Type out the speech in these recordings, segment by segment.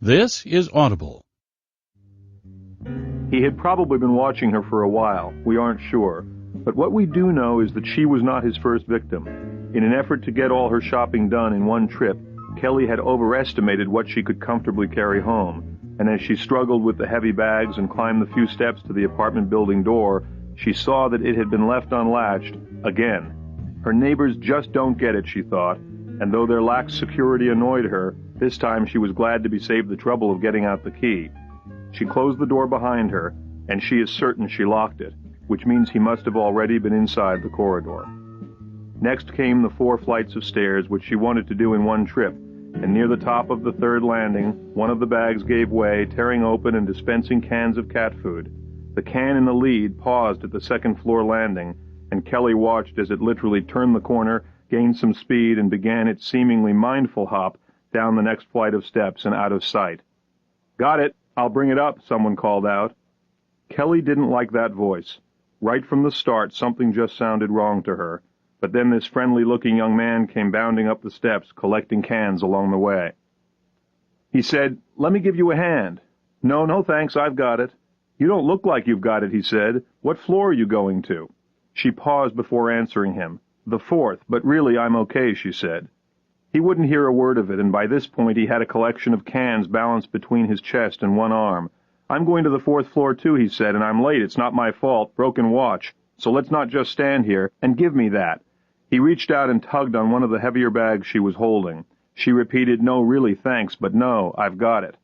This is Audible. He had probably been watching her for a while, we aren't sure, but what we do know is that she was not his first victim. In an effort to get all her shopping done in one trip, Kelly had overestimated what she could comfortably carry home, and as she struggled with the heavy bags and climbed the few steps to the apartment building door, she saw that it had been left unlatched again. Her neighbors just don't get it, she thought, and though their lax security annoyed her, this time she was glad to be saved the trouble of getting out the key. She closed the door behind her, and she is certain she locked it, which means he must have already been inside the corridor. Next came the 4 flights of stairs, which she wanted to do in one trip, and near the top of the 3rd landing, one of the bags gave way, tearing open and dispensing cans of cat food. The can in the lead paused at the 2nd floor landing, and Kelly watched as it literally turned the corner, gained some speed, and began its seemingly mindful hop down the next flight of steps and out of sight. "Got it. I'll bring it up," someone called out. Kelly didn't like that voice. Right from the start, something just sounded wrong to her. But then this friendly-looking young man came bounding up the steps, collecting cans along the way. He said, "Let me give you a hand." No, thanks, I've got it." "You don't look like you've got it," he said. "What floor are you going to?" She paused before answering him. "The 4th, but really I'm okay," she said. He wouldn't hear a word of it, and by this point he had a collection of cans balanced between his chest and one arm. "I'm going to the 4th floor too," he said, "and I'm late. It's not my fault. Broken watch. So let's not just stand here. And give me that." He reached out and tugged on one of the heavier bags she was holding. She repeated, "No, really, thanks, but no, I've got it."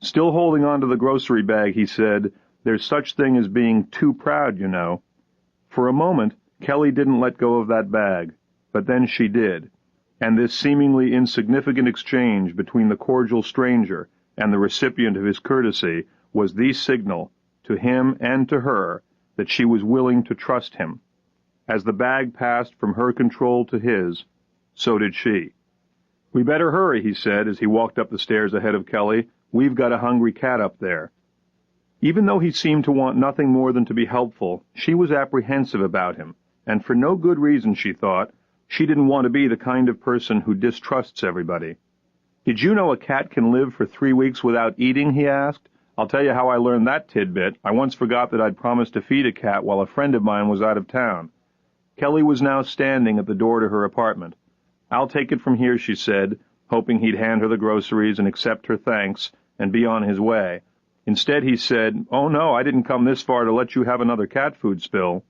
Still holding on to the grocery bag, he said, "There's such thing as being too proud, you know." For a moment, Kelly didn't let go of that bag, but then she did. And this seemingly insignificant exchange between the cordial stranger and the recipient of his courtesy was the signal, to him and to her, that she was willing to trust him. As the bag passed from her control to his, so did she. "We better hurry," he said as he walked up the stairs ahead of Kelly. "We've got a hungry cat up there." Even though he seemed to want nothing more than to be helpful, she was apprehensive about him, and for no good reason, she thought. She didn't want to be the kind of person who distrusts everybody. "Did you know a cat can live for 3 weeks without eating?" he asked. "I'll tell you how I learned that tidbit. I once forgot that I'd promised to feed a cat while a friend of mine was out of town." Kelly was now standing at the door to her apartment. "I'll take it from here," she said, hoping he'd hand her the groceries and accept her thanks and be on his way. Instead he said, "Oh no, I didn't come this far to let you have another cat food spill."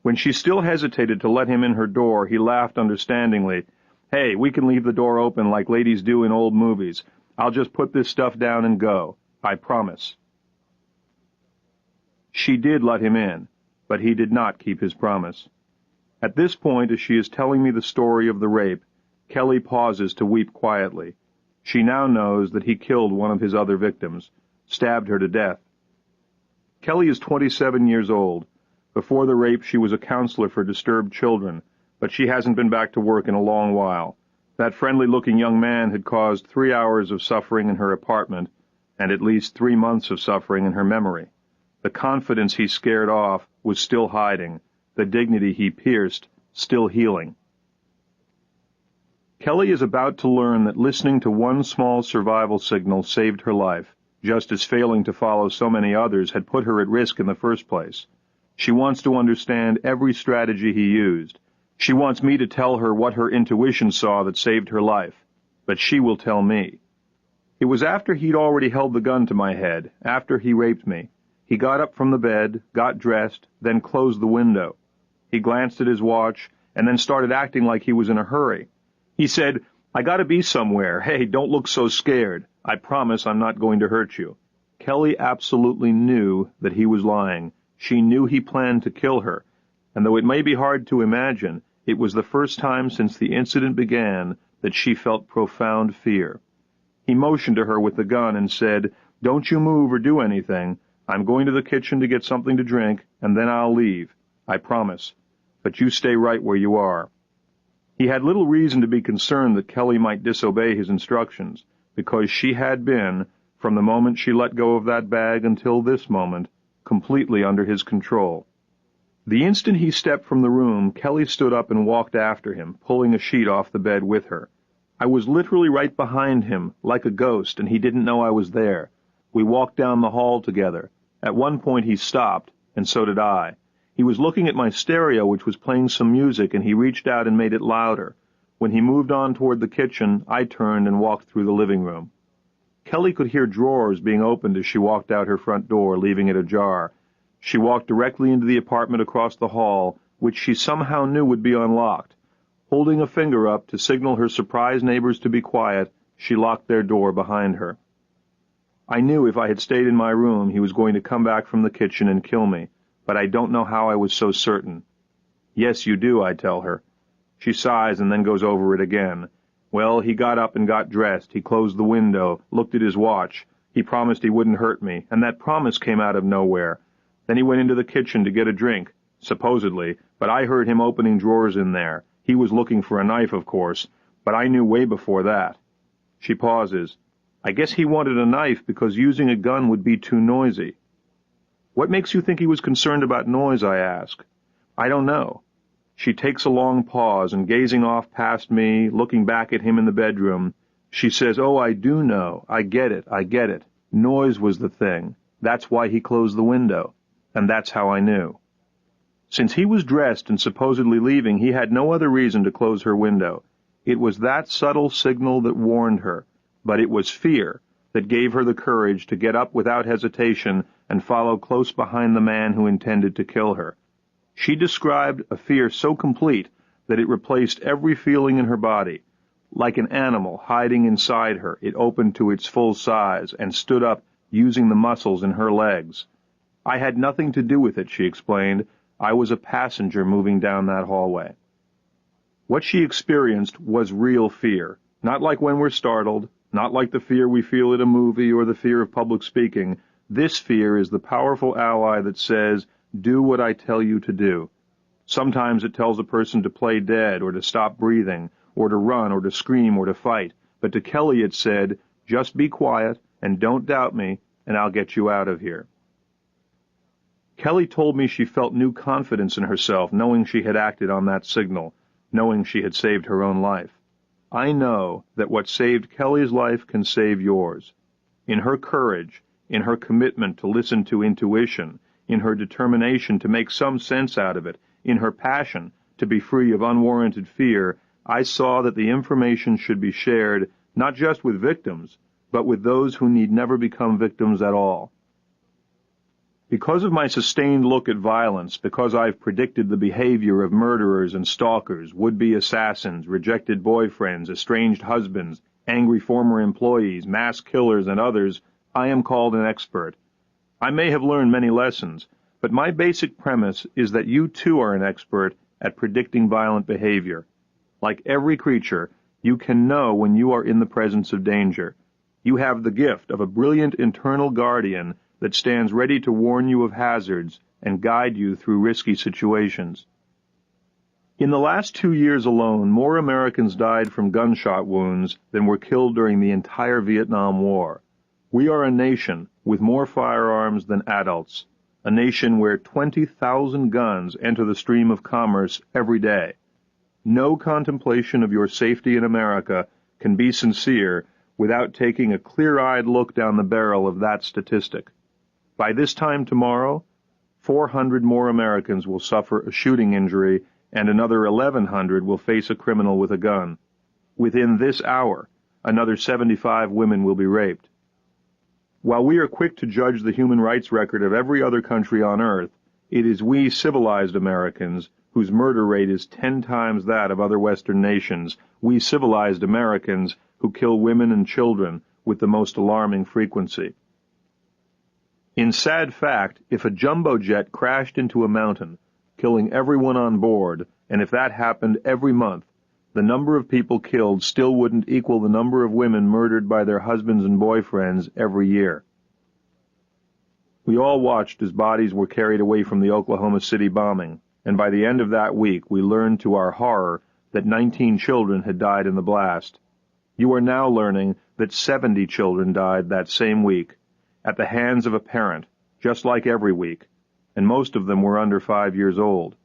When she still hesitated to let him in her door, he laughed understandingly. "Hey, we can leave the door open like ladies do in old movies. I'll just put this stuff down and go. I promise." She did let him in, but he did not keep his promise. At this point, as she is telling me the story of the rape, Kelly pauses to weep quietly. She now knows that he killed one of his other victims, stabbed her to death. Kelly is 27 years old. Before the rape, she was a counselor for disturbed children, but she hasn't been back to work in a long while. That friendly-looking young man had caused 3 hours of suffering in her apartment, and at least 3 months of suffering in her memory. The confidence he scared off was still hiding, the dignity he pierced still healing. Kelly is about to learn that listening to one small survival signal saved her life, just as failing to follow so many others had put her at risk in the first place. She wants to understand every strategy he used. She wants me to tell her what her intuition saw that saved her life, but she will tell me. It was after he'd already held the gun to my head, after he raped me. He got up from the bed, got dressed, then closed the window. He glanced at his watch, and then started acting like he was in a hurry. He said, "I gotta be somewhere. Hey, don't look so scared. I promise I'm not going to hurt you." Kelly absolutely knew that he was lying. She knew he planned to kill her, and though it may be hard to imagine, it was the first time since the incident began that she felt profound fear. He motioned to her with the gun and said, "Don't you move or do anything. I'm going to the kitchen to get something to drink, and then I'll leave. I promise. But you stay right where you are." He had little reason to be concerned that Kelly might disobey his instructions, because she had been, from the moment she let go of that bag until this moment, completely under his control. The instant he stepped from the room, Kelly stood up and walked after him, pulling a sheet off the bed with her. I was literally right behind him, like a ghost, and he didn't know I was there. We walked down the hall together. At one point he stopped, and so did I. He was looking at my stereo, which was playing some music, and he reached out and made it louder. When he moved on toward the kitchen, I turned and walked through the living room. Kelly could hear drawers being opened as she walked out her front door, leaving it ajar. She walked directly into the apartment across the hall, which she somehow knew would be unlocked. Holding a finger up to signal her surprised neighbors to be quiet, she locked their door behind her. I knew if I had stayed in my room, he was going to come back from the kitchen and kill me, but I don't know how I was so certain. Yes, you do, I tell her. She sighs and then goes over it again. Well, he got up and got dressed. He closed the window, looked at his watch. He promised he wouldn't hurt me, and that promise came out of nowhere. Then he went into the kitchen to get a drink, supposedly, but I heard him opening drawers in there. He was looking for a knife, of course, but I knew way before that. She pauses. I guess he wanted a knife because using a gun would be too noisy. What makes you think he was concerned about noise, I ask. I don't know. She takes a long pause, and gazing off past me, looking back at him in the bedroom, she says, Oh, I do know. I get it. Noise was the thing. That's why he closed the window. And that's how I knew. Since he was dressed and supposedly leaving, he had no other reason to close her window. It was that subtle signal that warned her, but it was fear that gave her the courage to get up without hesitation and follow close behind the man who intended to kill her. She described a fear so complete that it replaced every feeling in her body. Like an animal hiding inside her, it opened to its full size and stood up using the muscles in her legs. I had nothing to do with it, she explained. I was a passenger moving down that hallway. What she experienced was real fear, not like when we're startled, not like the fear we feel at a movie or the fear of public speaking. This fear is the powerful ally that says, do what I tell you to do. Sometimes it tells a person to play dead or to stop breathing or to run or to scream or to fight. But to Kelly it said, just be quiet and don't doubt me and I'll get you out of here. Kelly told me she felt new confidence in herself, knowing she had acted on that signal, knowing she had saved her own life. I know that what saved Kelly's life can save yours. In her courage, in her commitment to listen to intuition, in her determination to make some sense out of it, in her passion to be free of unwarranted fear, I saw that the information should be shared not just with victims, but with those who need never become victims at all. Because of my sustained look at violence, because I've predicted the behavior of murderers and stalkers, would-be assassins, rejected boyfriends, estranged husbands, angry former employees, mass killers, and others, I am called an expert. I may have learned many lessons, but my basic premise is that you too are an expert at predicting violent behavior. Like every creature, you can know when you are in the presence of danger. You have the gift of a brilliant internal guardian that stands ready to warn you of hazards and guide you through risky situations. In the last 2 years alone, more Americans died from gunshot wounds than were killed during the entire Vietnam War. We are a nation with more firearms than adults, a nation where 20,000 guns enter the stream of commerce every day. No contemplation of your safety in America can be sincere without taking a clear-eyed look down the barrel of that statistic. By this time tomorrow, 400 more Americans will suffer a shooting injury and another 1,100 will face a criminal with a gun. Within this hour, another 75 women will be raped. While we are quick to judge the human rights record of every other country on earth, it is we civilized Americans, whose murder rate is 10 times that of other Western nations, we civilized Americans who kill women and children with the most alarming frequency. In sad fact, if a jumbo jet crashed into a mountain, killing everyone on board, and if that happened every month, the number of people killed still wouldn't equal the number of women murdered by their husbands and boyfriends every year. We all watched as bodies were carried away from the Oklahoma City bombing, and by the end of that week we learned to our horror that 19 children had died in the blast. You are now learning that 70 children died that same week, at the hands of a parent, just like every week, and most of them were under 5 years old.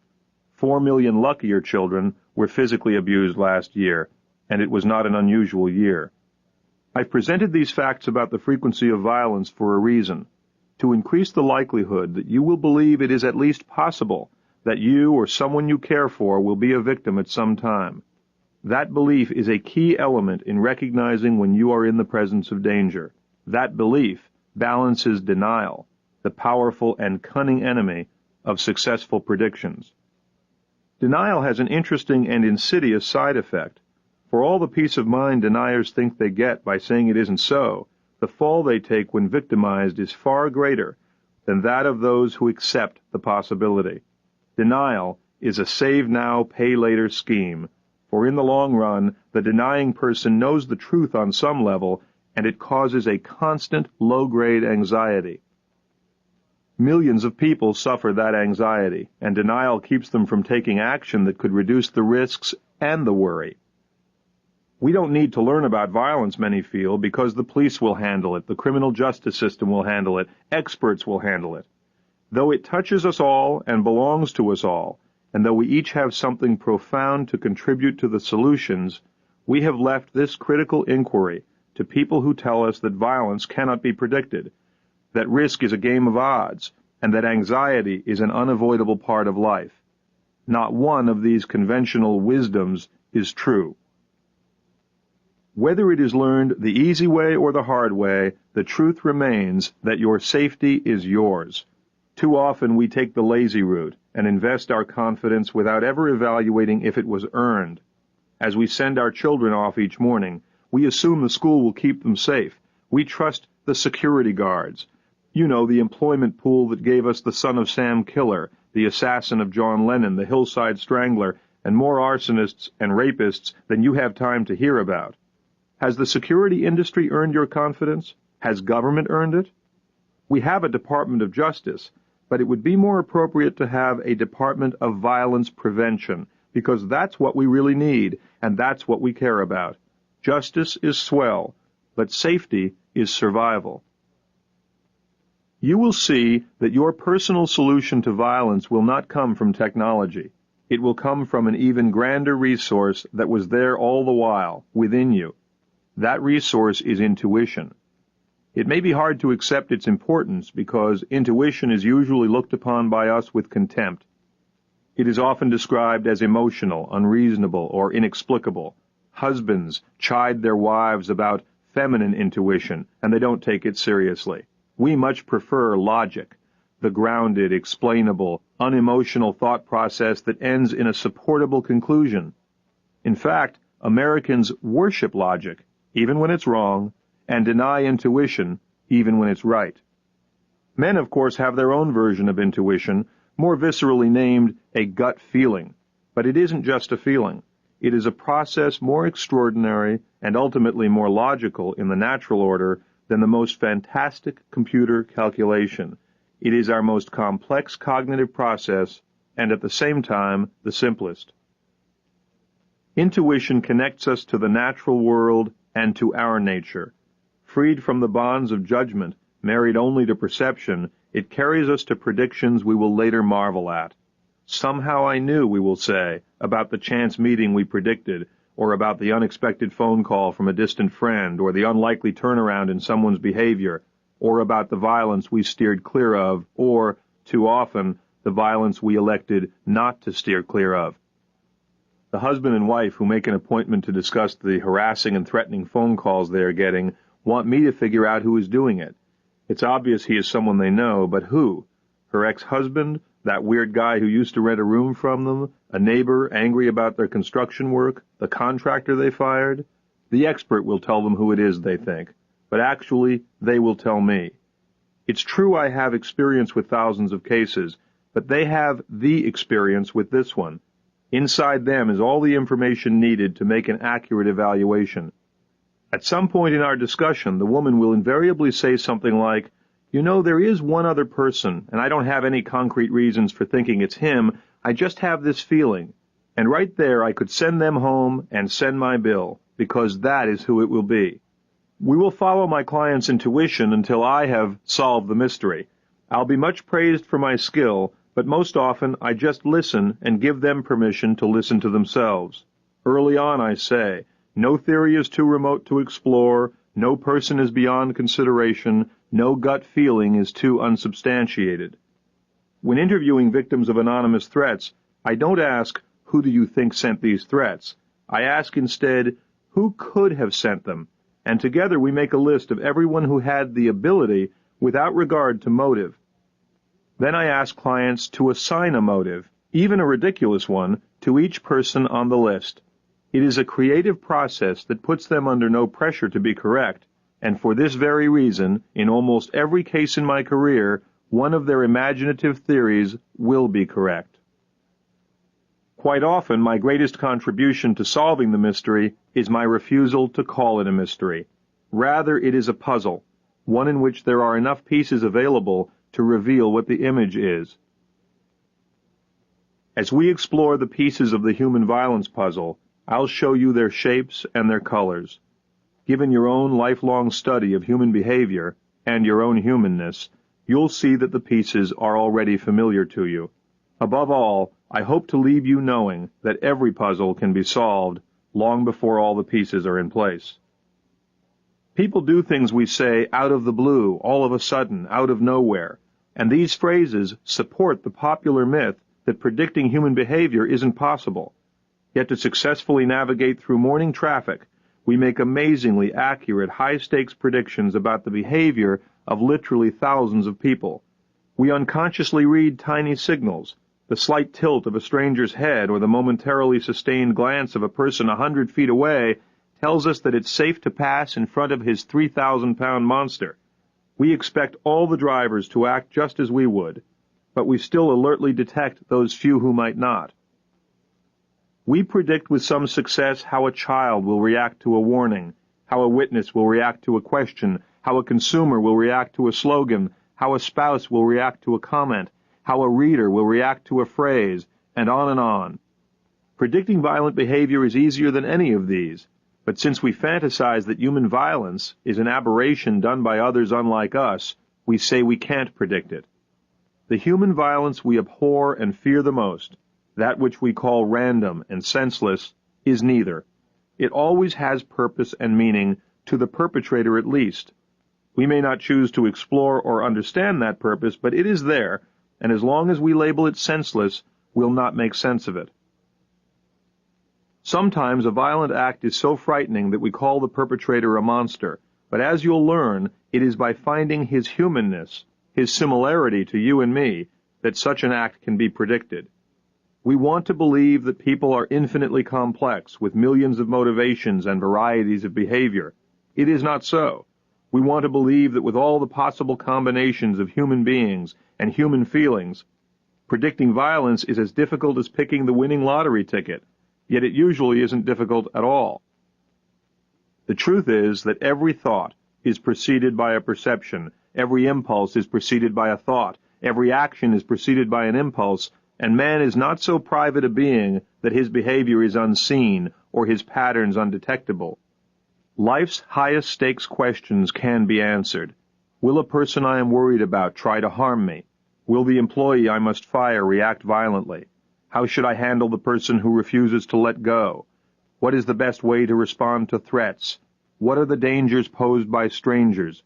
4 million luckier children were physically abused last year, and it was not an unusual year. I've presented these facts about the frequency of violence for a reason, to increase the likelihood that you will believe it is at least possible that you or someone you care for will be a victim at some time. That belief is a key element in recognizing when you are in the presence of danger. That belief balances denial, the powerful and cunning enemy of successful predictions. Denial has an interesting and insidious side effect. For all the peace of mind deniers think they get by saying it isn't so, the fall they take when victimized is far greater than that of those who accept the possibility. Denial is a save-now, pay-later scheme, for in the long run, the denying person knows the truth on some level, and it causes a constant low-grade anxiety. Millions of people suffer that anxiety, and denial keeps them from taking action that could reduce the risks and the worry. We don't need to learn about violence, many feel, because the police will handle it, the criminal justice system will handle it, experts will handle it. Though it touches us all and belongs to us all, and though we each have something profound to contribute to the solutions, we have left this critical inquiry to people who tell us that violence cannot be predicted, that risk is a game of odds, and that anxiety is an unavoidable part of life. Not one of these conventional wisdoms is true. Whether it is learned the easy way or the hard way, the truth remains that your safety is yours. Too often we take the lazy route and invest our confidence without ever evaluating if it was earned. As we send our children off each morning, we assume the school will keep them safe. We trust the security guards. You know, the employment pool that gave us the son of Sam killer, the assassin of John Lennon, the hillside strangler, and more arsonists and rapists than you have time to hear about. Has the security industry earned your confidence? Has government earned it? We have a Department of Justice, but it would be more appropriate to have a Department of Violence Prevention, because that's what we really need, and that's what we care about. Justice is swell, but safety is survival. You will see that your personal solution to violence will not come from technology. It will come from an even grander resource that was there all the while, within you. That resource is intuition. It may be hard to accept its importance because intuition is usually looked upon by us with contempt. It is often described as emotional, unreasonable, or inexplicable. Husbands chide their wives about feminine intuition, and they don't take it seriously. We much prefer logic, the grounded, explainable, unemotional thought process that ends in a supportable conclusion. In fact, Americans worship logic, even when it's wrong, and deny intuition, even when it's right. Men, of course, have their own version of intuition, more viscerally named a gut feeling. But it isn't just a feeling. It is a process more extraordinary and ultimately more logical in the natural order than the most fantastic computer calculation. It is our most complex cognitive process, and at the same time, the simplest. Intuition connects us to the natural world and to our nature. Freed from the bonds of judgment, married only to perception, it carries us to predictions we will later marvel at. Somehow I knew, we will say, about the chance meeting we predicted, or about the unexpected phone call from a distant friend, or the unlikely turnaround in someone's behavior, or about the violence we steered clear of, or, too often, the violence we elected not to steer clear of. The husband and wife who make an appointment to discuss the harassing and threatening phone calls they are getting want me to figure out who is doing it. It's obvious he is someone they know, but who? Her ex-husband? That weird guy who used to rent a room from them? A neighbor angry about their construction work? The contractor they fired? The expert will tell them who it is, they think, but actually they will tell me. It's true I have experience with thousands of cases, but they have the experience with this one. Inside them is all the information needed to make an accurate evaluation. At some point in our discussion, the woman will invariably say something like, "You know, there is one other person, and I don't have any concrete reasons for thinking it's him. I just have this feeling." And right there I could send them home and send my bill, because that is who it will be. We will follow my client's intuition until I have solved the mystery. I'll be much praised for my skill, but most often I just listen and give them permission to listen to themselves. Early on I say, No theory is too remote to explore, no person is beyond consideration, no gut feeling is too unsubstantiated. When interviewing victims of anonymous threats, I don't ask, who do you think sent these threats? I ask instead, who could have sent them? And together we make a list of everyone who had the ability without regard to motive. Then I ask clients to assign a motive, even a ridiculous one, to each person on the list. It is a creative process that puts them under no pressure to be correct, and for this very reason, in almost every case in my career, one of their imaginative theories will be correct. Quite often, my greatest contribution to solving the mystery is my refusal to call it a mystery. Rather, it is a puzzle, one in which there are enough pieces available to reveal what the image is. As we explore the pieces of the human violence puzzle, I'll show you their shapes and their colors. Given your own lifelong study of human behavior and your own humanness, you'll see that the pieces are already familiar to you. Above all, I hope to leave you knowing that every puzzle can be solved long before all the pieces are in place. People do things, we say, out of the blue, all of a sudden, out of nowhere, and these phrases support the popular myth that predicting human behavior isn't possible. Yet to successfully navigate through morning traffic, we make amazingly accurate, high-stakes predictions about the behavior of literally thousands of people. We unconsciously read tiny signals. The slight tilt of a stranger's head or the momentarily sustained glance of a person 100 feet away tells us that it's safe to pass in front of his 3,000-pound monster. We expect all the drivers to act just as we would, but we still alertly detect those few who might not. We predict with some success how a child will react to a warning, how a witness will react to a question, how a consumer will react to a slogan, how a spouse will react to a comment, how a reader will react to a phrase, and on and on. Predicting violent behavior is easier than any of these, but since we fantasize that human violence is an aberration done by others unlike us, we say we can't predict it. The human violence we abhor and fear the most, that which we call random and senseless, is neither. It always has purpose and meaning, to the perpetrator at least. We may not choose to explore or understand that purpose, but it is there, and as long as we label it senseless, we'll not make sense of it. Sometimes a violent act is so frightening that we call the perpetrator a monster, but as you'll learn, it is by finding his humanness, his similarity to you and me, that such an act can be predicted. We want to believe that people are infinitely complex, with millions of motivations and varieties of behavior. It is not so. We want to believe that with all the possible combinations of human beings and human feelings, predicting violence is as difficult as picking the winning lottery ticket, yet it usually isn't difficult at all. The truth is that every thought is preceded by a perception, every impulse is preceded by a thought, every action is preceded by an impulse, and man is not so private a being that his behavior is unseen or his patterns undetectable. Life's highest stakes questions can be answered. Will a person I am worried about try to harm me? Will the employee I must fire react violently? How should I handle the person who refuses to let go? What is the best way to respond to threats? What are the dangers posed by strangers?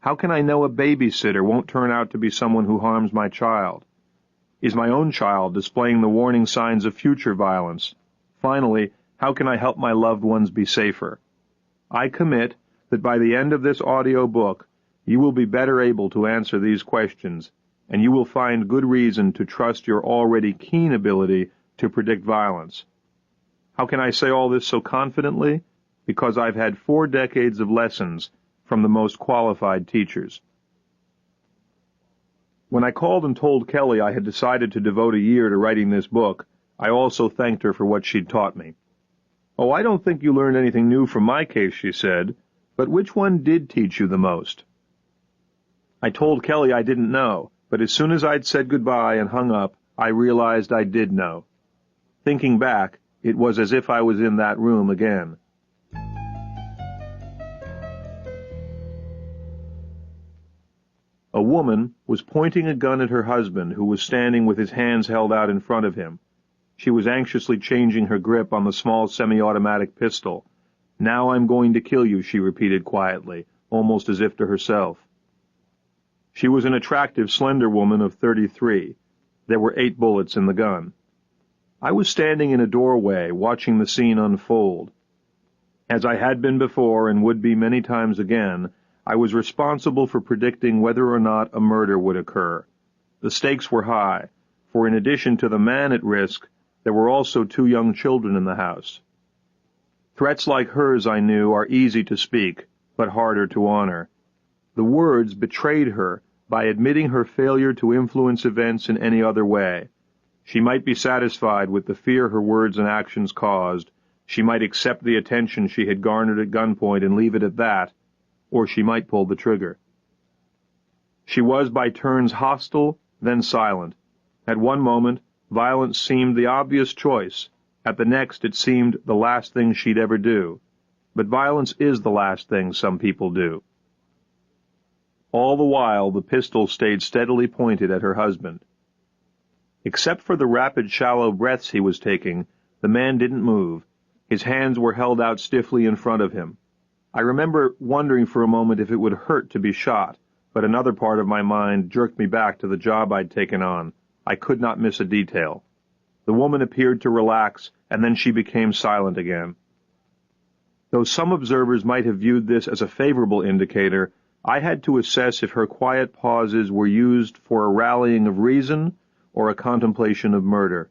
How can I know a babysitter won't turn out to be someone who harms my child? Is my own child displaying the warning signs of future violence? Finally, how can I help my loved ones be safer? I commit that by the end of this audio book, you will be better able to answer these questions, and you will find good reason to trust your already keen ability to predict violence. How can I say all this so confidently? Because I've had 4 decades of lessons from the most qualified teachers. When I called and told Kelly I had decided to devote a year to writing this book, I also thanked her for what she'd taught me. "Oh, I don't think you learned anything new from my case," she said, "but which one did teach you the most?" I told Kelly I didn't know, but as soon as I'd said goodbye and hung up, I realized I did know. Thinking back, it was as if I was in that room again. A woman was pointing a gun at her husband, who was standing with his hands held out in front of him. She was anxiously changing her grip on the small semi-automatic pistol. "Now I'm going to kill you," she repeated quietly, almost as if to herself. She was an attractive, slender woman of 33. There were 8 bullets in the gun. I was standing in a doorway, watching the scene unfold. As I had been before and would be many times again, I was responsible for predicting whether or not a murder would occur. The stakes were high, for in addition to the man at risk, there were also 2 young children in the house. Threats like hers, I knew, are easy to speak, but harder to honor. The words betrayed her by admitting her failure to influence events in any other way. She might be satisfied with the fear her words and actions caused. She might accept the attention she had garnered at gunpoint and leave it at that, or she might pull the trigger. She was by turns hostile, then silent. At one moment, violence seemed the obvious choice. At the next, it seemed the last thing she'd ever do. But violence is the last thing some people do. All the while, the pistol stayed steadily pointed at her husband. Except for the rapid, shallow breaths he was taking, the man didn't move. His hands were held out stiffly in front of him. I remember wondering for a moment if it would hurt to be shot, but another part of my mind jerked me back to the job I'd taken on. I could not miss a detail. The woman appeared to relax, and then she became silent again. Though some observers might have viewed this as a favorable indicator, I had to assess if her quiet pauses were used for a rallying of reason or a contemplation of murder.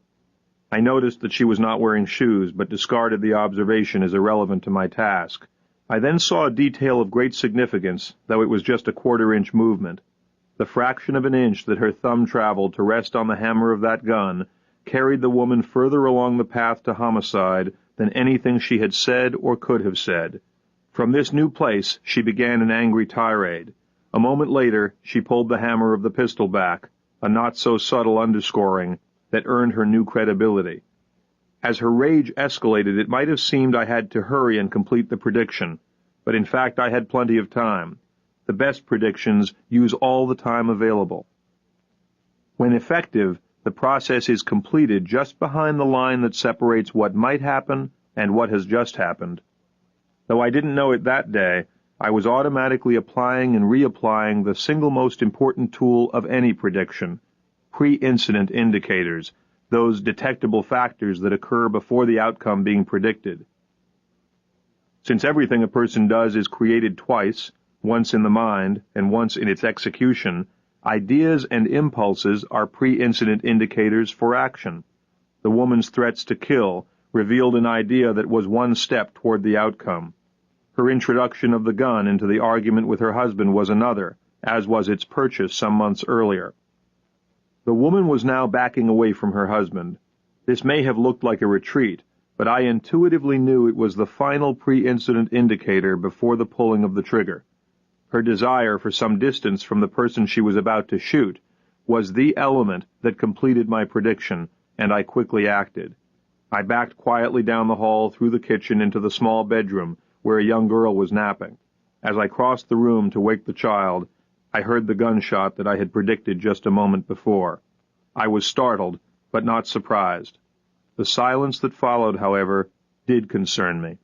I noticed that she was not wearing shoes, but discarded the observation as irrelevant to my task. I then saw a detail of great significance, though it was just a quarter-inch movement. The fraction of an inch that her thumb traveled to rest on the hammer of that gun carried the woman further along the path to homicide than anything she had said or could have said. From this new place she began an angry tirade. A moment later she pulled the hammer of the pistol back, a not-so-subtle underscoring that earned her new credibility. As her rage escalated, it might have seemed I had to hurry and complete the prediction, but in fact I had plenty of time. The best predictions use all the time available. When effective, the process is completed just behind the line that separates what might happen and what has just happened. Though I didn't know it that day, I was automatically applying and reapplying the single most important tool of any prediction: pre-incident indicators, those detectable factors that occur before the outcome being predicted. Since everything a person does is created twice, once in the mind and once in its execution, ideas and impulses are pre-incident indicators for action. The woman's threats to kill revealed an idea that was one step toward the outcome. Her introduction of the gun into the argument with her husband was another, as was its purchase some months earlier. The woman was now backing away from her husband. This may have looked like a retreat, but I intuitively knew it was the final pre-incident indicator before the pulling of the trigger. Her desire for some distance from the person she was about to shoot was the element that completed my prediction, and I quickly acted. I backed quietly down the hall through the kitchen into the small bedroom where a young girl was napping. As I crossed the room to wake the child, I heard the gunshot that I had predicted just a moment before. I was startled, but not surprised. The silence that followed, however, did concern me.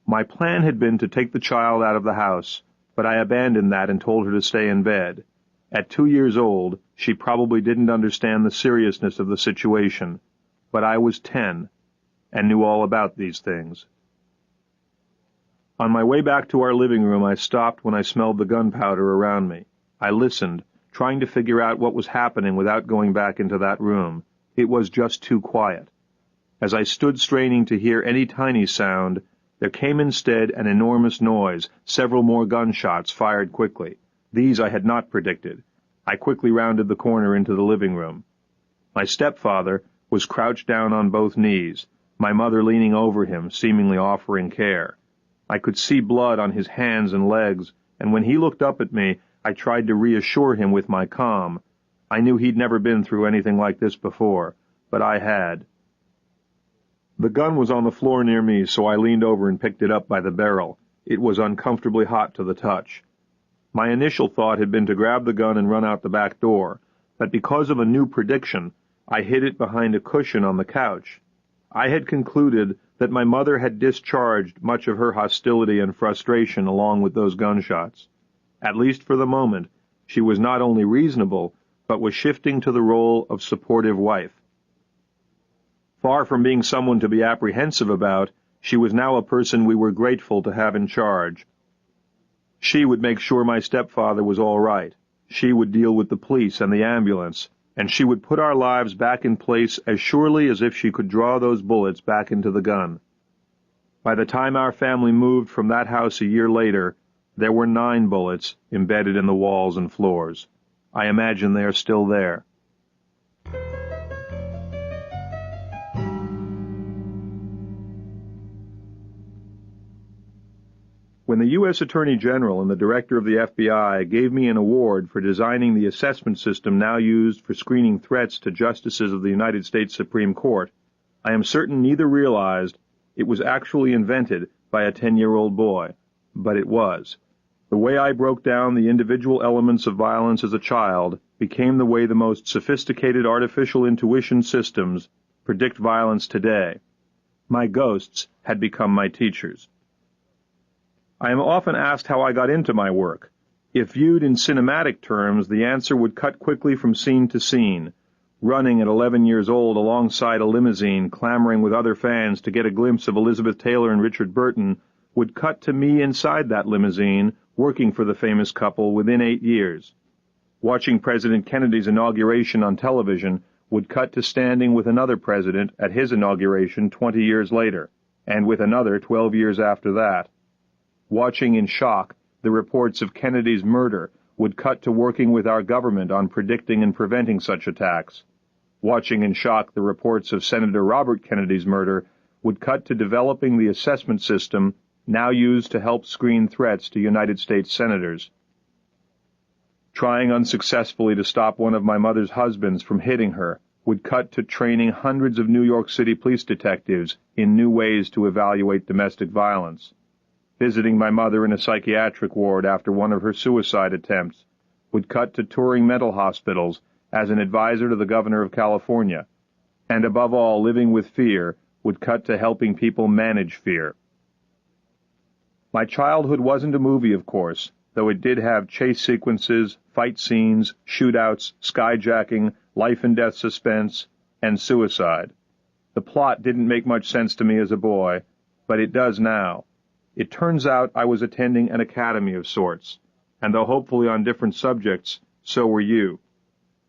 My plan had been to take the child out of the house, but I abandoned that and told her to stay in bed. At 2 years old, she probably didn't understand the seriousness of the situation, but I was 10 and knew all about these things. On my way back to our living room, I stopped when I smelled the gunpowder around me. I listened, trying to figure out what was happening without going back into that room. It was just too quiet. As I stood straining to hear any tiny sound, there came instead an enormous noise, several more gunshots fired quickly. These I had not predicted. I quickly rounded the corner into the living room. My stepfather was crouched down on both knees, my mother leaning over him, seemingly offering care. I could see blood on his hands and legs, and when he looked up at me, I tried to reassure him with my calm. I knew he'd never been through anything like this before, but I had. The gun was on the floor near me, so I leaned over and picked it up by the barrel. It was uncomfortably hot to the touch. My initial thought had been to grab the gun and run out the back door, but because of a new prediction, I hid it behind a cushion on the couch. I had concluded that my mother had discharged much of her hostility and frustration along with those gunshots. At least for the moment, she was not only reasonable, but was shifting to the role of supportive wife. Far from being someone to be apprehensive about, she was now a person we were grateful to have in charge. She would make sure my stepfather was all right. She would deal with the police and the ambulance, and she would put our lives back in place as surely as if she could draw those bullets back into the gun. By the time our family moved from that house a year later, there were 9 bullets embedded in the walls and floors. I imagine they are still there. When the U.S. Attorney General and the Director of the FBI gave me an award for designing the assessment system now used for screening threats to justices of the United States Supreme Court, I am certain neither realized it was actually invented by a 10-year-old boy, but it was. The way I broke down the individual elements of violence as a child became the way the most sophisticated artificial intuition systems predict violence today. My ghosts had become my teachers. I am often asked how I got into my work. If viewed in cinematic terms, the answer would cut quickly from scene to scene. Running at 11 years old alongside a limousine, clamoring with other fans to get a glimpse of Elizabeth Taylor and Richard Burton, would cut to me inside that limousine, working for the famous couple within 8 years. Watching President Kennedy's inauguration on television would cut to standing with another president at his inauguration 20 years later, and with another 12 years after that. Watching in shock the reports of Kennedy's murder would cut to working with our government on predicting and preventing such attacks. Watching in shock the reports of Senator Robert Kennedy's murder would cut to developing the assessment system now used to help screen threats to United States senators. Trying unsuccessfully to stop one of my mother's husbands from hitting her would cut to training hundreds of New York City police detectives in new ways to evaluate domestic violence. Visiting my mother in a psychiatric ward after one of her suicide attempts would cut to touring mental hospitals as an advisor to the governor of California. And above all, living with fear would cut to helping people manage fear. My childhood wasn't a movie, of course, though it did have chase sequences, fight scenes, shootouts, skyjacking, life and death suspense, and suicide. The plot didn't make much sense to me as a boy, but it does now. It turns out I was attending an academy of sorts, and though hopefully on different subjects, so were you.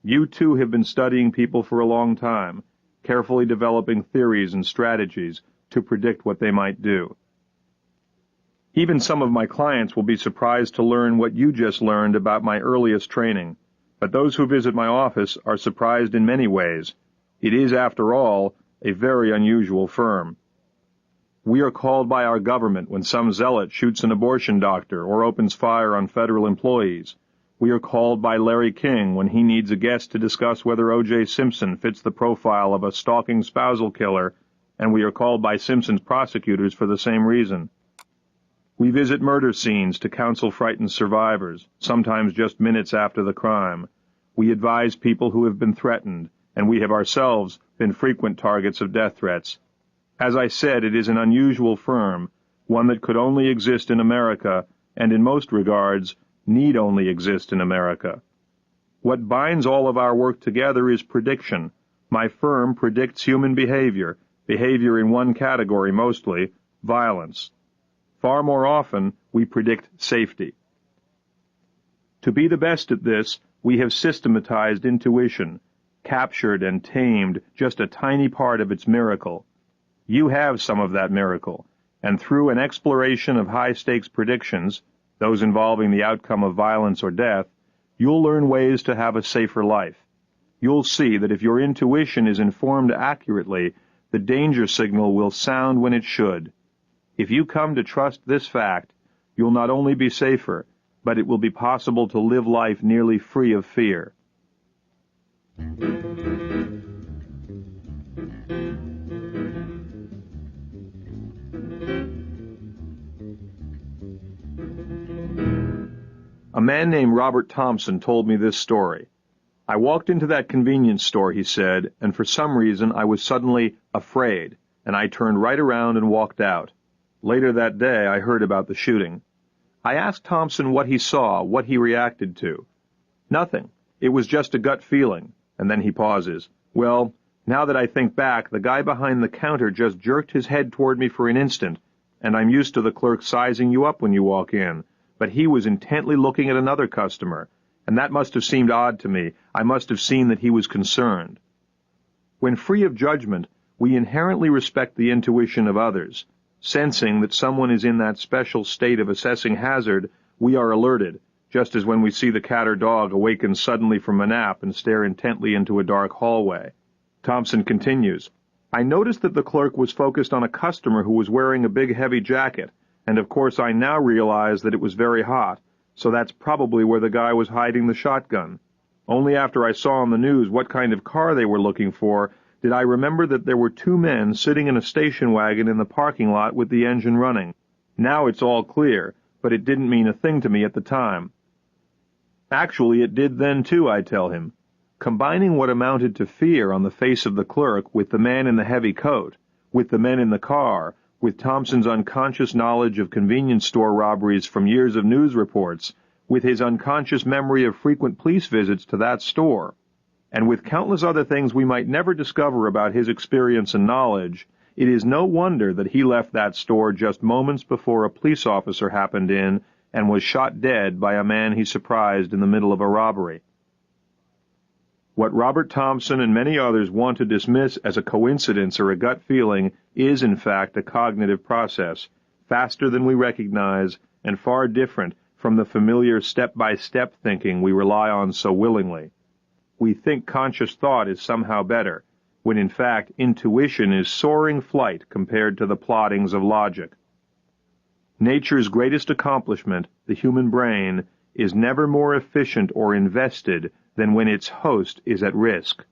You too have been studying people for a long time, carefully developing theories and strategies to predict what they might do. Even some of my clients will be surprised to learn what you just learned about my earliest training, but those who visit my office are surprised in many ways. It is, after all, a very unusual firm. We are called by our government when some zealot shoots an abortion doctor or opens fire on federal employees. We are called by Larry King when he needs a guest to discuss whether O.J. Simpson fits the profile of a stalking spousal killer, and we are called by Simpson's prosecutors for the same reason. We visit murder scenes to counsel frightened survivors, sometimes just minutes after the crime. We advise people who have been threatened, and we have ourselves been frequent targets of death threats. As I said, it is an unusual firm, one that could only exist in America, and in most regards, need only exist in America. What binds all of our work together is prediction. My firm predicts human behavior in one category mostly, violence. Far more often, we predict safety. To be the best at this, we have systematized intuition, captured and tamed just a tiny part of its miracle. You have some of that miracle, and through an exploration of high-stakes predictions, those involving the outcome of violence or death, you'll learn ways to have a safer life. You'll see that if your intuition is informed accurately, the danger signal will sound when it should. If you come to trust this fact, you'll not only be safer, but it will be possible to live life nearly free of fear. A man named Robert Thompson told me this story. I walked into that convenience store, he said, and for some reason I was suddenly afraid. and I turned right around and walked out. Later that day, I heard about the shooting. I asked Thompson what he saw, what he reacted to. Nothing. It was just a gut feeling. And then he pauses. Well, now that I think back, the guy behind the counter just jerked his head toward me for an instant, and I'm used to the clerk sizing you up when you walk in. But he was intently looking at another customer, and that must have seemed odd to me. I must have seen that he was concerned. When free of judgment, we inherently respect the intuition of others. Sensing that someone is in that special state of assessing hazard, we are alerted, just as when we see the cat or dog awaken suddenly from a nap and stare intently into a dark hallway. Thompson continues, I noticed that the clerk was focused on a customer who was wearing a big heavy jacket, and of course I now realize that it was very hot, so that's probably where the guy was hiding the shotgun. Only after I saw on the news what kind of car they were looking for did I remember that there were two men sitting in a station wagon in the parking lot with the engine running. Now it's all clear, but it didn't mean a thing to me at the time. Actually, it did then too, I tell him. Combining what amounted to fear on the face of the clerk with the man in the heavy coat, with the men in the car, with Thompson's unconscious knowledge of convenience store robberies from years of news reports, with his unconscious memory of frequent police visits to that store, and with countless other things we might never discover about his experience and knowledge, it is no wonder that he left that store just moments before a police officer happened in and was shot dead by a man he surprised in the middle of a robbery. What Robert Thompson and many others want to dismiss as a coincidence or a gut feeling is, in fact, a cognitive process, faster than we recognize and far different from the familiar step-by-step thinking we rely on so willingly. We think conscious thought is somehow better, when in fact intuition is soaring flight compared to the plottings of logic. Nature's greatest accomplishment, the human brain, is never more efficient or invested than when its host is at risk.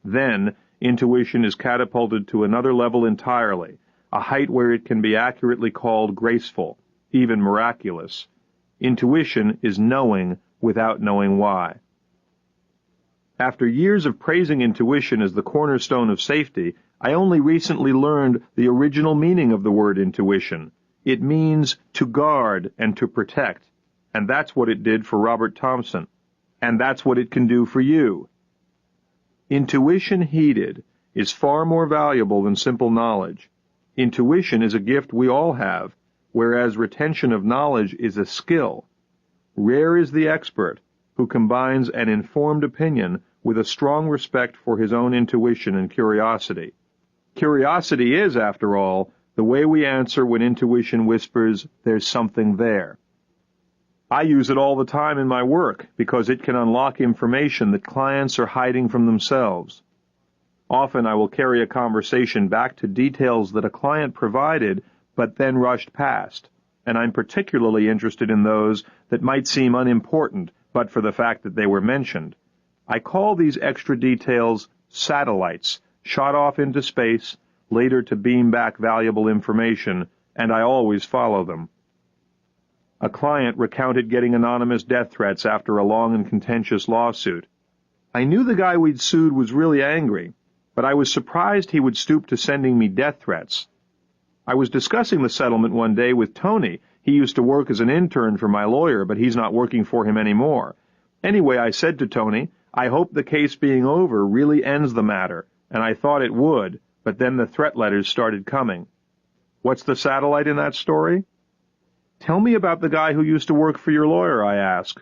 Then, intuition is catapulted to another level entirely, a height where it can be accurately called graceful, even miraculous. Intuition is knowing without knowing why. After years of praising intuition as the cornerstone of safety, I only recently learned the original meaning of the word intuition. It means to guard and to protect, and that's what it did for Robert Thompson. And that's what it can do for you. Intuition heeded is far more valuable than simple knowledge. Intuition is a gift we all have, whereas retention of knowledge is a skill. Rare is the expert who combines an informed opinion with a strong respect for his own intuition and curiosity. Curiosity is, after all, the way we answer when intuition whispers, "There's something there." I use it all the time in my work because it can unlock information that clients are hiding from themselves. Often I will carry a conversation back to details that a client provided but then rushed past, and I'm particularly interested in those that might seem unimportant but for the fact that they were mentioned. I call these extra details satellites, shot off into space, later to beam back valuable information, and I always follow them. A client recounted getting anonymous death threats after a long and contentious lawsuit. I knew the guy we'd sued was really angry, but I was surprised he would stoop to sending me death threats. I was discussing the settlement one day with Tony. He used to work as an intern for my lawyer, but he's not working for him anymore. Anyway, I said to Tony, I hope the case being over really ends the matter, and I thought it would, but then the threat letters started coming. What's the satellite in that story? Tell me about the guy who used to work for your lawyer, I asked.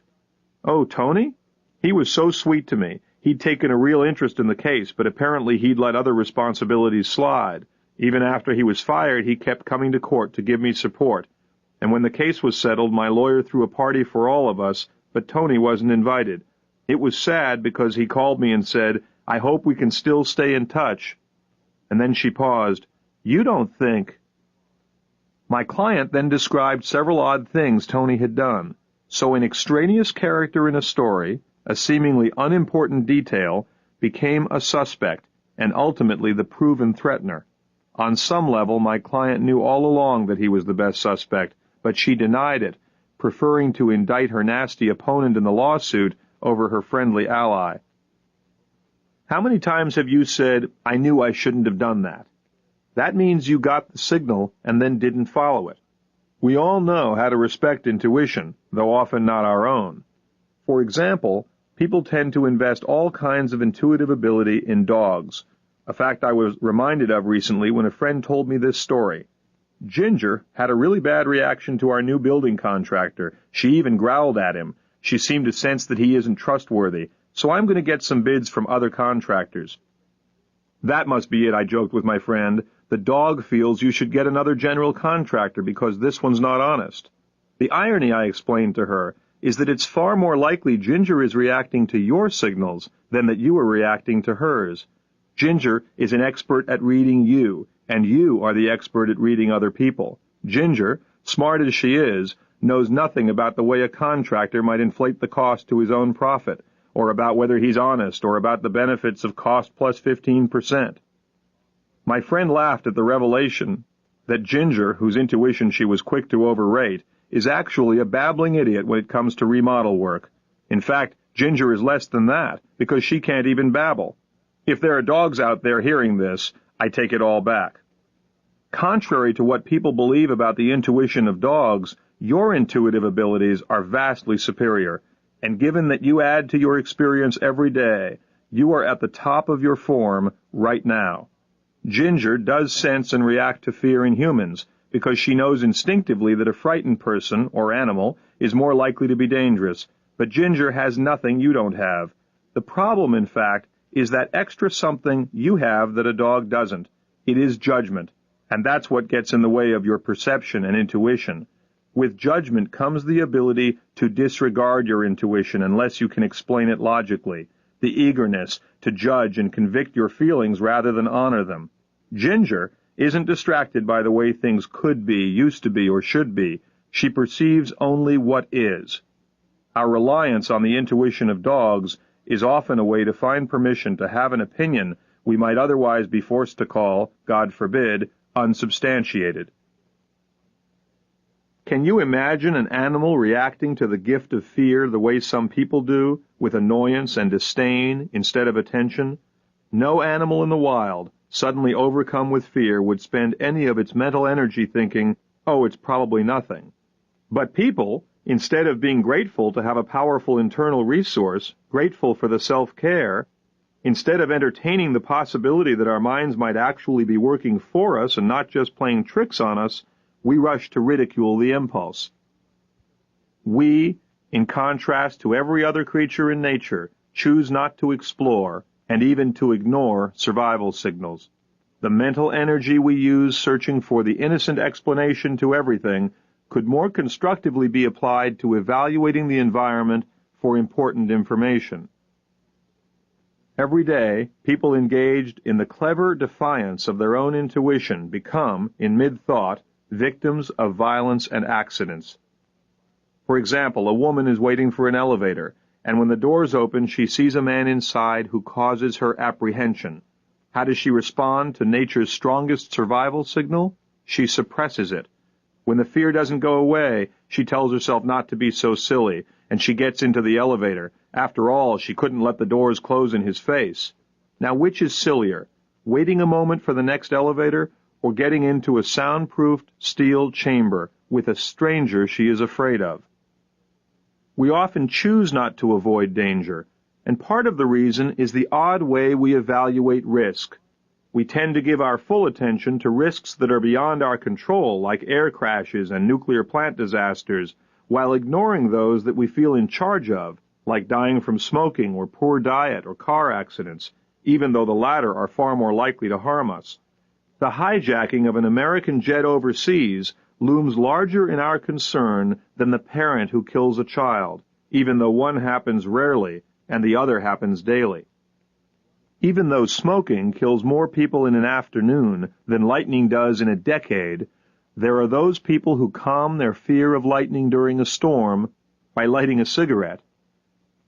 Oh, Tony? He was so sweet to me. He'd taken a real interest in the case, but apparently he'd let other responsibilities slide. Even after he was fired, he kept coming to court to give me support. And when the case was settled, my lawyer threw a party for all of us, but Tony wasn't invited. It was sad because he called me and said, I hope we can still stay in touch. And then she paused. You don't think... My client then described several odd things Tony had done. So an extraneous character in a story, a seemingly unimportant detail, became a suspect, and ultimately the proven threatener. On some level, my client knew all along that he was the best suspect, but she denied it, preferring to indict her nasty opponent in the lawsuit over her friendly ally. How many times have you said, I knew I shouldn't have done that? That means you got the signal and then didn't follow it. We all know how to respect intuition, though often not our own. For example, people tend to invest all kinds of intuitive ability in dogs, a fact I was reminded of recently when a friend told me this story. Ginger had a really bad reaction to our new building contractor. She even growled at him. She seemed to sense that he isn't trustworthy, so I'm going to get some bids from other contractors. That must be it, I joked with my friend. The dog feels you should get another general contractor because this one's not honest. The irony, I explained to her, is that it's far more likely Ginger is reacting to your signals than that you are reacting to hers. Ginger is an expert at reading you, and you are the expert at reading other people. Ginger, smart as she is, knows nothing about the way a contractor might inflate the cost to his own profit, or about whether he's honest, or about the benefits of cost plus 15%. My friend laughed at the revelation that Ginger, whose intuition she was quick to overrate, is actually a babbling idiot when it comes to remodel work. In fact, Ginger is less than that, because she can't even babble. If there are dogs out there hearing this, I take it all back. Contrary to what people believe about the intuition of dogs, your intuitive abilities are vastly superior, and given that you add to your experience every day, you are at the top of your form right now. Ginger does sense and react to fear in humans, because she knows instinctively that a frightened person, or animal, is more likely to be dangerous, but Ginger has nothing you don't have. The problem, in fact, is that extra something you have that a dog doesn't. It is judgment, and that's what gets in the way of your perception and intuition. With judgment comes the ability to disregard your intuition unless you can explain it logically, the eagerness to judge and convict your feelings rather than honor them. Ginger isn't distracted by the way things could be, used to be, or should be. She perceives only what is. Our reliance on the intuition of dogs is often a way to find permission to have an opinion we might otherwise be forced to call, God forbid, unsubstantiated. Can you imagine an animal reacting to the gift of fear the way some people do, with annoyance and disdain instead of attention? No animal in the wild, suddenly overcome with fear, would spend any of its mental energy thinking, oh, it's probably nothing. But people, instead of being grateful to have a powerful internal resource, grateful for the self-care, instead of entertaining the possibility that our minds might actually be working for us and not just playing tricks on us, we rush to ridicule the impulse. We, in contrast to every other creature in nature, choose not to explore and even to ignore survival signals. The mental energy we use searching for the innocent explanation to everything could more constructively be applied to evaluating the environment for important information. Every day, people engaged in the clever defiance of their own intuition become, in mid-thought, victims of violence and accidents. For example, a woman is waiting for an elevator, and when the doors open, she sees a man inside who causes her apprehension. How does she respond to nature's strongest survival signal? She suppresses it. When the fear doesn't go away, she tells herself not to be so silly, and she gets into the elevator. After all, she couldn't let the doors close in his face. Now, which is sillier, waiting a moment for the next elevator, or getting into a soundproofed steel chamber with a stranger she is afraid of? We often choose not to avoid danger, and part of the reason is the odd way we evaluate risk. We tend to give our full attention to risks that are beyond our control, like air crashes and nuclear plant disasters, while ignoring those that we feel in charge of, like dying from smoking or poor diet or car accidents, even though the latter are far more likely to harm us. The hijacking of an American jet overseas looms larger in our concern than the parent who kills a child, even though one happens rarely and the other happens daily. Even though smoking kills more people in an afternoon than lightning does in a decade, there are those people who calm their fear of lightning during a storm by lighting a cigarette.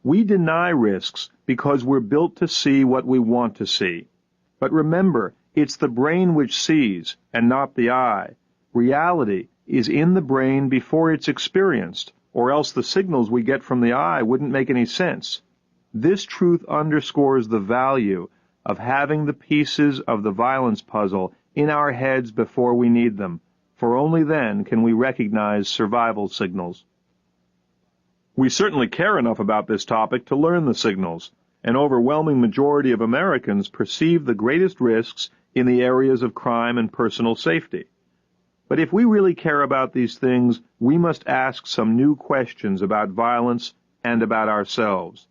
We deny risks because we're built to see what we want to see. But remember, it's the brain which sees, and not the eye. Reality is in the brain before it's experienced, or else the signals we get from the eye wouldn't make any sense. This truth underscores the value of having the pieces of the violence puzzle in our heads before we need them, for only then can we recognize survival signals. We certainly care enough about this topic to learn the signals. An overwhelming majority of Americans perceive the greatest risks in the areas of crime and personal safety. But if we really care about these things, we must ask some new questions about violence and about ourselves.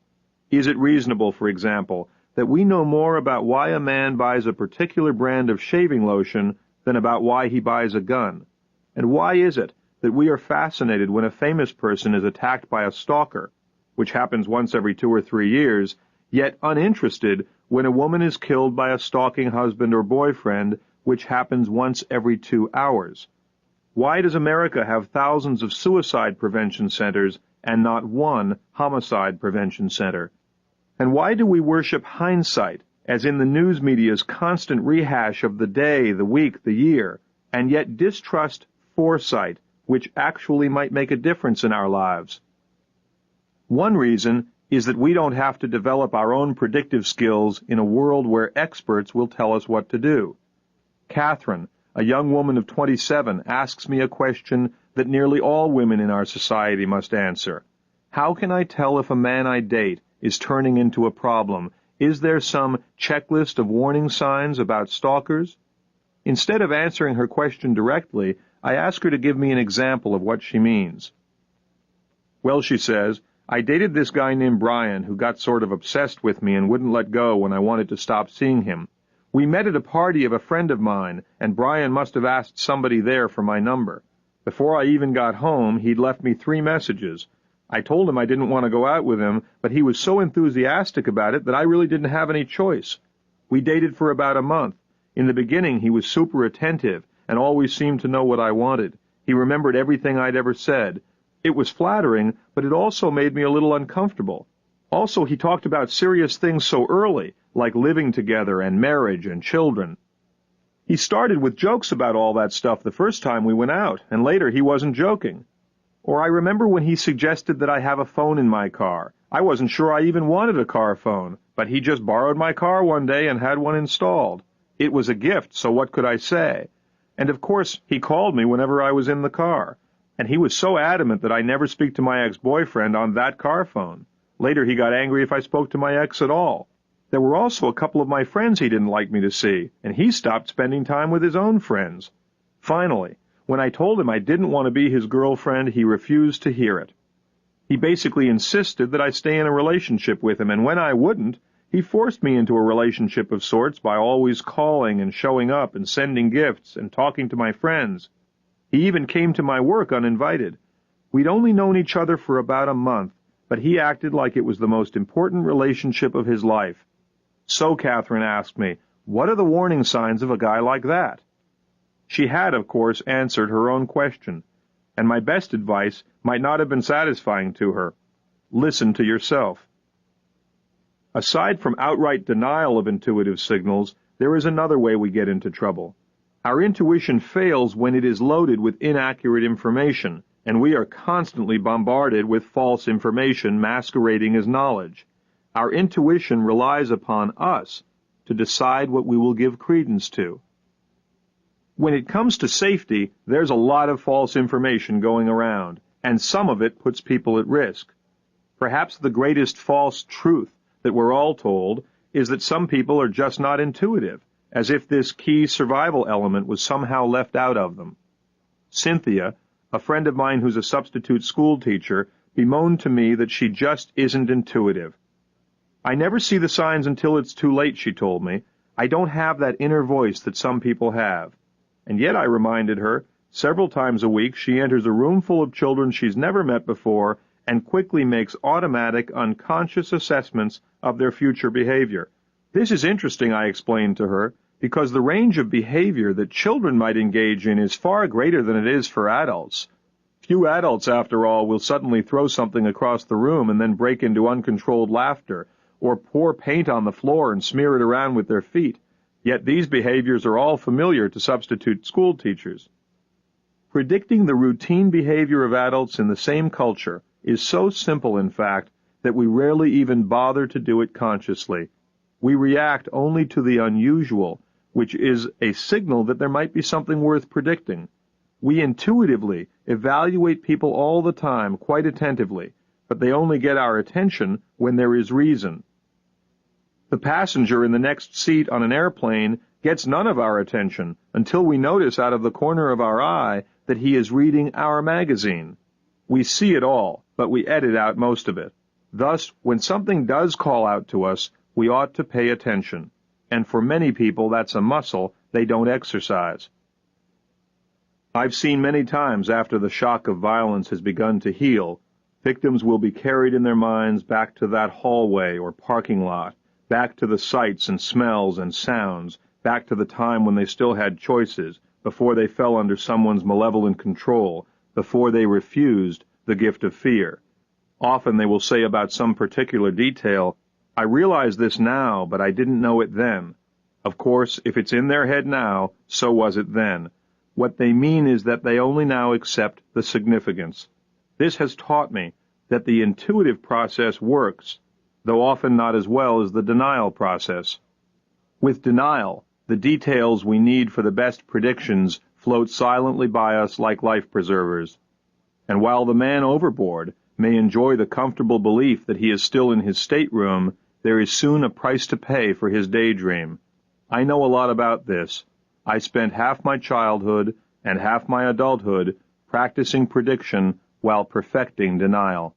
Is it reasonable, for example, that we know more about why a man buys a particular brand of shaving lotion than about why he buys a gun? And why is it that we are fascinated when a famous person is attacked by a stalker, which happens once every 2 or 3 years, yet uninterested when a woman is killed by a stalking husband or boyfriend, which happens once every 2 hours? Why does America have thousands of suicide prevention centers and not one homicide prevention center? And why do we worship hindsight, as in the news media's constant rehash of the day, the week, the year, and yet distrust foresight, which actually might make a difference in our lives? One reason is that we don't have to develop our own predictive skills in a world where experts will tell us what to do. Catherine, a young woman of 27, asks me a question that nearly all women in our society must answer. How can I tell if a man I date is turning into a problem? Is there some checklist of warning signs about stalkers? Instead of answering her question directly, I ask her to give me an example of what she means. Well, she says, I dated this guy named Brian who got sort of obsessed with me and wouldn't let go when I wanted to stop seeing him. We met at a party of a friend of mine, and Brian must have asked somebody there for my number. Before I even got home, he'd left me 3 messages. I told him I didn't want to go out with him, but he was so enthusiastic about it that I really didn't have any choice. We dated for about a month. In the beginning, he was super attentive and always seemed to know what I wanted. He remembered everything I'd ever said. It was flattering, but it also made me a little uncomfortable. Also, he talked about serious things so early, like living together and marriage and children. He started with jokes about all that stuff the first time we went out, and later he wasn't joking. Or I remember when he suggested that I have a phone in my car. I wasn't sure I even wanted a car phone, but he just borrowed my car one day and had one installed. It was a gift, so what could I say? And of course, he called me whenever I was in the car. And he was so adamant that I never speak to my ex-boyfriend on that car phone. Later he got angry if I spoke to my ex at all. There were also a couple of my friends he didn't like me to see, and he stopped spending time with his own friends. Finally, when I told him I didn't want to be his girlfriend, he refused to hear it. He basically insisted that I stay in a relationship with him, and when I wouldn't, he forced me into a relationship of sorts by always calling and showing up and sending gifts and talking to my friends. He even came to my work uninvited. We'd only known each other for about a month, but he acted like it was the most important relationship of his life. So Catherine asked me, what are the warning signs of a guy like that? She had, of course, answered her own question, and my best advice might not have been satisfying to her. Listen to yourself. Aside from outright denial of intuitive signals, there is another way we get into trouble. Our intuition fails when it is loaded with inaccurate information, and we are constantly bombarded with false information masquerading as knowledge. Our intuition relies upon us to decide what we will give credence to. When it comes to safety, there's a lot of false information going around, and some of it puts people at risk. Perhaps the greatest false truth that we're all told is that some people are just not intuitive, as if this key survival element was somehow left out of them. Cynthia, a friend of mine who's a substitute school teacher, bemoaned to me that she just isn't intuitive. I never see the signs until it's too late, she told me. I don't have that inner voice that some people have. And yet, I reminded her, several times a week she enters a room full of children she's never met before and quickly makes automatic, unconscious assessments of their future behavior. This is interesting, I explained to her, because the range of behavior that children might engage in is far greater than it is for adults. Few adults, after all, will suddenly throw something across the room and then break into uncontrolled laughter, or pour paint on the floor and smear it around with their feet. Yet these behaviors are all familiar to substitute school teachers. Predicting the routine behavior of adults in the same culture is so simple, in fact, that we rarely even bother to do it consciously. We react only to the unusual which is a signal that there might be something worth predicting. We intuitively evaluate people all the time quite attentively, but they only get our attention when there is reason. The passenger in the next seat on an airplane gets none of our attention until we notice out of the corner of our eye that he is reading our magazine. We see it all, but we edit out most of it. Thus, when something does call out to us, we ought to pay attention. And for many people, that's a muscle they don't exercise. I've seen many times after the shock of violence has begun to heal, victims will be carried in their minds back to that hallway or parking lot, back to the sights and smells and sounds, back to the time when they still had choices, before they fell under someone's malevolent control, before they refused the gift of fear. Often they will say about some particular detail, "I realize this now, but I didn't know it then." Of course, if it's in their head now, so was it then. What they mean is that they only now accept the significance. This has taught me that the intuitive process works, though often not as well as the denial process. With denial, the details we need for the best predictions float silently by us like life preservers. And while the man overboard may enjoy the comfortable belief that he is still in his stateroom, there is soon a price to pay for his daydream. I know a lot about this. I spent half my childhood and half my adulthood practicing prediction while perfecting denial.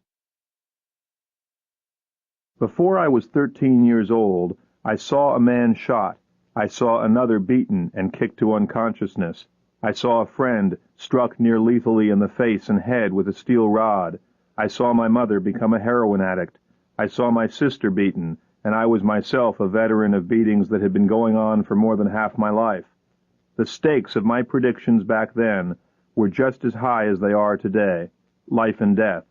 Before I was 13 years old, I saw a man shot. I saw another beaten and kicked to unconsciousness. I saw a friend struck near lethally in the face and head with a steel rod. I saw my mother become a heroin addict. I saw my sister beaten, and I was myself a veteran of beatings that had been going on for more than half my life. The stakes of my predictions back then were just as high as they are today, life and death.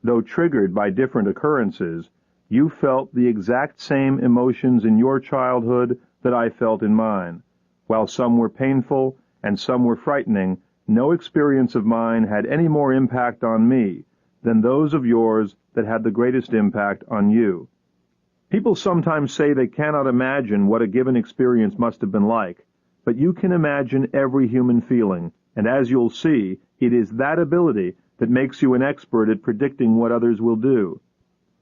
Though triggered by different occurrences, you felt the exact same emotions in your childhood that I felt in mine. While some were painful and some were frightening, no experience of mine had any more impact on me than those of yours that had the greatest impact on you. People sometimes say they cannot imagine what a given experience must have been like, but you can imagine every human feeling, and as you'll see, it is that ability that makes you an expert at predicting what others will do.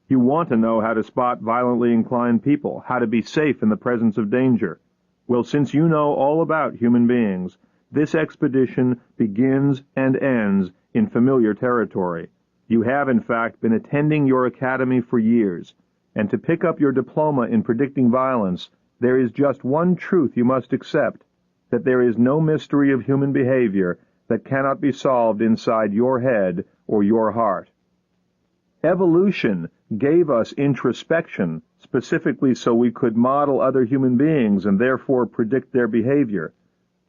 You want to know how to spot violently inclined people, how to be safe in the presence of danger. Well, since you know all about human beings, this expedition begins and ends in familiar territory. You have, in fact, been attending your academy for years, and to pick up your diploma in predicting violence, there is just one truth you must accept, that there is no mystery of human behavior that cannot be solved inside your head or your heart. Evolution gave us introspection specifically so we could model other human beings and therefore predict their behavior.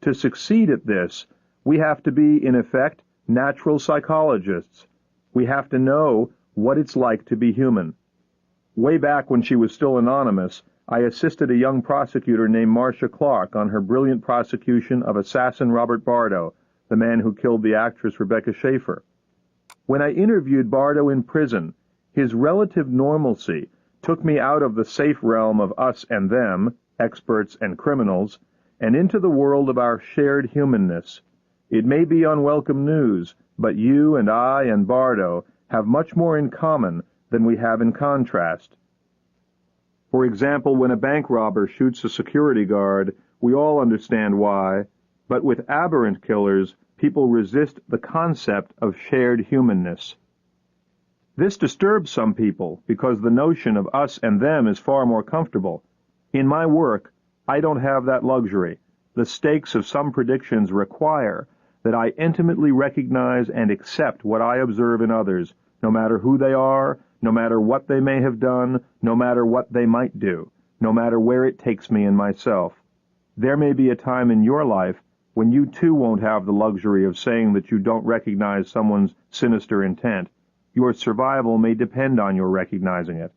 To succeed at this, we have to be, in effect, natural psychologists. We have to know what it's like to be human. Way back when she was still anonymous, I assisted a young prosecutor named Marcia Clark on her brilliant prosecution of assassin Robert Bardo, the man who killed the actress Rebecca Schaefer. When I interviewed Bardo in prison, his relative normalcy took me out of the safe realm of us and them, experts and criminals, and into the world of our shared humanness. It may be unwelcome news, but you and I and Bardo have much more in common than we have in contrast. For example, when a bank robber shoots a security guard, we all understand why, but with aberrant killers, people resist the concept of shared humanness. This disturbs some people because the notion of us and them is far more comfortable. In my work, I don't have that luxury. The stakes of some predictions require that I intimately recognize and accept what I observe in others, no matter who they are, no matter what they may have done, no matter what they might do, no matter where it takes me in myself. There may be a time in your life when you too won't have the luxury of saying that you don't recognize someone's sinister intent. Your survival may depend on your recognizing it.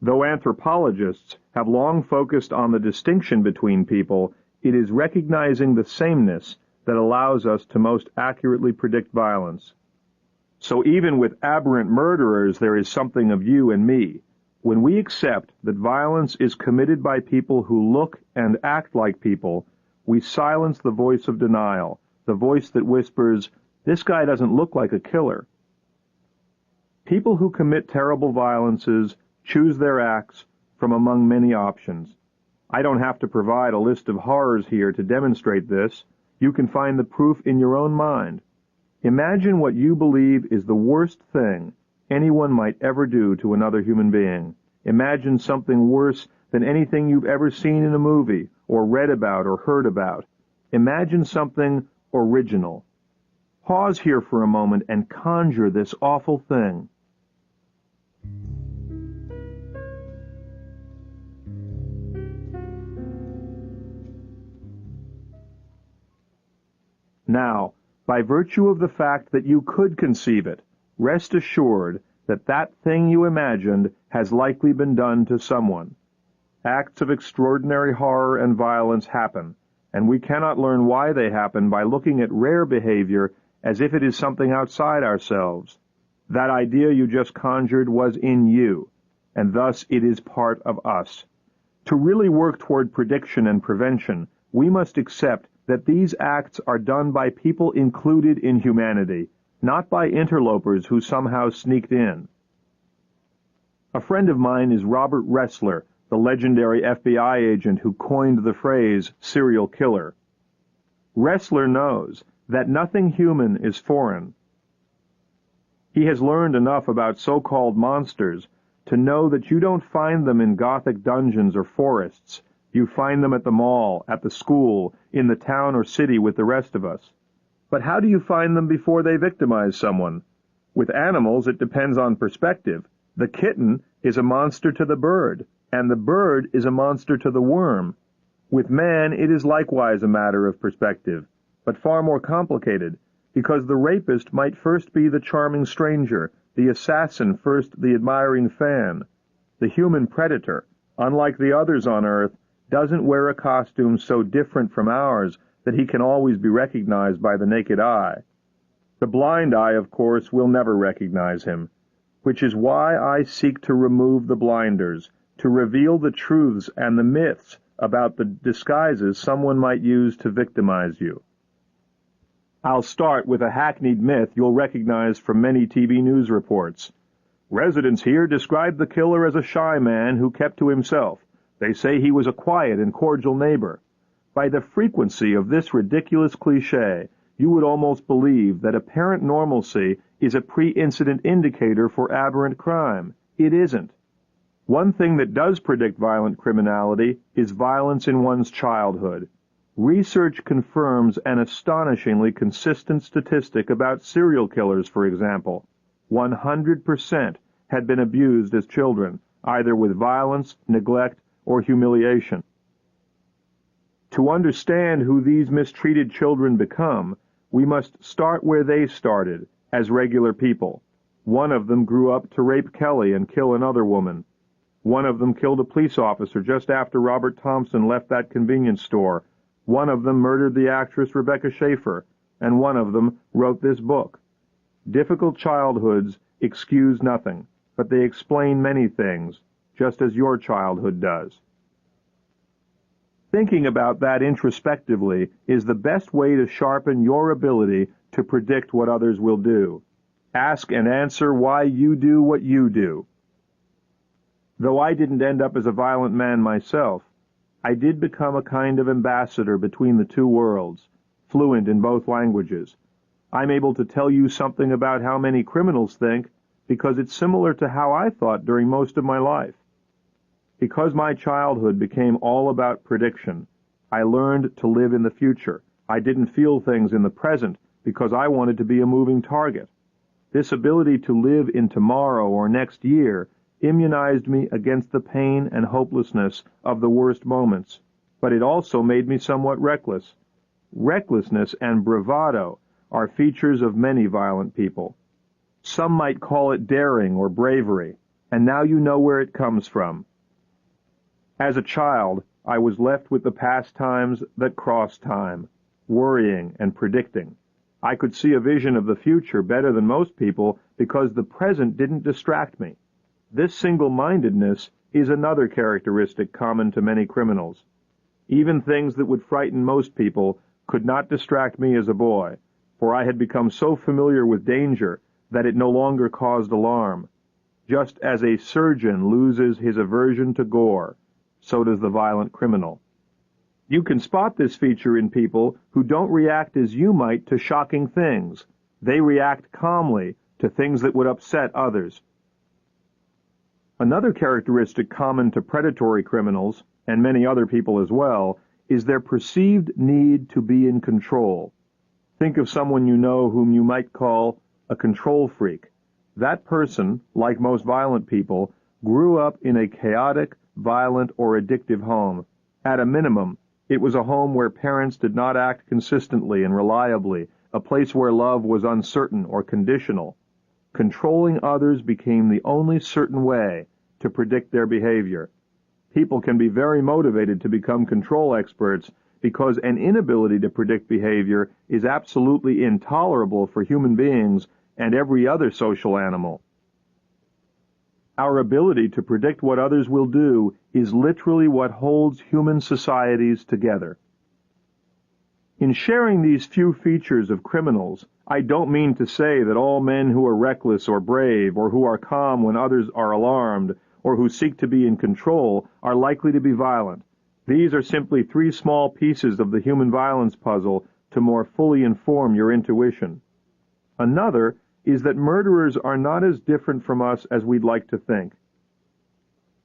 Though anthropologists have long focused on the distinction between people, it is recognizing the sameness that allows us to most accurately predict violence. So even with aberrant murderers, there is something of you and me. When we accept that violence is committed by people who look and act like people, we silence the voice of denial, the voice that whispers, "This guy doesn't look like a killer." People who commit terrible violences choose their acts from among many options. I don't have to provide a list of horrors here to demonstrate this. You can find the proof in your own mind. Imagine what you believe is the worst thing anyone might ever do to another human being. Imagine something worse than anything you've ever seen in a movie, or read about, or heard about. Imagine something original. Pause here for a moment and conjure this awful thing. Now, by virtue of the fact that you could conceive it, rest assured that that thing you imagined has likely been done to someone. Acts of extraordinary horror and violence happen, and we cannot learn why they happen by looking at rare behavior as if it is something outside ourselves. That idea you just conjured was in you, and thus it is part of us. To really work toward prediction and prevention, we must accept that these acts are done by people included in humanity, not by interlopers who somehow sneaked in. A friend of mine is Robert Ressler, the legendary FBI agent who coined the phrase serial killer. Ressler knows that nothing human is foreign. He has learned enough about so-called monsters to know that you don't find them in Gothic dungeons or forests. You find them at the mall, at the school, in the town or city with the rest of us. But how do you find them before they victimize someone? With animals, it depends on perspective. The kitten is a monster to the bird, and the bird is a monster to the worm. With man, it is likewise a matter of perspective, but far more complicated, because the rapist might first be the charming stranger, the assassin first the admiring fan. The human predator, unlike the others on Earth, doesn't wear a costume so different from ours that he can always be recognized by the naked eye. The blind eye, of course, will never recognize him, which is why I seek to remove the blinders, to reveal the truths and the myths about the disguises someone might use to victimize you. I'll start with a hackneyed myth you'll recognize from many TV news reports. Residents here describe the killer as a shy man who kept to himself. They say he was a quiet and cordial neighbor. By the frequency of this ridiculous cliché, you would almost believe that apparent normalcy is a pre-incident indicator for aberrant crime. It isn't. One thing that does predict violent criminality is violence in one's childhood. Research confirms an astonishingly consistent statistic about serial killers, for example. 100% had been abused as children, either with violence, neglect, or humiliation. To understand who these mistreated children become, we must start where they started, as regular people. One of them grew up to rape Kelly and kill another woman. One of them killed a police officer just after Robert Thompson left that convenience store. One of them murdered the actress Rebecca Schaefer, and one of them wrote this book. Difficult childhoods excuse nothing, but they explain many things, just as your childhood does. Thinking about that introspectively is the best way to sharpen your ability to predict what others will do. Ask and answer why you do what you do. Though I didn't end up as a violent man myself, I did become a kind of ambassador between the two worlds, fluent in both languages. I'm able to tell you something about how many criminals think because it's similar to how I thought during most of my life. Because my childhood became all about prediction, I learned to live in the future. I didn't feel things in the present because I wanted to be a moving target. This ability to live in tomorrow or next year immunized me against the pain and hopelessness of the worst moments, but it also made me somewhat reckless. Recklessness and bravado are features of many violent people. Some might call it daring or bravery, and now you know where it comes from. As a child, I was left with the pastimes that cross time, worrying and predicting. I could see a vision of the future better than most people because the present didn't distract me. This single-mindedness is another characteristic common to many criminals. Even things that would frighten most people could not distract me as a boy, for I had become so familiar with danger that it no longer caused alarm. Just as a surgeon loses his aversion to gore, so does the violent criminal. You can spot this feature in people who don't react as you might to shocking things. They react calmly to things that would upset others. Another characteristic common to predatory criminals, and many other people as well, is their perceived need to be in control. Think of someone you know whom you might call a control freak. That person, like most violent people, grew up in a chaotic, violent, or addictive home. At a minimum, it was a home where parents did not act consistently and reliably, a place where love was uncertain or conditional. Controlling others became the only certain way to predict their behavior. People can be very motivated to become control experts because an inability to predict behavior is absolutely intolerable for human beings and every other social animal. Our ability to predict what others will do is literally what holds human societies together. In sharing these few features of criminals, I don't mean to say that all men who are reckless or brave, or who are calm when others are alarmed, or who seek to be in control, are likely to be violent. These are simply 3 small pieces of the human violence puzzle to more fully inform your intuition. Another is that murderers are not as different from us as we'd like to think.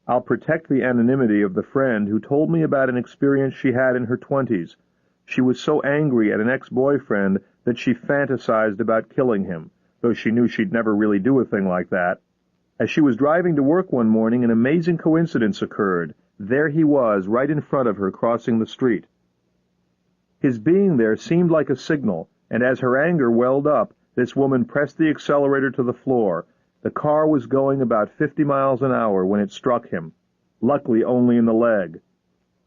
I'll protect the anonymity of the friend who told me about an experience she had in her 20s. She was so angry at an ex-boyfriend that she fantasized about killing him, though she knew she'd never really do a thing like that. As she was driving to work one morning, an amazing coincidence occurred. There he was, right in front of her, crossing the street. His being there seemed like a signal, and as her anger welled up, this woman pressed the accelerator to the floor. The car was going about 50 miles an hour when it struck him, luckily only in the leg.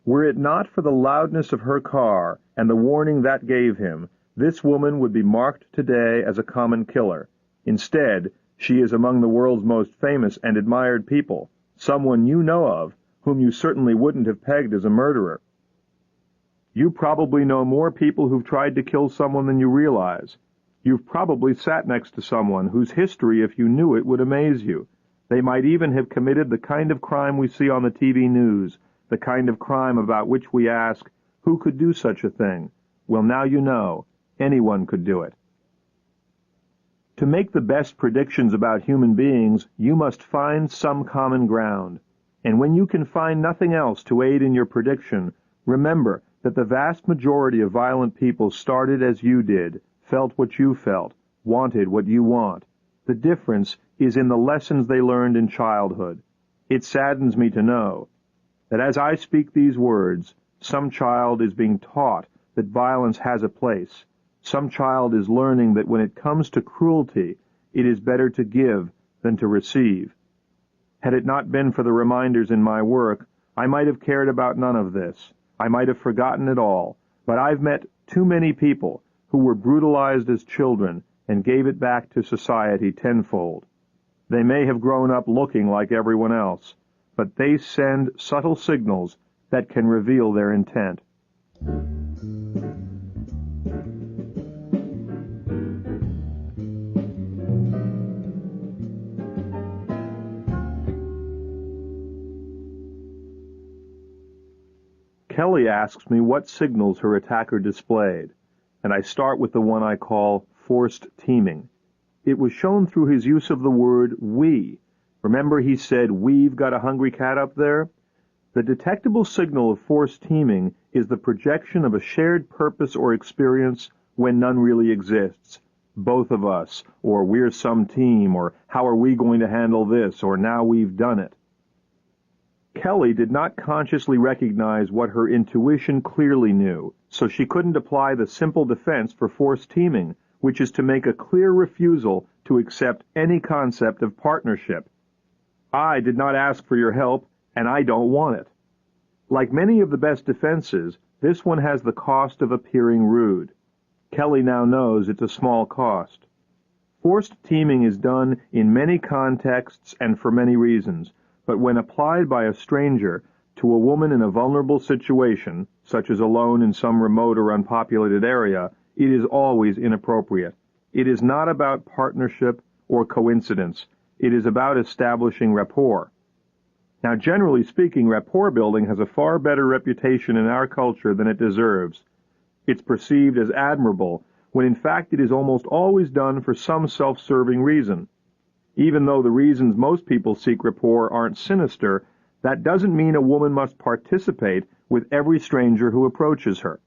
Were it not for the loudness of her car and the warning that gave him, this woman would be marked today as a common killer. Instead, she is among the world's most famous and admired people, someone you know of, whom you certainly wouldn't have pegged as a murderer. You probably know more people who've tried to kill someone than you realize. You've probably sat next to someone whose history, if you knew it, would amaze you. They might even have committed the kind of crime we see on the TV news, the kind of crime about which we ask, who could do such a thing? Well, now you know. Anyone could do it. To make the best predictions about human beings, you must find some common ground. And when you can find nothing else to aid in your prediction, remember that the vast majority of violent people started as you did, felt what you felt, wanted what you want. The difference is in the lessons they learned in childhood. It saddens me to know that as I speak these words, some child is being taught that violence has a place. Some child is learning that when it comes to cruelty, it is better to give than to receive. Had it not been for the reminders in my work, I might have cared about none of this. I might have forgotten it all. But I've met too many people who were brutalized as children and gave it back to society tenfold. They may have grown up looking like everyone else, but they send subtle signals that can reveal their intent. Kelly asks me what signals her attacker displayed, and I start with the one I call forced teaming. It was shown through his use of the word we. Remember he said, "We've got a hungry cat up there"? The detectable signal of forced teaming is the projection of a shared purpose or experience when none really exists. Both of us, or we're some team, or how are we going to handle this, or now we've done it. Kelly did not consciously recognize what her intuition clearly knew, so she couldn't apply the simple defense for forced teaming, which is to make a clear refusal to accept any concept of partnership. I did not ask for your help, and I don't want it. Like many of the best defenses, this one has the cost of appearing rude. Kelly now knows it's a small cost. Forced teaming is done in many contexts and for many reasons, but when applied by a stranger to a woman in a vulnerable situation, such as alone in some remote or unpopulated area, it is always inappropriate. It is not about partnership or coincidence. It is about establishing rapport. Now, generally speaking, rapport building has a far better reputation in our culture than it deserves. It's perceived as admirable, when in fact it is almost always done for some self-serving reason. Even though the reasons most people seek rapport aren't sinister, that doesn't mean a woman must participate with every stranger who approaches her.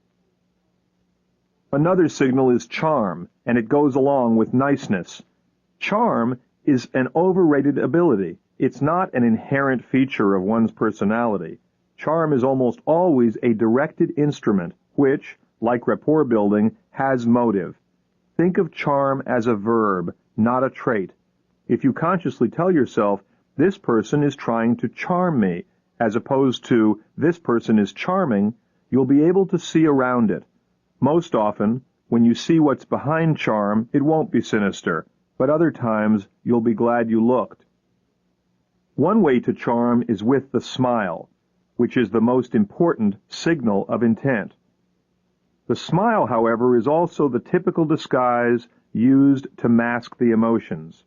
Another signal is charm, and it goes along with niceness. Charm is an overrated ability. It's not an inherent feature of one's personality. Charm is almost always a directed instrument which, like rapport building, has motive. Think of charm as a verb, not a trait. If you consciously tell yourself, this person is trying to charm me, as opposed to, this person is charming, you'll be able to see around it. Most often, when you see what's behind charm, it won't be sinister, but other times you'll be glad you looked. One way to charm is with the smile, which is the most important signal of intent. The smile, however, is also the typical disguise used to mask the emotions.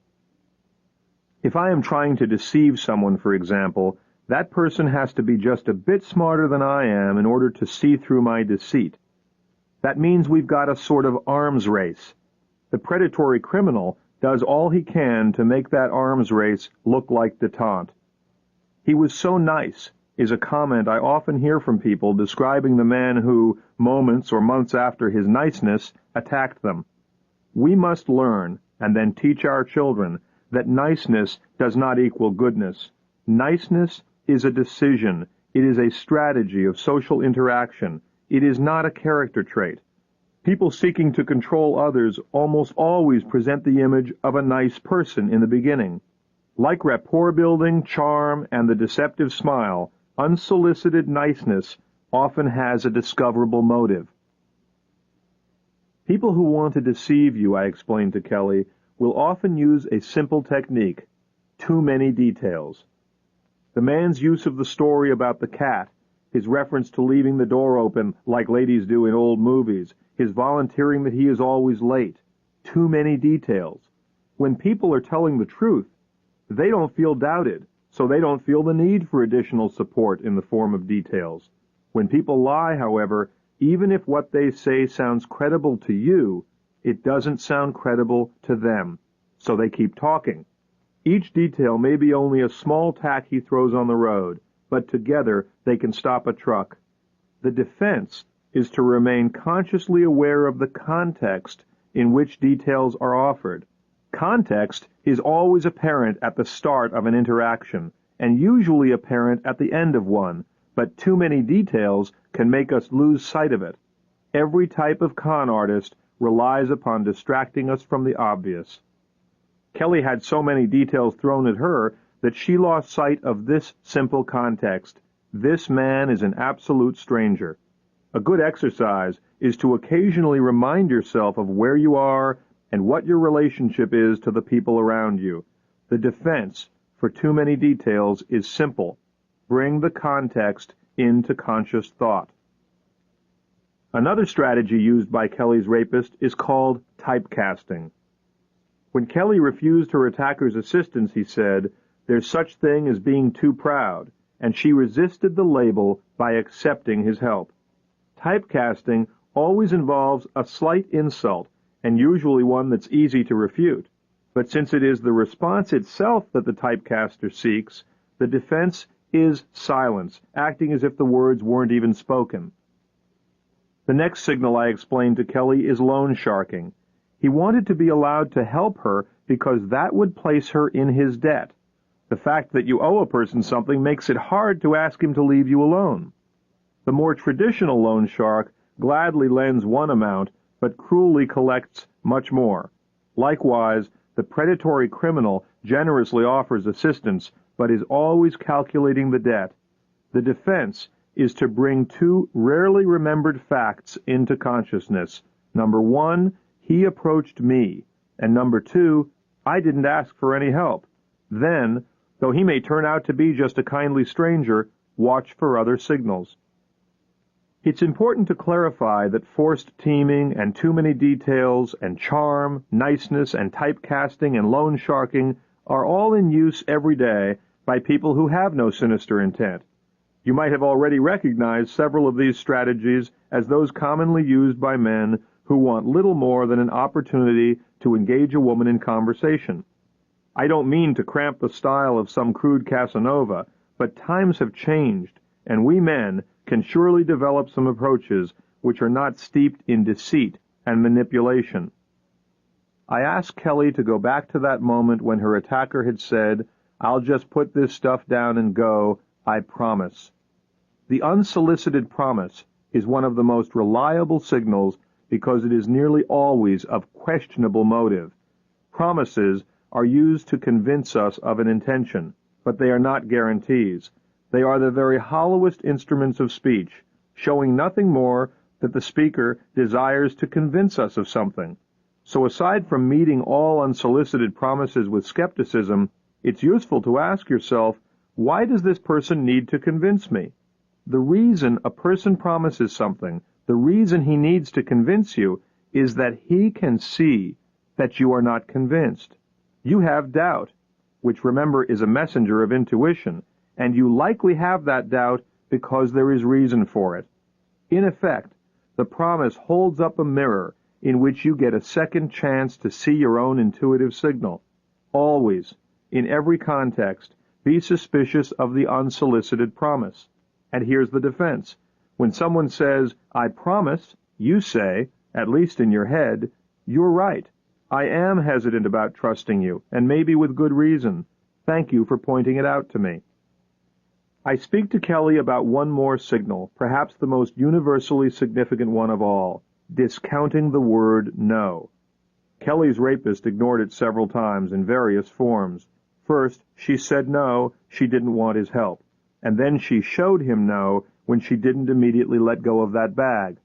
If I am trying to deceive someone, for example, that person has to be just a bit smarter than I am in order to see through my deceit. That means we've got a sort of arms race. The predatory criminal does all he can to make that arms race look like détente. "He was so nice," is a comment I often hear from people describing the man who, moments or months after his niceness, attacked them. We must learn, and then teach our children, that niceness does not equal goodness. Niceness is a decision. It is a strategy of social interaction. It is not a character trait. People seeking to control others almost always present the image of a nice person in the beginning. Like rapport building, charm, and the deceptive smile, unsolicited niceness often has a discoverable motive. People who want to deceive you, I explained to Kelly, will often use a simple technique: too many details. The man's use of the story about the cat, his reference to leaving the door open like ladies do in old movies, his volunteering that he is always late. Too many details. When people are telling the truth, they don't feel doubted, so they don't feel the need for additional support in the form of details. When people lie, however, even if what they say sounds credible to you, it doesn't sound credible to them, so they keep talking. Each detail may be only a small tack he throws on the road, but together they can stop a truck. The defense is to remain consciously aware of the context in which details are offered. Context is always apparent at the start of an interaction, and usually apparent at the end of one, but too many details can make us lose sight of it. Every type of con artist relies upon distracting us from the obvious. Kelly had so many details thrown at her that she lost sight of this simple context. This man is an absolute stranger. A good exercise is to occasionally remind yourself of where you are and what your relationship is to the people around you. The defense for too many details is simple. Bring the context into conscious thought. Another strategy used by Kelly's rapist is called typecasting. When Kelly refused her attacker's assistance, he said, "There's such thing as being too proud," and she resisted the label by accepting his help. Typecasting always involves a slight insult, and usually one that's easy to refute. But since it is the response itself that the typecaster seeks, the defense is silence, acting as if the words weren't even spoken. The next signal I explained to Kelly is loan sharking. He wanted to be allowed to help her because that would place her in his debt. The fact that you owe a person something makes it hard to ask him to leave you alone. The more traditional loan shark gladly lends one amount, but cruelly collects much more. Likewise, the predatory criminal generously offers assistance, but is always calculating the debt. The defense is to bring two rarely remembered facts into consciousness. Number one, he approached me, And number 2, I didn't ask for any help. Then, though he may turn out to be just a kindly stranger, watch for other signals. It's important to clarify that forced teaming and too many details and charm, niceness and typecasting and loan sharking are all in use every day by people who have no sinister intent. You might have already recognized several of these strategies as those commonly used by men who want little more than an opportunity to engage a woman in conversation. I don't mean to cramp the style of some crude Casanova, but times have changed, and we men can surely develop some approaches which are not steeped in deceit and manipulation. I asked Kelly to go back to that moment when her attacker had said, "I'll just put this stuff down and go, I promise." The unsolicited promise is one of the most reliable signals because it is nearly always of questionable motive. Promises are used to convince us of an intention, but they are not guarantees. They are the very hollowest instruments of speech, showing nothing more that the speaker desires to convince us of something. So aside from meeting all unsolicited promises with skepticism, it's useful to ask yourself, why does this person need to convince me? The reason a person promises something, the reason he needs to convince you, is that he can see that you are not convinced. You have doubt, which remember is a messenger of intuition, and you likely have that doubt because there is reason for it. In effect, the promise holds up a mirror in which you get a second chance to see your own intuitive signal. Always, in every context, be suspicious of the unsolicited promise. And here's the defense. When someone says, "I promise," you say, at least in your head, "You're right. I am hesitant about trusting you, and maybe with good reason. Thank you for pointing it out to me." I speak to Kelly about one more signal, perhaps the most universally significant one of all, discounting the word no. Kelly's rapist ignored it several times in various forms. First, she said no, she didn't want his help. And then she showed him no when she didn't immediately let go of that bag.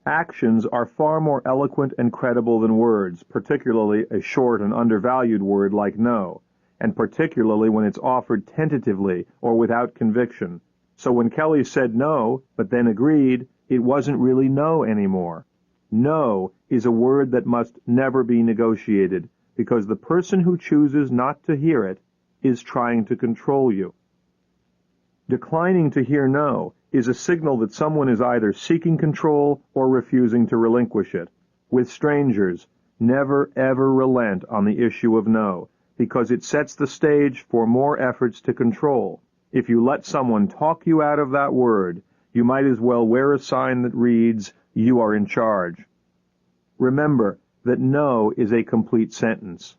Actions are far more eloquent and credible than words, particularly a short and undervalued word like no, and particularly when it's offered tentatively or without conviction. So when Kelly said no, but then agreed, it wasn't really no anymore. No is a word that must never be negotiated, because the person who chooses not to hear it is trying to control you. Declining to hear no is a signal that someone is either seeking control or refusing to relinquish it. With strangers, never ever relent on the issue of no, because it sets the stage for more efforts to control. If you let someone talk you out of that word, you might as well wear a sign that reads, "You are in charge." Remember that no is a complete sentence.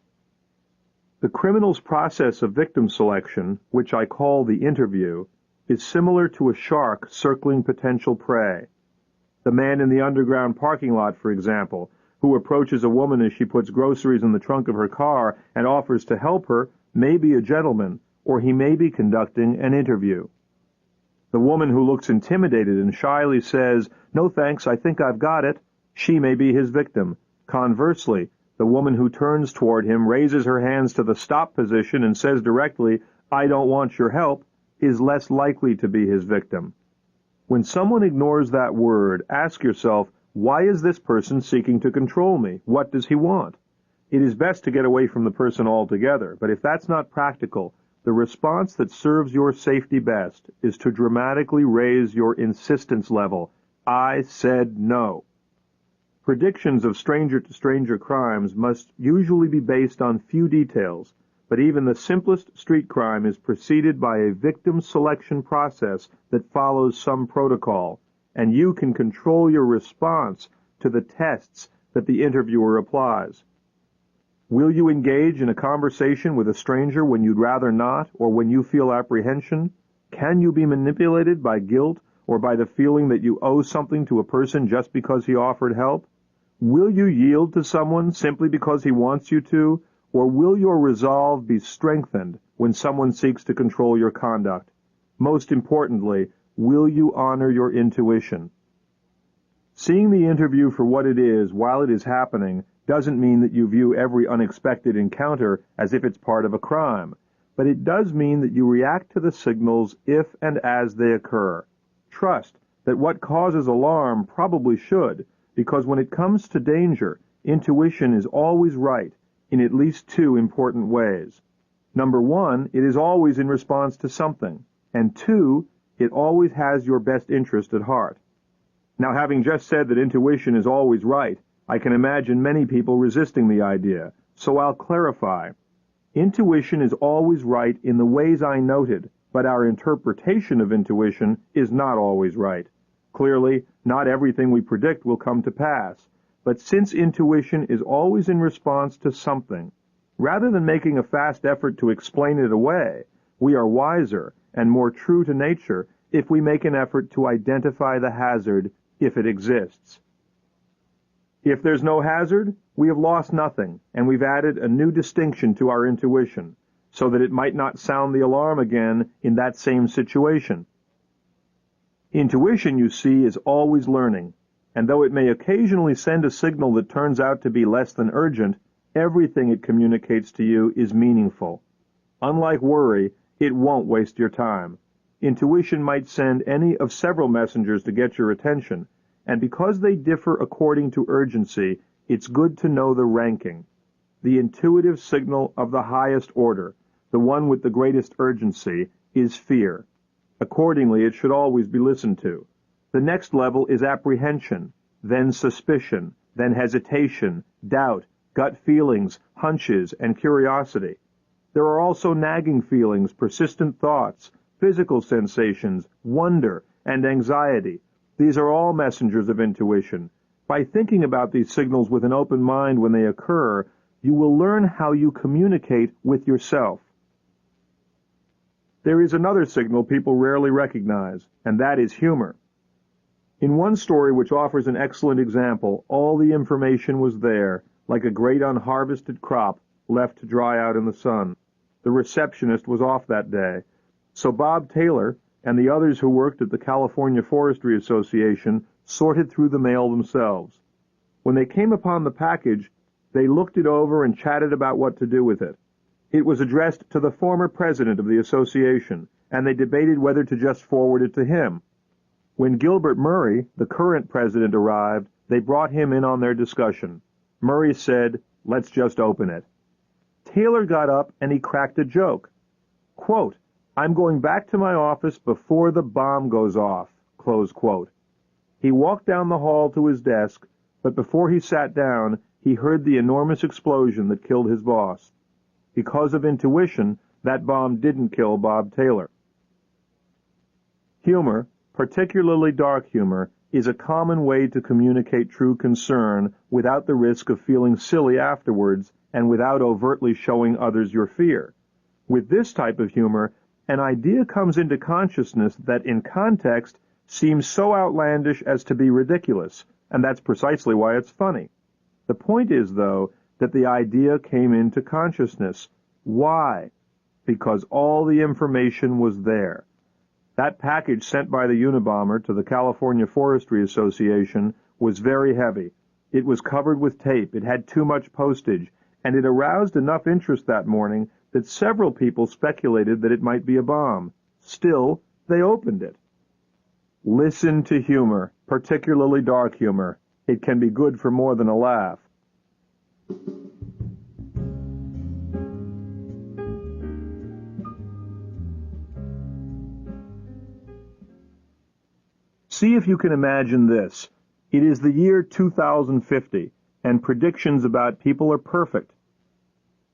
The criminal's process of victim selection, which I call the interview, is similar to a shark circling potential prey. The man in the underground parking lot, for example, who approaches a woman as she puts groceries in the trunk of her car and offers to help her, may be a gentleman, or he may be conducting an interview. The woman who looks intimidated and shyly says, "No thanks, I think I've got it," she may be his victim. Conversely, the woman who turns toward him, raises her hands to the stop position and says directly, "I don't want your help," is less likely to be his victim. When someone ignores that word, ask yourself, why is this person seeking to control me? What does he want? It is best to get away from the person altogether, but if that's not practical, the response that serves your safety best is to dramatically raise your insistence level. I said no. Predictions of stranger-to-stranger crimes must usually be based on few details, but even the simplest street crime is preceded by a victim selection process that follows some protocol, and you can control your response to the tests that the interviewer applies. Will you engage in a conversation with a stranger when you'd rather not, or when you feel apprehension? Can you be manipulated by guilt or by the feeling that you owe something to a person just because he offered help? Will you yield to someone simply because he wants you to, or will your resolve be strengthened when someone seeks to control your conduct? Most importantly, will you honor your intuition? Seeing the interview for what it is while it is happening doesn't mean that you view every unexpected encounter as if it's part of a crime, but it does mean that you react to the signals if and as they occur. Trust that what causes alarm probably should, because when it comes to danger, intuition is always right in at least two important ways. Number one, it is always in response to something, and two, it always has your best interest at heart. Now, having just said that intuition is always right, I can imagine many people resisting the idea, so I'll clarify. Intuition is always right in the ways I noted, but our interpretation of intuition is not always right. Clearly, not everything we predict will come to pass, but since intuition is always in response to something, rather than making a fast effort to explain it away, we are wiser and more true to nature if we make an effort to identify the hazard if it exists. If there's no hazard, we have lost nothing, and we've added a new distinction to our intuition, so that it might not sound the alarm again in that same situation. Intuition, you see, is always learning, and though it may occasionally send a signal that turns out to be less than urgent, everything it communicates to you is meaningful. Unlike worry, it won't waste your time. Intuition might send any of several messengers to get your attention, and because they differ according to urgency, it's good to know the ranking. The intuitive signal of the highest order, the one with the greatest urgency, is fear. Accordingly, it should always be listened to. The next level is apprehension, then suspicion, then hesitation, doubt, gut feelings, hunches, and curiosity. There are also nagging feelings, persistent thoughts, physical sensations, wonder, and anxiety. These are all messengers of intuition. By thinking about these signals with an open mind when they occur, you will learn how you communicate with yourself. There is another signal people rarely recognize, and that is humor. In one story which offers an excellent example, all the information was there, like a great unharvested crop left to dry out in the sun. The receptionist was off that day, so Bob Taylor and the others who worked at the California Forestry Association sorted through the mail themselves. When they came upon the package, they looked it over and chatted about what to do with it. It was addressed to the former president of the association, and they debated whether to just forward it to him. When Gilbert Murray, the current president, arrived, they brought him in on their discussion. Murray said, "Let's just open it." Taylor got up and he cracked a joke. Quote, "I'm going back to my office before the bomb goes off," close quote. He walked down the hall to his desk, but before he sat down, he heard the enormous explosion that killed his boss. Because of intuition, that bomb didn't kill Bob Taylor. Humor, particularly dark humor, is a common way to communicate true concern without the risk of feeling silly afterwards and without overtly showing others your fear. With this type of humor, an idea comes into consciousness that in context seems so outlandish as to be ridiculous, and that's precisely why it's funny. The point is, though, that the idea came into consciousness. Why? Because all the information was there. That package sent by the Unabomber to the California Forestry Association was very heavy. It was covered with tape, it had too much postage, and it aroused enough interest that morning that several people speculated that it might be a bomb. Still, they opened it. Listen to humor, particularly dark humor. It can be good for more than a laugh. See if you can imagine this. It is the year 2050, and predictions about people are perfect.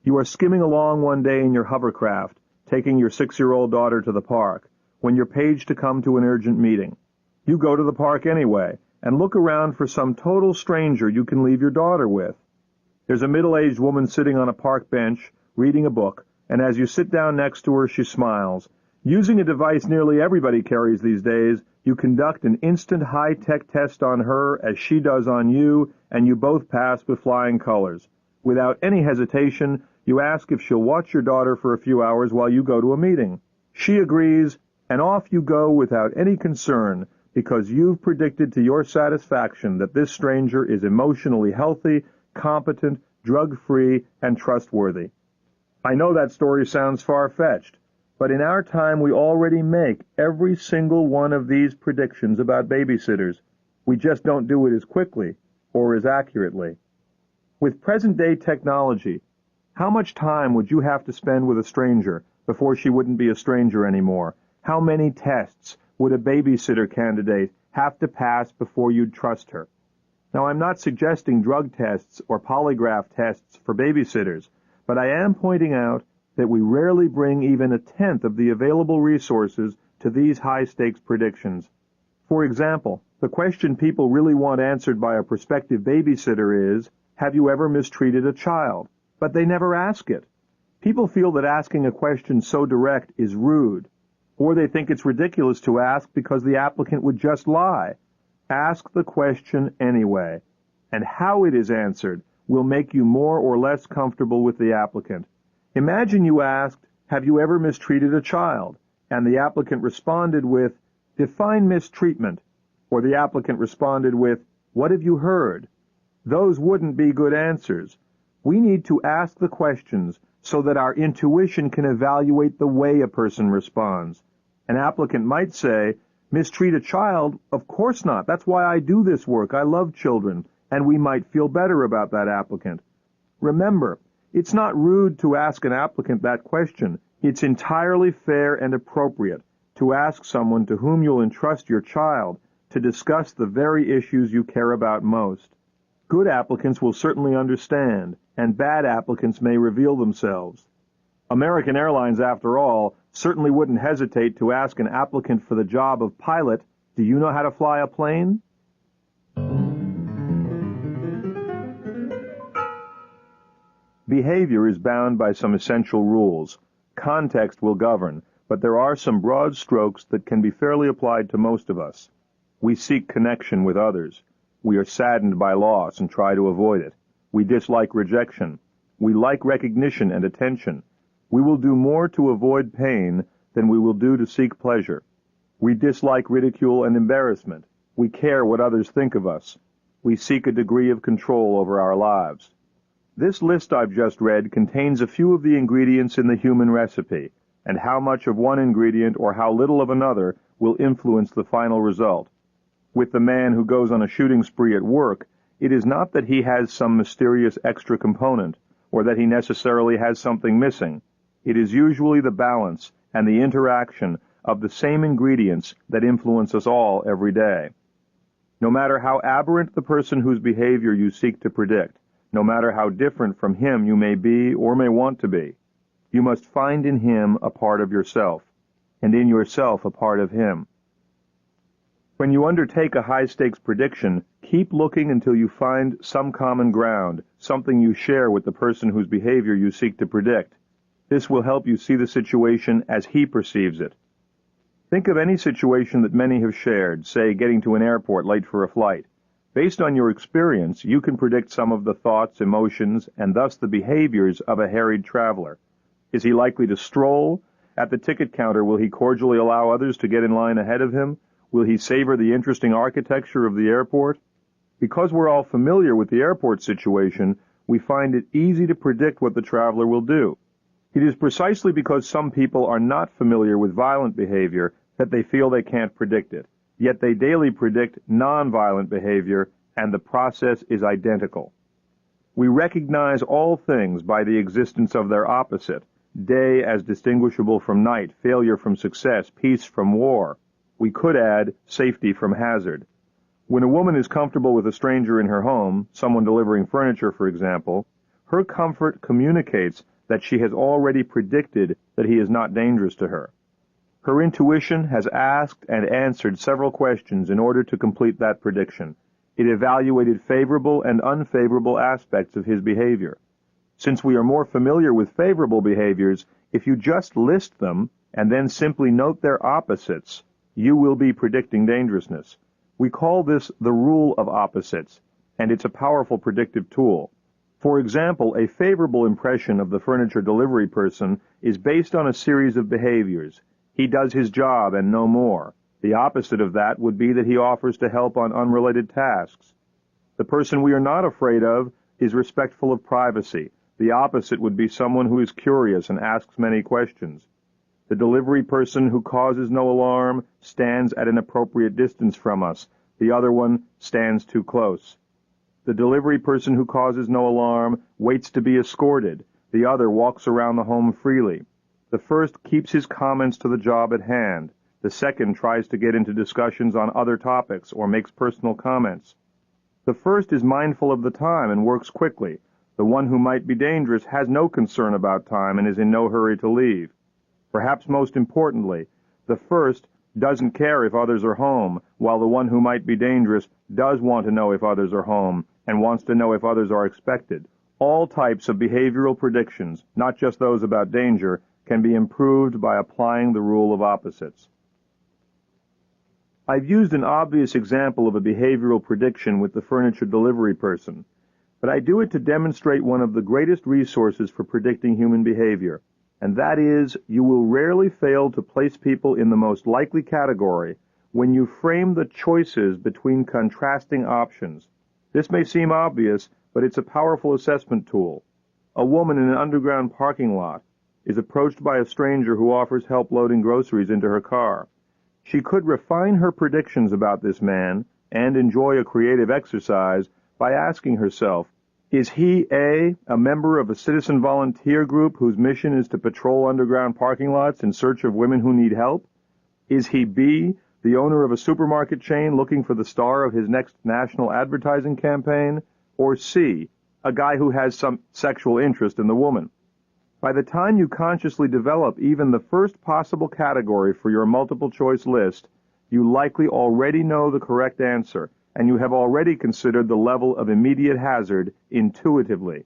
You are skimming along one day in your hovercraft, taking your 6-year-old daughter to the park, when you're paged to come to an urgent meeting. You go to the park anyway, and look around for some total stranger you can leave your daughter with. There's a middle-aged woman sitting on a park bench, reading a book, and as you sit down next to her, she smiles. Using a device nearly everybody carries these days, you conduct an instant high-tech test on her as she does on you, and you both pass with flying colors. Without any hesitation, you ask if she'll watch your daughter for a few hours while you go to a meeting. She agrees, and off you go without any concern, because you've predicted to your satisfaction that this stranger is emotionally healthy, competent, drug-free, and trustworthy. I know that story sounds far-fetched, but in our time we already make every single one of these predictions about babysitters. We just don't do it as quickly or as accurately. With present-day technology, how much time would you have to spend with a stranger before she wouldn't be a stranger anymore? How many tests would a babysitter candidate have to pass before you'd trust her? Now, I'm not suggesting drug tests or polygraph tests for babysitters, but I am pointing out that we rarely bring even a tenth of the available resources to these high-stakes predictions. For example, the question people really want answered by a prospective babysitter is, have you ever mistreated a child? But they never ask it. People feel that asking a question so direct is rude, or they think it's ridiculous to ask because the applicant would just lie. Ask the question anyway, and how it is answered will make you more or less comfortable with the applicant. Imagine you asked, have you ever mistreated a child? And the applicant responded with, define mistreatment, or the applicant responded with, what have you heard? Those wouldn't be good answers. We need to ask the questions so that our intuition can evaluate the way a person responds. An applicant might say, mistreat a child? Of course not. That's why I do this work. I love children. And we might feel better about that applicant. Remember, it's not rude to ask an applicant that question. It's entirely fair and appropriate to ask someone to whom you'll entrust your child to discuss the very issues you care about most. Good applicants will certainly understand, and bad applicants may reveal themselves. American Airlines, after all, certainly wouldn't hesitate to ask an applicant for the job of pilot, do you know how to fly a plane? Behavior is bound by some essential rules. Context will govern, but there are some broad strokes that can be fairly applied to most of us. We seek connection with others. We are saddened by loss and try to avoid it. We dislike rejection. We like recognition and attention. We will do more to avoid pain than we will do to seek pleasure. We dislike ridicule and embarrassment. We care what others think of us. We seek a degree of control over our lives. This list I've just read contains a few of the ingredients in the human recipe, and how much of one ingredient or how little of another will influence the final result. With the man who goes on a shooting spree at work, it is not that he has some mysterious extra component, or that he necessarily has something missing. It is usually the balance and the interaction of the same ingredients that influence us all every day. No matter how aberrant the person whose behavior you seek to predict, no matter how different from him you may be or may want to be, you must find in him a part of yourself, and in yourself a part of him. When you undertake a high-stakes prediction, keep looking until you find some common ground, something you share with the person whose behavior you seek to predict. This will help you see the situation as he perceives it. Think of any situation that many have shared, say getting to an airport late for a flight. Based on your experience, you can predict some of the thoughts, emotions, and thus the behaviors of a harried traveler. Is he likely to stroll? At the ticket counter, will he cordially allow others to get in line ahead of him? Will he savor the interesting architecture of the airport? Because we're all familiar with the airport situation, we find it easy to predict what the traveler will do. It is precisely because some people are not familiar with violent behavior that they feel they can't predict it. Yet they daily predict nonviolent behavior, and the process is identical. We recognize all things by the existence of their opposite, day as distinguishable from night, failure from success, peace from war. We could add safety from hazard. When a woman is comfortable with a stranger in her home, someone delivering furniture, for example, her comfort communicates that she has already predicted that he is not dangerous to her. Her intuition has asked and answered several questions in order to complete that prediction. It evaluated favorable and unfavorable aspects of his behavior. Since we are more familiar with favorable behaviors, if you just list them and then simply note their opposites, you will be predicting dangerousness. We call this the rule of opposites, and it's a powerful predictive tool. For example, a favorable impression of the furniture delivery person is based on a series of behaviors. He does his job and no more. The opposite of that would be that he offers to help on unrelated tasks. The person we are not afraid of is respectful of privacy. The opposite would be someone who is curious and asks many questions. The delivery person who causes no alarm stands at an appropriate distance from us. The other one stands too close. The delivery person who causes no alarm waits to be escorted. The other walks around the home freely. The first keeps his comments to the job at hand. The second tries to get into discussions on other topics or makes personal comments. The first is mindful of the time and works quickly. The one who might be dangerous has no concern about time and is in no hurry to leave. Perhaps most importantly, the first doesn't care if others are home, while the one who might be dangerous does want to know if others are home and wants to know if others are expected. All types of behavioral predictions, not just those about danger, can be improved by applying the rule of opposites. I've used an obvious example of a behavioral prediction with the furniture delivery person, but I do it to demonstrate one of the greatest resources for predicting human behavior, and that is, you will rarely fail to place people in the most likely category when you frame the choices between contrasting options. This may seem obvious, but it's a powerful assessment tool. A woman in an underground parking lot is approached by a stranger who offers help loading groceries into her car. She could refine her predictions about this man and enjoy a creative exercise by asking herself, is he A, a member of a citizen volunteer group whose mission is to patrol underground parking lots in search of women who need help? Is he B, the owner of a supermarket chain looking for the star of his next national advertising campaign? Or C, a guy who has some sexual interest in the woman? By the time you consciously develop even the first possible category for your multiple-choice list, you likely already know the correct answer, and you have already considered the level of immediate hazard intuitively.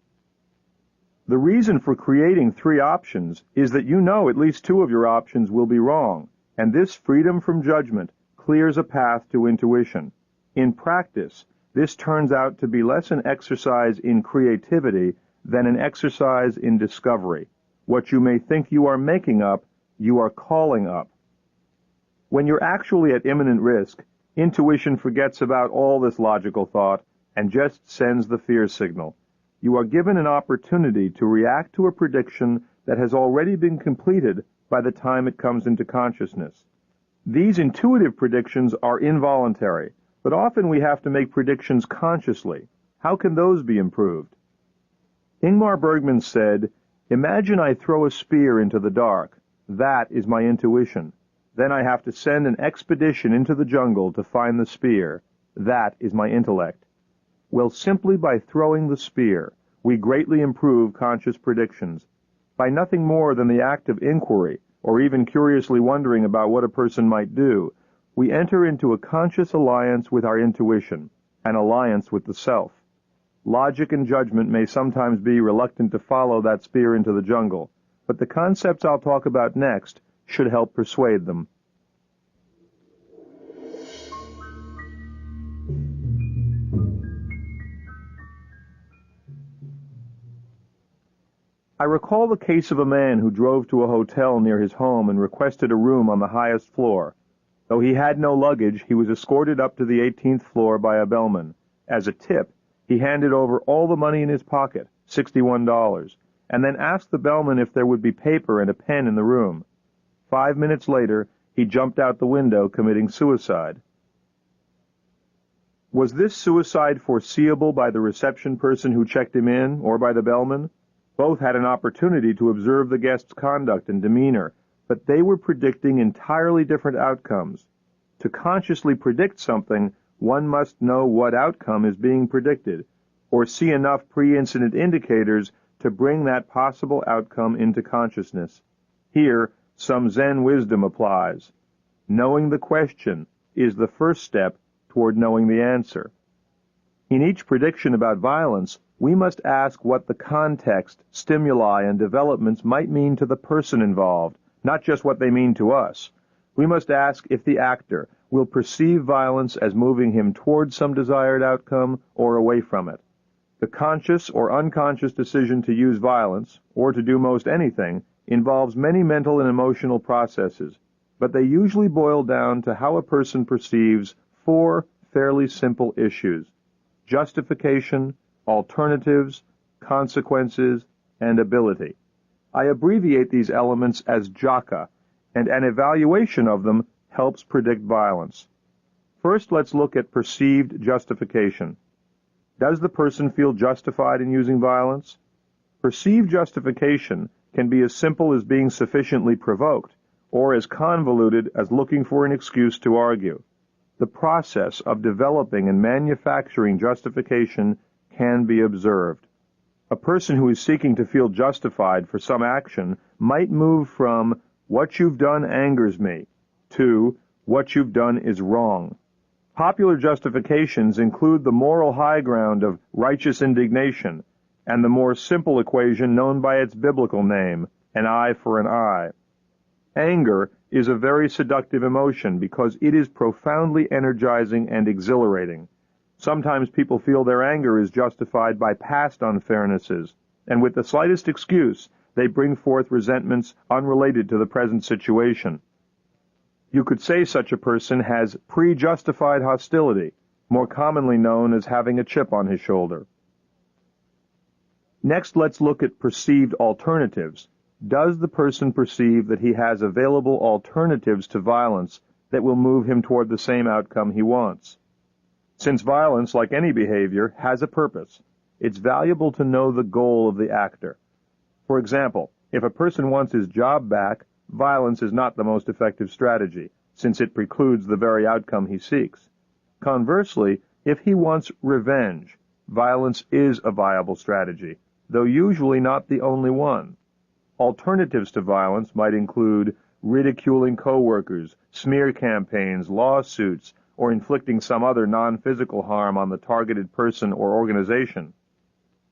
The reason for creating 3 options is that you know at least 2 of your options will be wrong, and this freedom from judgment clears a path to intuition. In practice, this turns out to be less an exercise in creativity than an exercise in discovery. What you may think you are making up, you are calling up. When you're actually at imminent risk, intuition forgets about all this logical thought and just sends the fear signal. You are given an opportunity to react to a prediction that has already been completed by the time it comes into consciousness. These intuitive predictions are involuntary, but often we have to make predictions consciously. How can those be improved? Ingmar Bergman said, "Imagine I throw a spear into the dark. That is my intuition. Then I have to send an expedition into the jungle to find the spear. That is my intellect." Well, simply by throwing the spear, we greatly improve conscious predictions. By nothing more than the act of inquiry, or even curiously wondering about what a person might do, we enter into a conscious alliance with our intuition, an alliance with the self. Logic and judgment may sometimes be reluctant to follow that spear into the jungle, but the concepts I'll talk about next should help persuade them. I recall the case of a man who drove to a hotel near his home and requested a room on the highest floor. Though he had no luggage, he was escorted up to the 18th floor by a bellman. As a tip, he handed over all the money in his pocket, $61, and then asked the bellman if there would be paper and a pen in the room. 5 minutes later, he jumped out the window, committing suicide. Was this suicide foreseeable by the reception person who checked him in, or by the bellman? Both had an opportunity to observe the guest's conduct and demeanor, but they were predicting entirely different outcomes. To consciously predict something, one must know what outcome is being predicted, or see enough pre-incident indicators to bring that possible outcome into consciousness. Here, some Zen wisdom applies. Knowing the question is the first step toward knowing the answer. In each prediction about violence, we must ask what the context, stimuli, and developments might mean to the person involved, not just what they mean to us. We must ask if the actor will perceive violence as moving him toward some desired outcome or away from it. The conscious or unconscious decision to use violence, or to do most anything, involves many mental and emotional processes, but they usually boil down to how a person perceives 4 fairly simple issues: justification, alternatives, consequences, and ability. I abbreviate these elements as JACA, and an evaluation of them helps predict violence. First, let's look at perceived justification. Does the person feel justified in using violence? Perceived justification can be as simple as being sufficiently provoked, or as convoluted as looking for an excuse to argue. The process of developing and manufacturing justification can be observed. A person who is seeking to feel justified for some action might move from "what you've done angers me" to "what you've done is wrong." Popular justifications include the moral high ground of righteous indignation and the more simple equation known by its biblical name, an eye for an eye. Anger is a very seductive emotion because it is profoundly energizing and exhilarating. Sometimes people feel their anger is justified by past unfairnesses, and with the slightest excuse, they bring forth resentments unrelated to the present situation. You could say such a person has pre-justified hostility, more commonly known as having a chip on his shoulder. Next, let's look at perceived alternatives. Does the person perceive that he has available alternatives to violence that will move him toward the same outcome he wants? Since violence, like any behavior, has a purpose, it's valuable to know the goal of the actor. For example, if a person wants his job back, violence is not the most effective strategy, since it precludes the very outcome he seeks. Conversely, if he wants revenge, violence is a viable strategy, though usually not the only one. Alternatives to violence might include ridiculing coworkers, smear campaigns, lawsuits, or inflicting some other non-physical harm on the targeted person or organization.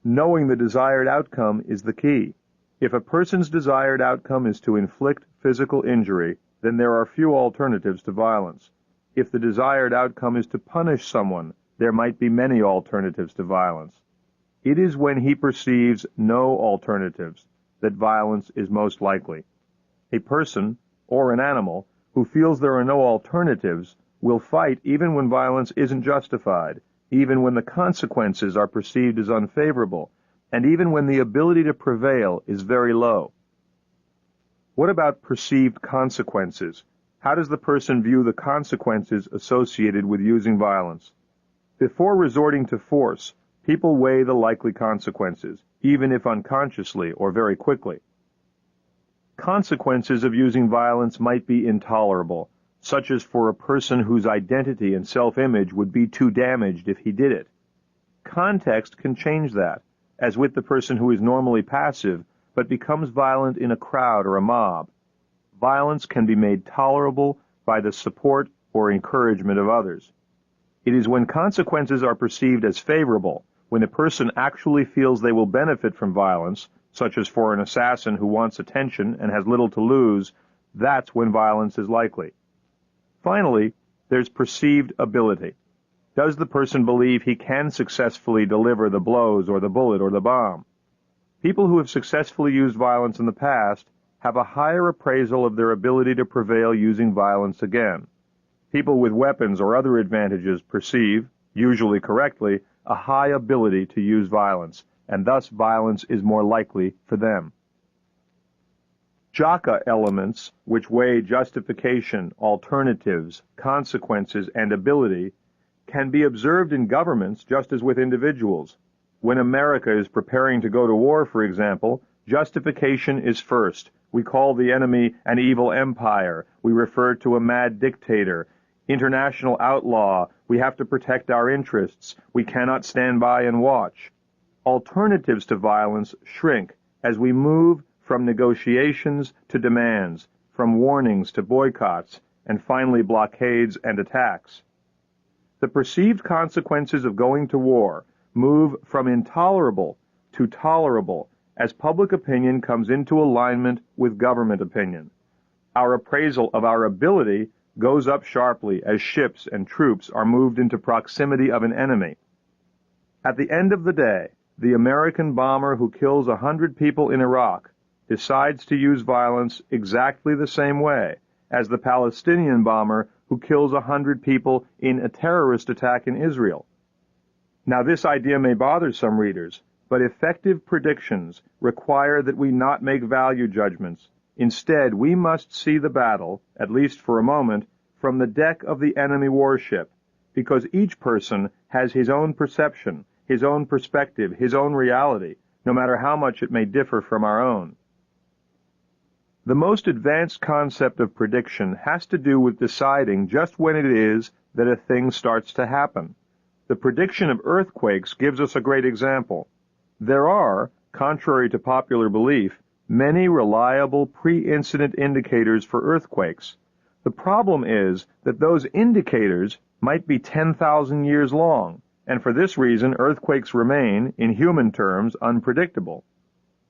Knowing the desired outcome is the key. If a person's desired outcome is to inflict physical injury, then there are few alternatives to violence. If the desired outcome is to punish someone, there might be many alternatives to violence. It is when he perceives no alternatives that violence is most likely. A person, or an animal, who feels there are no alternatives will fight even when violence isn't justified, even when the consequences are perceived as unfavorable, and even when the ability to prevail is very low. What about perceived consequences? How does the person view the consequences associated with using violence? Before resorting to force, people weigh the likely consequences, even if unconsciously or very quickly. Consequences of using violence might be intolerable, such as for a person whose identity and self-image would be too damaged if he did it. Context can change that, as with the person who is normally passive but becomes violent in a crowd or a mob. Violence can be made tolerable by the support or encouragement of others. It is when consequences are perceived as favorable, when a person actually feels they will benefit from violence, such as for an assassin who wants attention and has little to lose, that's when violence is likely. Finally, there's perceived ability. Does the person believe he can successfully deliver the blows or the bullet or the bomb? People who have successfully used violence in the past have a higher appraisal of their ability to prevail using violence again. People with weapons or other advantages perceive, usually correctly, a high ability to use violence, and thus violence is more likely for them. JACA elements, which weigh justification, alternatives, consequences, and ability, can be observed in governments just as with individuals. When America is preparing to go to war, for example, justification is first. We call the enemy an evil empire. We refer to a mad dictator. International outlaw. We have to protect our interests. We cannot stand by and watch. Alternatives to violence shrink as we move from negotiations to demands, from warnings to boycotts, and finally blockades and attacks. The perceived consequences of going to war move from intolerable to tolerable as public opinion comes into alignment with government opinion. Our appraisal of our ability goes up sharply as ships and troops are moved into proximity of an enemy. At the end of the day, the American bomber who kills 100 people in Iraq decides to use violence exactly the same way as the Palestinian bomber who kills 100 people in a terrorist attack in Israel. Now, this idea may bother some readers, but effective predictions require that we not make value judgments. Instead, we must see the battle, at least for a moment, from the deck of the enemy warship, because each person has his own perception, his own perspective, his own reality, no matter how much it may differ from our own. The most advanced concept of prediction has to do with deciding just when it is that a thing starts to happen. The prediction of earthquakes gives us a great example. There are, contrary to popular belief, many reliable pre-incident indicators for earthquakes. The problem is that those indicators might be 10,000 years long, and for this reason earthquakes remain, in human terms, unpredictable.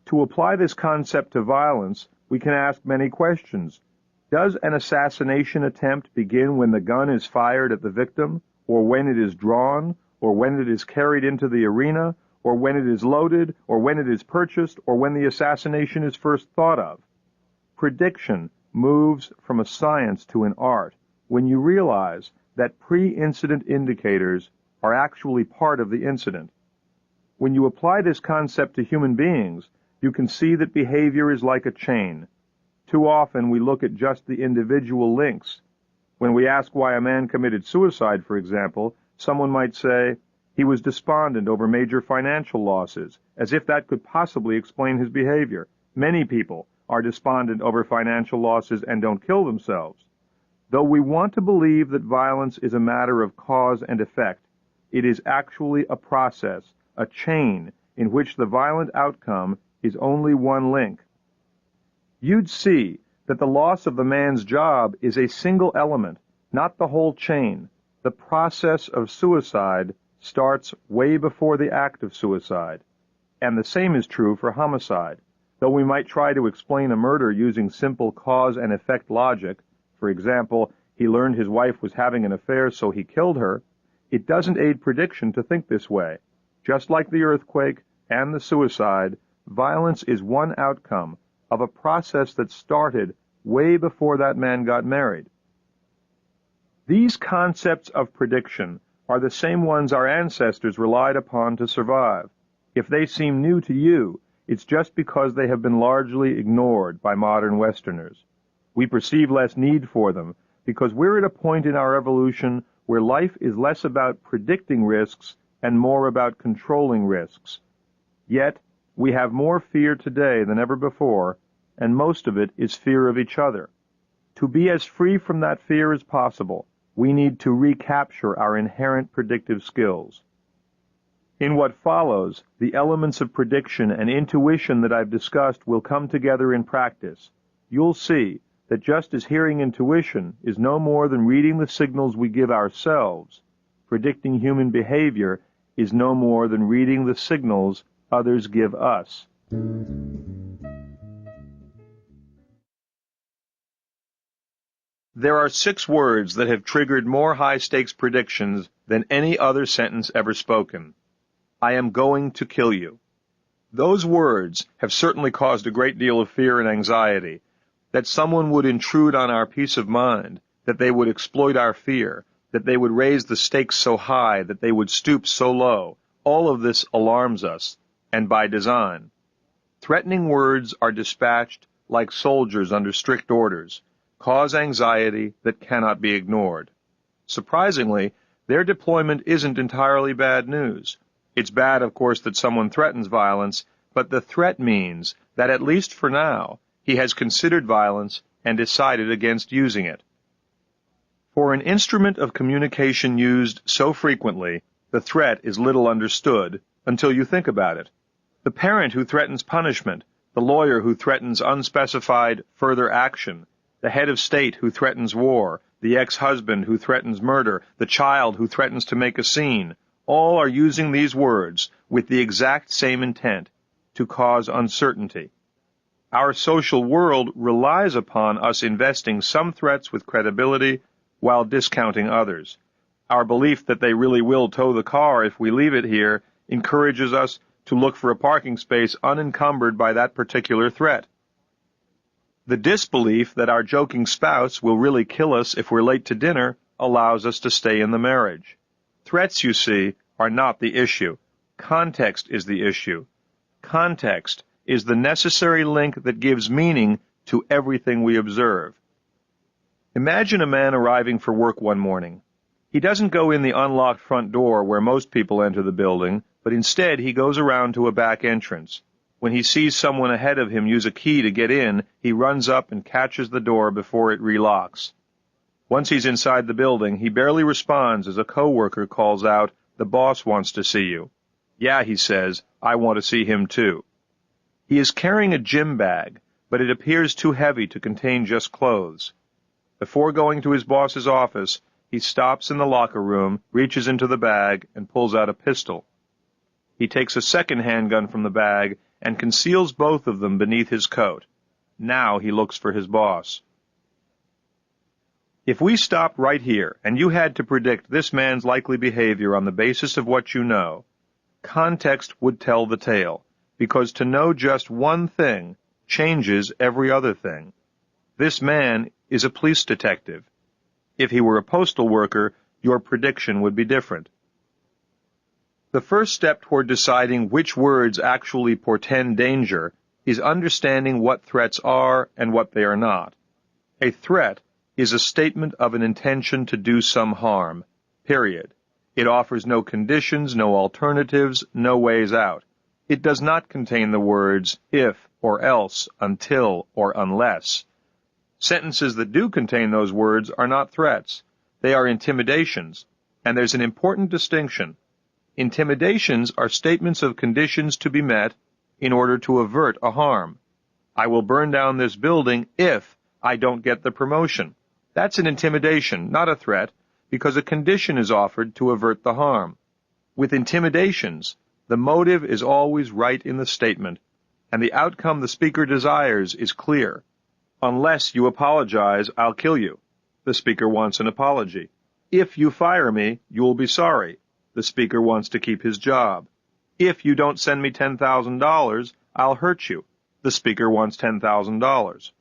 To apply this concept to violence, we can ask many questions. Does an assassination attempt begin when the gun is fired at the victim, or when it is drawn, or when it is carried into the arena, or when it is loaded, or when it is purchased, or when the assassination is first thought of? Prediction moves from a science to an art when you realize that pre-incident indicators are actually part of the incident. When you apply this concept to human beings, you can see that behavior is like a chain. Too often we look at just the individual links. When we ask why a man committed suicide, for example, someone might say, he was despondent over major financial losses, as if that could possibly explain his behavior. Many people are despondent over financial losses and don't kill themselves. Though we want to believe that violence is a matter of cause and effect, it is actually a process, a chain, in which the violent outcome is only one link. You'd see that the loss of the man's job is a single element, not the whole chain. The process of suicide starts way before the act of suicide. And the same is true for homicide. Though we might try to explain a murder using simple cause and effect logic, for example, he learned his wife was having an affair so he killed her, it doesn't aid prediction to think this way. Just like the earthquake and the suicide, violence is one outcome of a process that started way before that man got married. These concepts of prediction are the same ones our ancestors relied upon to survive. If they seem new to you, it's just because they have been largely ignored by modern Westerners. We perceive less need for them because we're at a point in our evolution where life is less about predicting risks and more about controlling risks. Yet, we have more fear today than ever before, and most of it is fear of each other. To be as free from that fear as possible, we need to recapture our inherent predictive skills. In what follows, the elements of prediction and intuition that I've discussed will come together in practice. You'll see that just as hearing intuition is no more than reading the signals we give ourselves, predicting human behavior is no more than reading the signals others give us. There are 6 words that have triggered more high-stakes predictions than any other sentence ever spoken. I am going to kill you. Those words have certainly caused a great deal of fear and anxiety, that someone would intrude on our peace of mind, that they would exploit our fear, that they would raise the stakes so high, that they would stoop so low. All of this alarms us, and by design. Threatening words are dispatched like soldiers under strict orders, cause anxiety that cannot be ignored. Surprisingly, their deployment isn't entirely bad news. It's bad, of course, that someone threatens violence, but the threat means that, at least for now, he has considered violence and decided against using it. For an instrument of communication used so frequently, the threat is little understood until you think about it. The parent who threatens punishment, the lawyer who threatens unspecified further action, the head of state who threatens war, the ex-husband who threatens murder, the child who threatens to make a scene, all are using these words with the exact same intent, to cause uncertainty. Our social world relies upon us investing some threats with credibility while discounting others. Our belief that they really will tow the car if we leave it here encourages us to look for a parking space unencumbered by that particular threat. The disbelief that our joking spouse will really kill us if we're late to dinner allows us to stay in the marriage. Threats, you see, are not the issue. Context is the issue. Context is the necessary link that gives meaning to everything we observe. Imagine a man arriving for work one morning. He doesn't go in the unlocked front door where most people enter the building, but instead he goes around to a back entrance. When he sees someone ahead of him use a key to get in, he runs up and catches the door before it relocks. Once he's inside the building, he barely responds as a coworker calls out, "The boss wants to see you." "Yeah," he says, "I want to see him too." He is carrying a gym bag, but it appears too heavy to contain just clothes. Before going to his boss's office, he stops in the locker room, reaches into the bag, and pulls out a pistol. He takes a second handgun from the bag and conceals both of them beneath his coat. Now he looks for his boss. If we stopped right here and you had to predict this man's likely behavior on the basis of what you know, context would tell the tale, because to know just one thing changes every other thing. This man is a police detective. If he were a postal worker, your prediction would be different. The first step toward deciding which words actually portend danger is understanding what threats are and what they are not. A threat is a statement of an intention to do some harm, period. It offers no conditions, no alternatives, no ways out. It does not contain the words if or else, until or unless. Sentences that do contain those words are not threats. They are intimidations, and there's an important distinction. Intimidations are statements of conditions to be met in order to avert a harm. I will burn down this building if I don't get the promotion. That's an intimidation, not a threat, because a condition is offered to avert the harm. With intimidations, the motive is always right in the statement, and the outcome the speaker desires is clear. Unless you apologize, I'll kill you. The speaker wants an apology. If you fire me, you'll be sorry. The speaker wants to keep his job. If you don't send me $10,000, I'll hurt you. The speaker wants $10,000.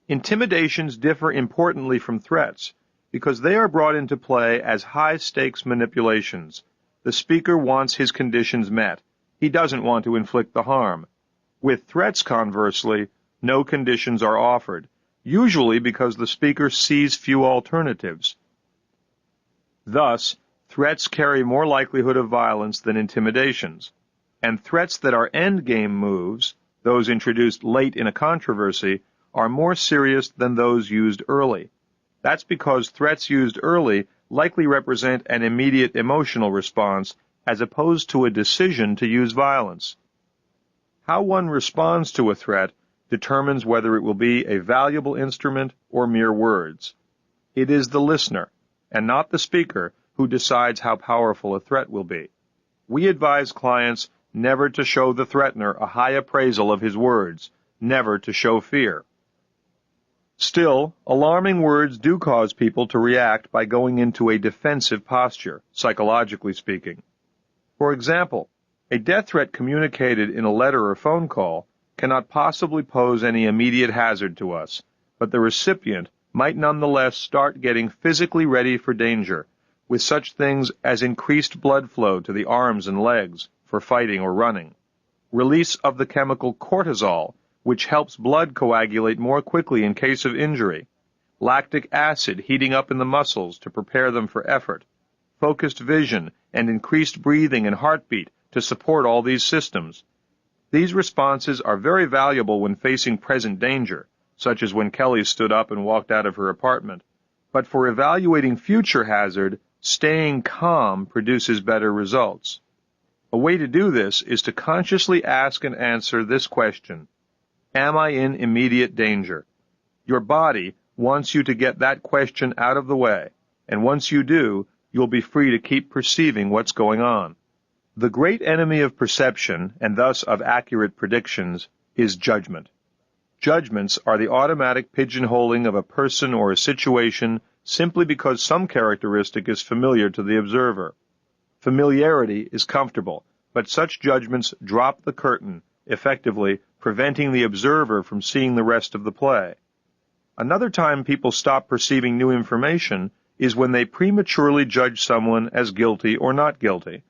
Intimidations differ importantly from threats because they are brought into play as high-stakes manipulations. The speaker wants his conditions met. He doesn't want to inflict the harm. With threats, conversely, no conditions are offered, usually because the speaker sees few alternatives. Thus, threats carry more likelihood of violence than intimidations, and threats that are endgame moves, those introduced late in a controversy, are more serious than those used early. That's because threats used early likely represent an immediate emotional response as opposed to a decision to use violence. How one responds to a threat determines whether it will be a valuable instrument or mere words. It is the listener, and not the speaker, who decides how powerful a threat will be. We advise clients never to show the threatener a high appraisal of his words, never to show fear. Still, alarming words do cause people to react by going into a defensive posture, psychologically speaking. For example, a death threat communicated in a letter or phone call cannot possibly pose any immediate hazard to us, but the recipient might nonetheless start getting physically ready for danger, with such things as increased blood flow to the arms and legs for fighting or running, release of the chemical cortisol, which helps blood coagulate more quickly in case of injury, lactic acid heating up in the muscles to prepare them for effort, focused vision, and increased breathing and heartbeat to support all these systems. These responses are very valuable when facing present danger, such as when Kelly stood up and walked out of her apartment. But for evaluating future hazard, staying calm produces better results. A way to do this is to consciously ask and answer this question: am I in immediate danger? Your body wants you to get that question out of the way, and once you do, you'll be free to keep perceiving what's going on. The great enemy of perception, and thus of accurate predictions, is judgment. Judgments are the automatic pigeonholing of a person or a situation simply because some characteristic is familiar to the observer. Familiarity is comfortable, but such judgments drop the curtain, effectively preventing the observer from seeing the rest of the play. Another time people stop perceiving new information is when they prematurely judge someone as guilty or not guilty.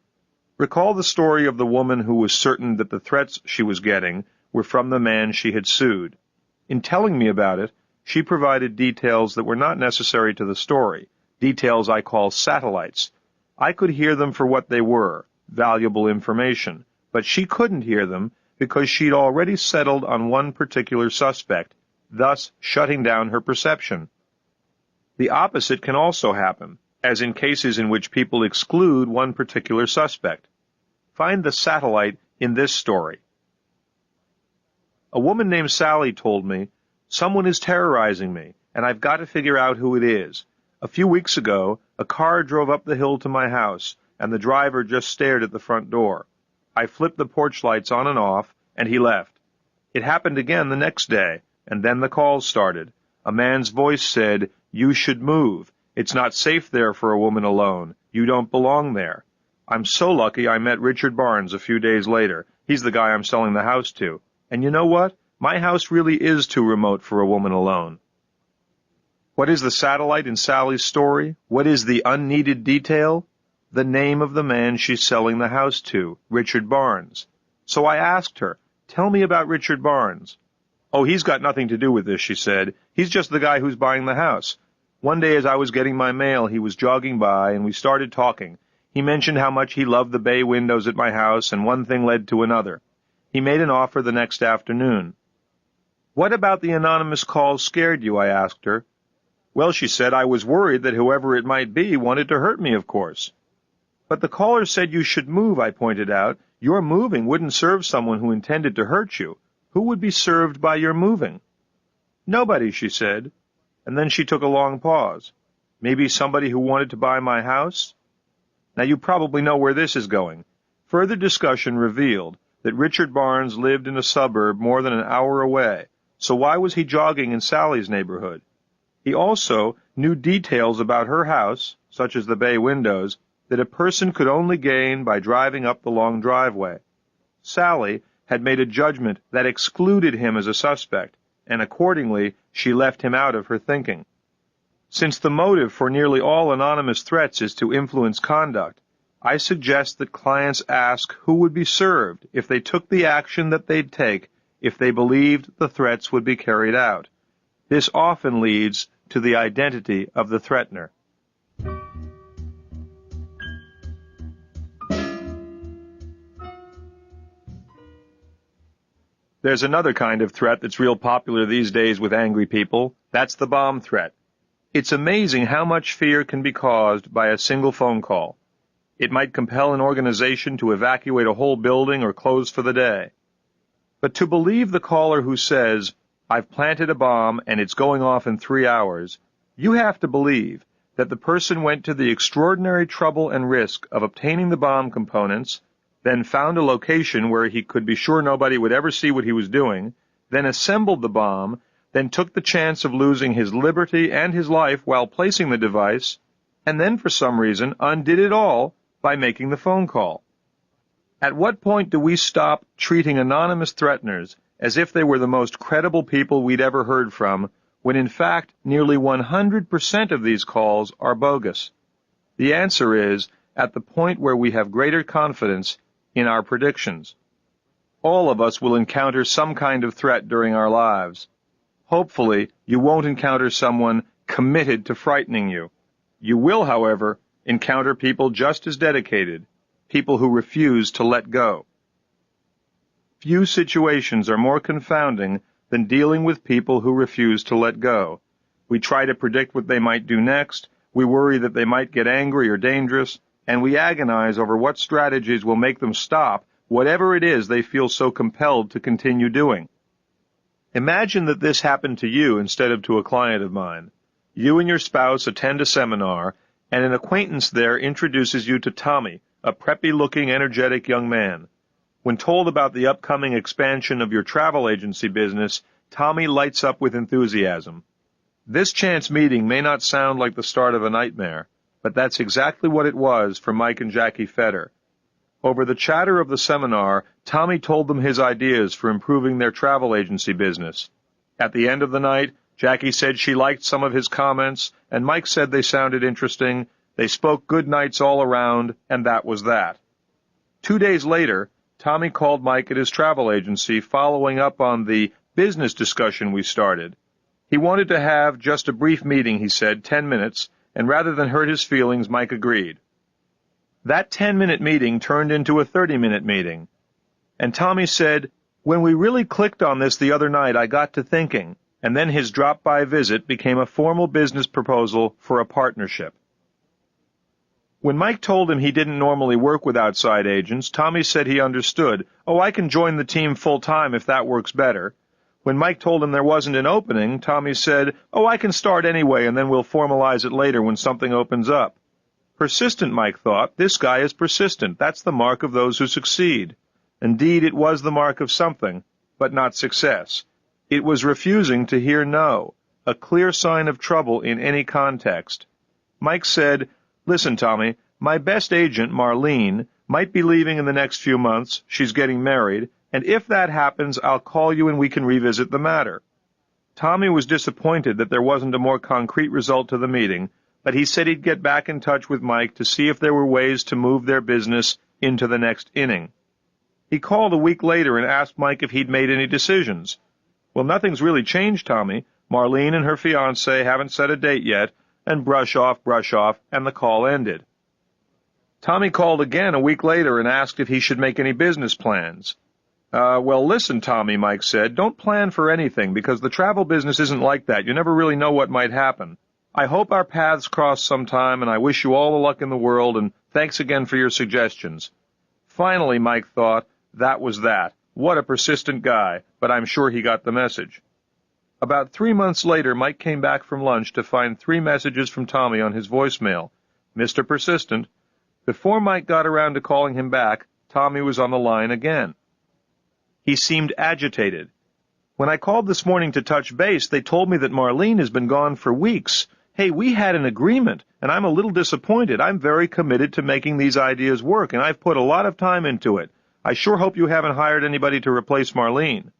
Recall the story of the woman who was certain that the threats she was getting were from the man she had sued. In telling me about it, she provided details that were not necessary to the story, details I call satellites. I could hear them for what they were, valuable information, but she couldn't hear them because she'd already settled on one particular suspect, thus shutting down her perception. The opposite can also happen, as in cases in which people exclude one particular suspect. Find the satellite in this story. A woman named Sally told me, "Someone is terrorizing me, and I've got to figure out who it is. A few weeks ago, a car drove up the hill to my house, and the driver just stared at the front door. I flipped the porch lights on and off, and he left. It happened again the next day, and then the calls started. A man's voice said, 'You should move. It's not safe there for a woman alone. You don't belong there.' I'm so lucky I met Richard Barnes a few days later. He's the guy I'm selling the house to. And you know what? My house really is too remote for a woman alone." What is the satellite in Sally's story? What is the unneeded detail? The name of the man she's selling the house to, Richard Barnes. So I asked her, "Tell me about Richard Barnes." "Oh, he's got nothing to do with this," she said. "He's just the guy who's buying the house. One day as I was getting my mail, he was jogging by, and we started talking. He mentioned how much he loved the bay windows at my house, and one thing led to another. He made an offer the next afternoon." "What about the anonymous calls scared you?" I asked her. "Well," she said, "I was worried that whoever it might be wanted to hurt me, of course." "But the caller said you should move," I pointed out. "Your moving wouldn't serve someone who intended to hurt you. Who would be served by your moving?" "Nobody," she said. And then she took a long pause. "Maybe somebody who wanted to buy my house?" Now you probably know where this is going. Further discussion revealed that Richard Barnes lived in a suburb more than an hour away, so why was he jogging in Sally's neighborhood? He also knew details about her house, such as the bay windows, that a person could only gain by driving up the long driveway. Sally had made a judgment that excluded him as a suspect, and accordingly she left him out of her thinking. Since the motive for nearly all anonymous threats is to influence conduct, I suggest that clients ask who would be served if they took the action that they'd take if they believed the threats would be carried out. This often leads to the identity of the threatener. There's another kind of threat that's real popular these days with angry people. That's the bomb threat. It's amazing how much fear can be caused by a single phone call. It might compel an organization to evacuate a whole building or close for the day. But to believe the caller who says, "I've planted a bomb and it's going off in 3 hours, you have to believe that the person went to the extraordinary trouble and risk of obtaining the bomb components, then found a location where he could be sure nobody would ever see what he was doing, then assembled the bomb, then took the chance of losing his liberty and his life while placing the device, and then for some reason undid it all by making the phone call." At what point do we stop treating anonymous threateners as if they were the most credible people we'd ever heard from, when in fact nearly 100% of these calls are bogus? The answer is at the point where we have greater confidence in our predictions. All of us will encounter some kind of threat during our lives. Hopefully, you won't encounter someone committed to frightening you. You will, however, encounter people just as dedicated, people who refuse to let go. Few situations are more confounding than dealing with people who refuse to let go. We try to predict what they might do next, we worry that they might get angry or dangerous, and we agonize over what strategies will make them stop whatever it is they feel so compelled to continue doing. Imagine that this happened to you instead of to a client of mine. You and your spouse attend a seminar, and an acquaintance there introduces you to Tommy, a preppy-looking, energetic young man. When told about the upcoming expansion of your travel agency business, Tommy lights up with enthusiasm. This chance meeting may not sound like the start of a nightmare, but that's exactly what it was for Mike and Jackie Fetter. Over the chatter of the seminar, Tommy told them his ideas for improving their travel agency business. At the end of the night, Jackie said she liked some of his comments, and Mike said they sounded interesting. They spoke good nights all around, and that was that. 2 days later, Tommy called Mike at his travel agency, following up on the business discussion we started. He wanted to have just a brief meeting, he said, 10 minutes, and rather than hurt his feelings, Mike agreed. That 10-minute meeting turned into a 30-minute meeting. And Tommy said, "When we really clicked on this the other night, I got to thinking, and then his drop-by visit became a formal business proposal for a partnership." When Mike told him he didn't normally work with outside agents, Tommy said he understood. "Oh, I can join the team full-time if that works better." When Mike told him there wasn't an opening, Tommy said, "Oh, I can start anyway, and then we'll formalize it later when something opens up." Persistent, Mike thought. This guy is persistent. That's the mark of those who succeed. Indeed, it was the mark of something, but not success. It was refusing to hear no, a clear sign of trouble in any context. Mike said, "Listen, Tommy, my best agent, Marlene, might be leaving in the next few months. She's getting married, and if that happens, I'll call you and we can revisit the matter." Tommy was disappointed that there wasn't a more concrete result to the meeting, but he said he'd get back in touch with Mike to see if there were ways to move their business into the next inning. He called a week later and asked Mike if he'd made any decisions. "Well, nothing's really changed, Tommy. Marlene and her fiancé haven't set a date yet," and brush off, and the call ended. Tommy called again a week later and asked if he should make any business plans. Well, listen, Tommy," Mike said, "don't plan for anything, because the travel business isn't like that. You never really know what might happen. I hope our paths cross sometime, and I wish you all the luck in the world, and thanks again for your suggestions." Finally, Mike thought, that was that. What a persistent guy, but I'm sure he got the message. About 3 months later, Mike came back from lunch to find 3 messages from Tommy on his voicemail. Mr. Persistent. Before Mike got around to calling him back, Tommy was on the line again. He seemed agitated. "When I called this morning to touch base, they told me that Marlene has been gone for weeks. Hey, we had an agreement, and I'm a little disappointed. I'm very committed to making these ideas work, and I've put a lot of time into it. I sure hope you haven't hired anybody to replace Marlene."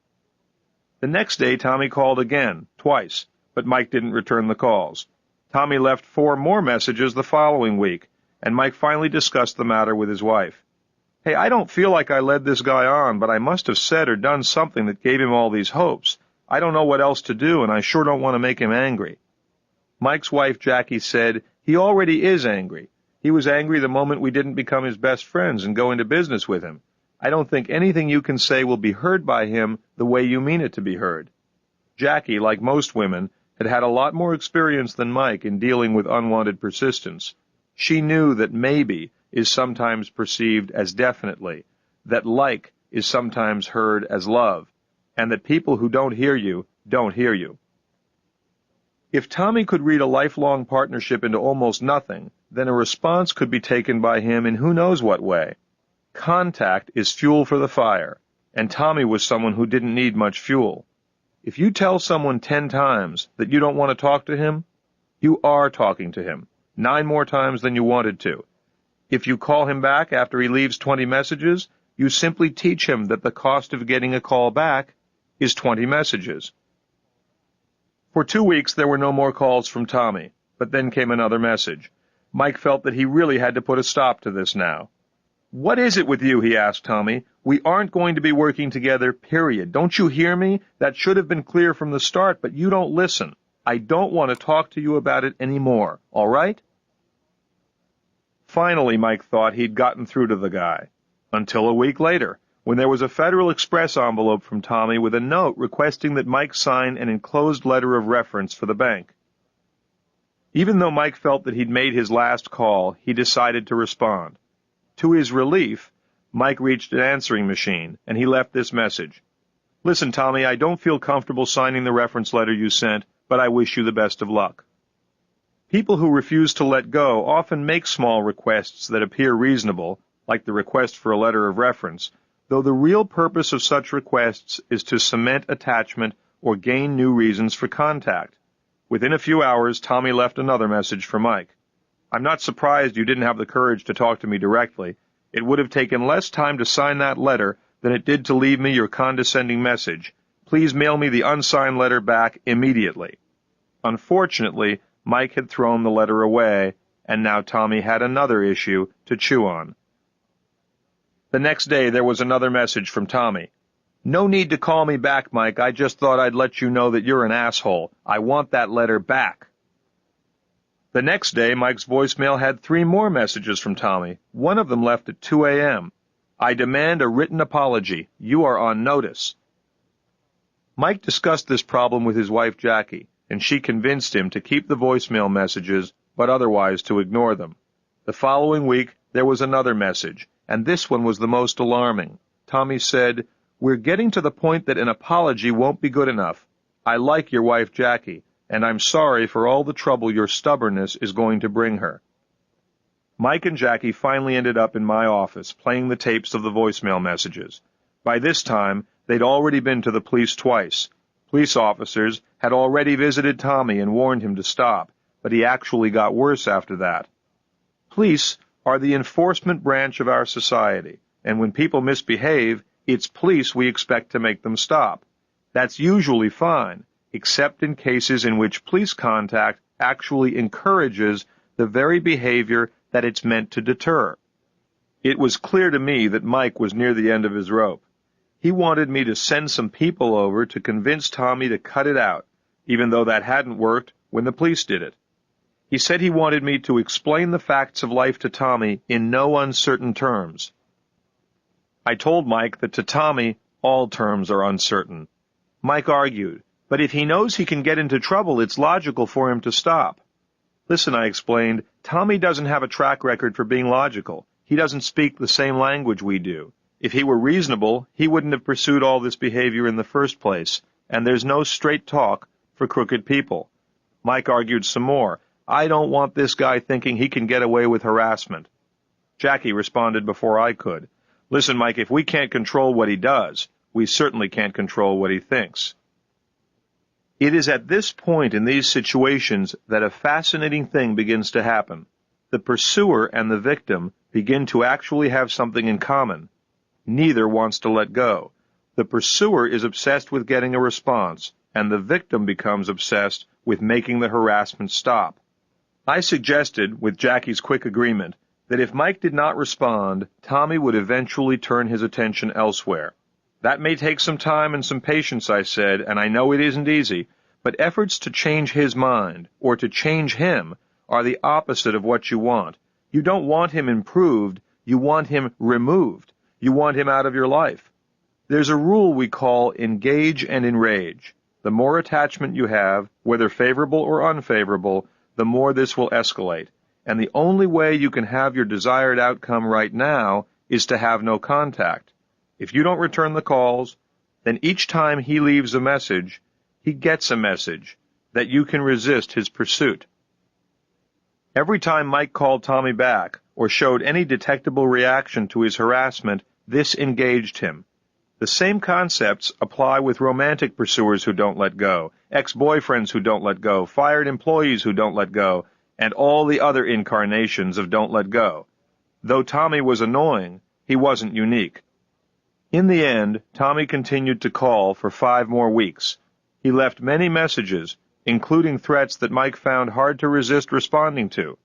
The next day, Tommy called again, twice, but Mike didn't return the calls. Tommy left 4 more messages the following week, and Mike finally discussed the matter with his wife. "Hey, I don't feel like I led this guy on, but I must have said or done something that gave him all these hopes. I don't know what else to do, and I sure don't want to make him angry." Mike's wife, Jackie, said, "He already is angry. He was angry the moment we didn't become his best friends and go into business with him. I don't think anything you can say will be heard by him the way you mean it to be heard." Jackie, like most women, had had a lot more experience than Mike in dealing with unwanted persistence. She knew that maybe is sometimes perceived as definitely, that like is sometimes heard as love, and that people who don't hear you don't hear you. If Tommy could read a lifelong partnership into almost nothing, then a response could be taken by him in who knows what way. Contact is fuel for the fire, and Tommy was someone who didn't need much fuel. If you tell someone 10 times that you don't want to talk to him, you are talking to him, 9 more times than you wanted to. If you call him back after he leaves 20 messages, you simply teach him that the cost of getting a call back is 20 messages. For 2 weeks there were no more calls from Tommy, but then came another message. Mike felt that he really had to put a stop to this now. "What is it with you?" he asked Tommy. "We aren't going to be working together, period. Don't you hear me? That should have been clear from the start, but you don't listen. I don't want to talk to you about it anymore, all right?" Finally, Mike thought he'd gotten through to the guy. Until a week later, when there was a Federal Express envelope from Tommy with a note requesting that Mike sign an enclosed letter of reference for the bank. Even though Mike felt that he'd made his last call, he decided to respond. To his relief, Mike reached an answering machine, and he left this message. "Listen, Tommy, I don't feel comfortable signing the reference letter you sent, but I wish you the best of luck." People who refuse to let go often make small requests that appear reasonable, like the request for a letter of reference, though the real purpose of such requests is to cement attachment or gain new reasons for contact. Within a few hours, Tommy left another message for Mike. "I'm not surprised you didn't have the courage to talk to me directly. It would have taken less time to sign that letter than it did to leave me your condescending message. Please mail me the unsigned letter back immediately." Unfortunately, Mike had thrown the letter away, and now Tommy had another issue to chew on. The next day there was another message from Tommy. "No need to call me back, Mike. I just thought I'd let you know that you're an asshole. I want that letter back." The next day, Mike's voicemail had 3 more messages from Tommy. One of them left at 2 a.m. "I demand a written apology. You are on notice." Mike discussed this problem with his wife Jackie, and she convinced him to keep the voicemail messages, but otherwise to ignore them. The following week, there was another message, and this one was the most alarming. Tommy said, "We're getting to the point that an apology won't be good enough. I like your wife Jackie, and I'm sorry for all the trouble your stubbornness is going to bring her." Mike and Jackie finally ended up in my office, playing the tapes of the voicemail messages. By this time, they'd already been to the police twice. Police officers had already visited Tommy and warned him to stop, but he actually got worse after that. Police are the enforcement branch of our society, and when people misbehave, it's police we expect to make them stop. That's usually fine, except in cases in which police contact actually encourages the very behavior that it's meant to deter. It was clear to me that Mike was near the end of his rope. He wanted me to send some people over to convince Tommy to cut it out, even though that hadn't worked when the police did it. He said he wanted me to explain the facts of life to Tommy in no uncertain terms. I told Mike that to Tommy, all terms are uncertain. Mike argued, "But if he knows he can get into trouble, it's logical for him to stop." "Listen," I explained, "Tommy doesn't have a track record for being logical. He doesn't speak the same language we do. If he were reasonable, he wouldn't have pursued all this behavior in the first place, and there's no straight talk for crooked people." Mike argued some more. "I don't want this guy thinking he can get away with harassment." Jackie responded before I could. "Listen, Mike, if we can't control what he does, we certainly can't control what he thinks." It is at this point in these situations that a fascinating thing begins to happen. The pursuer and the victim begin to actually have something in common. Neither wants to let go. The pursuer is obsessed with getting a response, and the victim becomes obsessed with making the harassment stop. I suggested, with Jackie's quick agreement, that if Mike did not respond, Tommy would eventually turn his attention elsewhere. "That may take some time and some patience," I said, "and I know it isn't easy, but efforts to change his mind, or to change him, are the opposite of what you want. You don't want him improved, you want him removed. You want him out of your life. There's a rule we call engage and enrage. The more attachment you have, whether favorable or unfavorable, the more this will escalate. And the only way you can have your desired outcome right now is to have no contact. If you don't return the calls, then each time he leaves a message, he gets a message that you can resist his pursuit." Every time Mike called Tommy back or showed any detectable reaction to his harassment, this engaged him. The same concepts apply with romantic pursuers who don't let go, ex-boyfriends who don't let go, fired employees who don't let go, and all the other incarnations of don't let go. Though Tommy was annoying, he wasn't unique. In the end, Tommy continued to call for 5 more weeks. He left many messages, including threats that Mike found hard to resist responding to.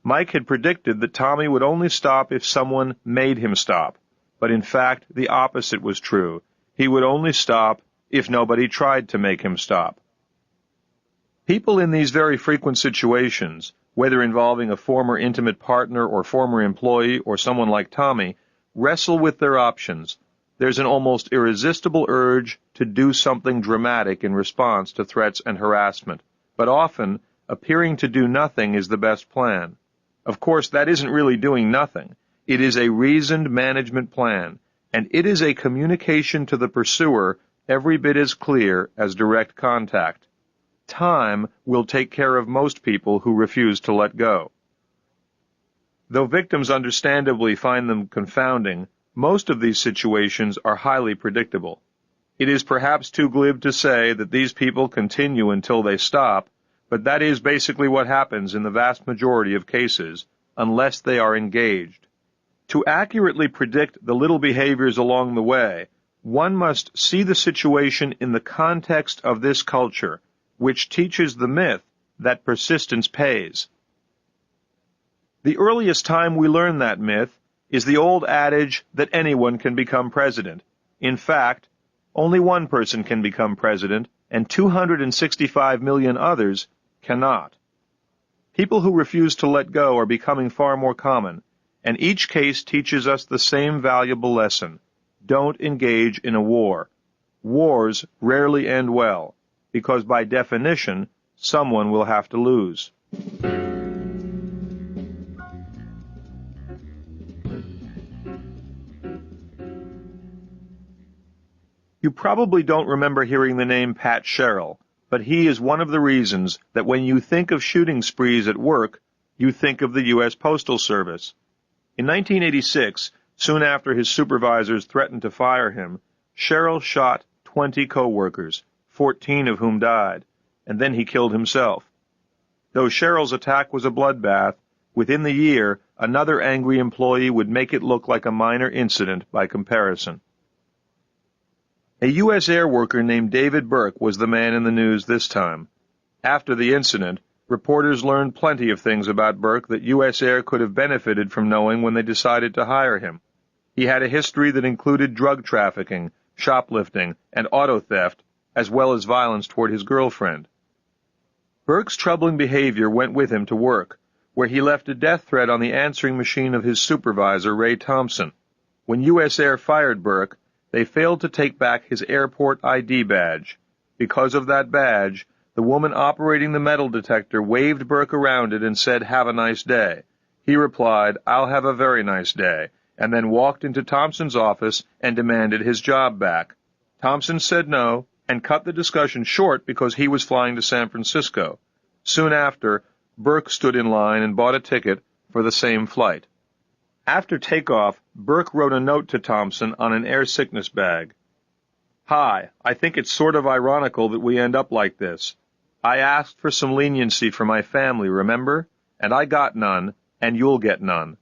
Mike had predicted that Tommy would only stop if someone made him stop, but in fact the opposite was true. He would only stop if nobody tried to make him stop. People in these very frequent situations, whether involving a former intimate partner or former employee or someone like Tommy, wrestle with their options. There's an almost irresistible urge to do something dramatic in response to threats and harassment, but often appearing to do nothing is the best plan. Of course, that isn't really doing nothing. It is a reasoned management plan, and it is a communication to the pursuer every bit as clear as direct contact. Time will take care of most people who refuse to let go. Though victims understandably find them confounding, most of these situations are highly predictable. It is perhaps too glib to say that these people continue until they stop, but that is basically what happens in the vast majority of cases, unless they are engaged. To accurately predict the little behaviors along the way, one must see the situation in the context of this culture which teaches the myth that persistence pays. The earliest time we learn that myth is the old adage that anyone can become president. In fact, only one person can become president, and 265 million others cannot. People who refuse to let go are becoming far more common, and each case teaches us the same valuable lesson. Don't engage in a war. Wars rarely end well, because by definition, someone will have to lose. You probably don't remember hearing the name Pat Sherrill, but he is one of the reasons that when you think of shooting sprees at work, you think of the U.S. Postal Service. In 1986, soon after his supervisors threatened to fire him, Sherrill shot 20 co-workers, 14 of whom died, and then he killed himself. Though Sherrill's attack was a bloodbath, within the year, another angry employee would make it look like a minor incident by comparison. A U.S. air worker named David Burke was the man in the news this time. After the incident, reporters learned plenty of things about Burke that U.S. Air could have benefited from knowing when they decided to hire him. He had a history that included drug trafficking, shoplifting, and auto theft, as well as violence toward his girlfriend. Burke's troubling behavior went with him to work, where he left a death threat on the answering machine of his supervisor, Ray Thompson. When U.S. Air fired Burke, they failed to take back his airport ID badge. Because of that badge, the woman operating the metal detector waved Burke around it and said, "Have a nice day." He replied, "I'll have a very nice day," and then walked into Thompson's office and demanded his job back. Thompson said no and cut the discussion short because he was flying to San Francisco. Soon after, Burke stood in line and bought a ticket for the same flight. After takeoff, Burke wrote a note to Thompson on an air sickness bag. "Hi, I think it's sort of ironical that we end up like this. I asked for some leniency for my family, remember? And I got none, and you'll get none."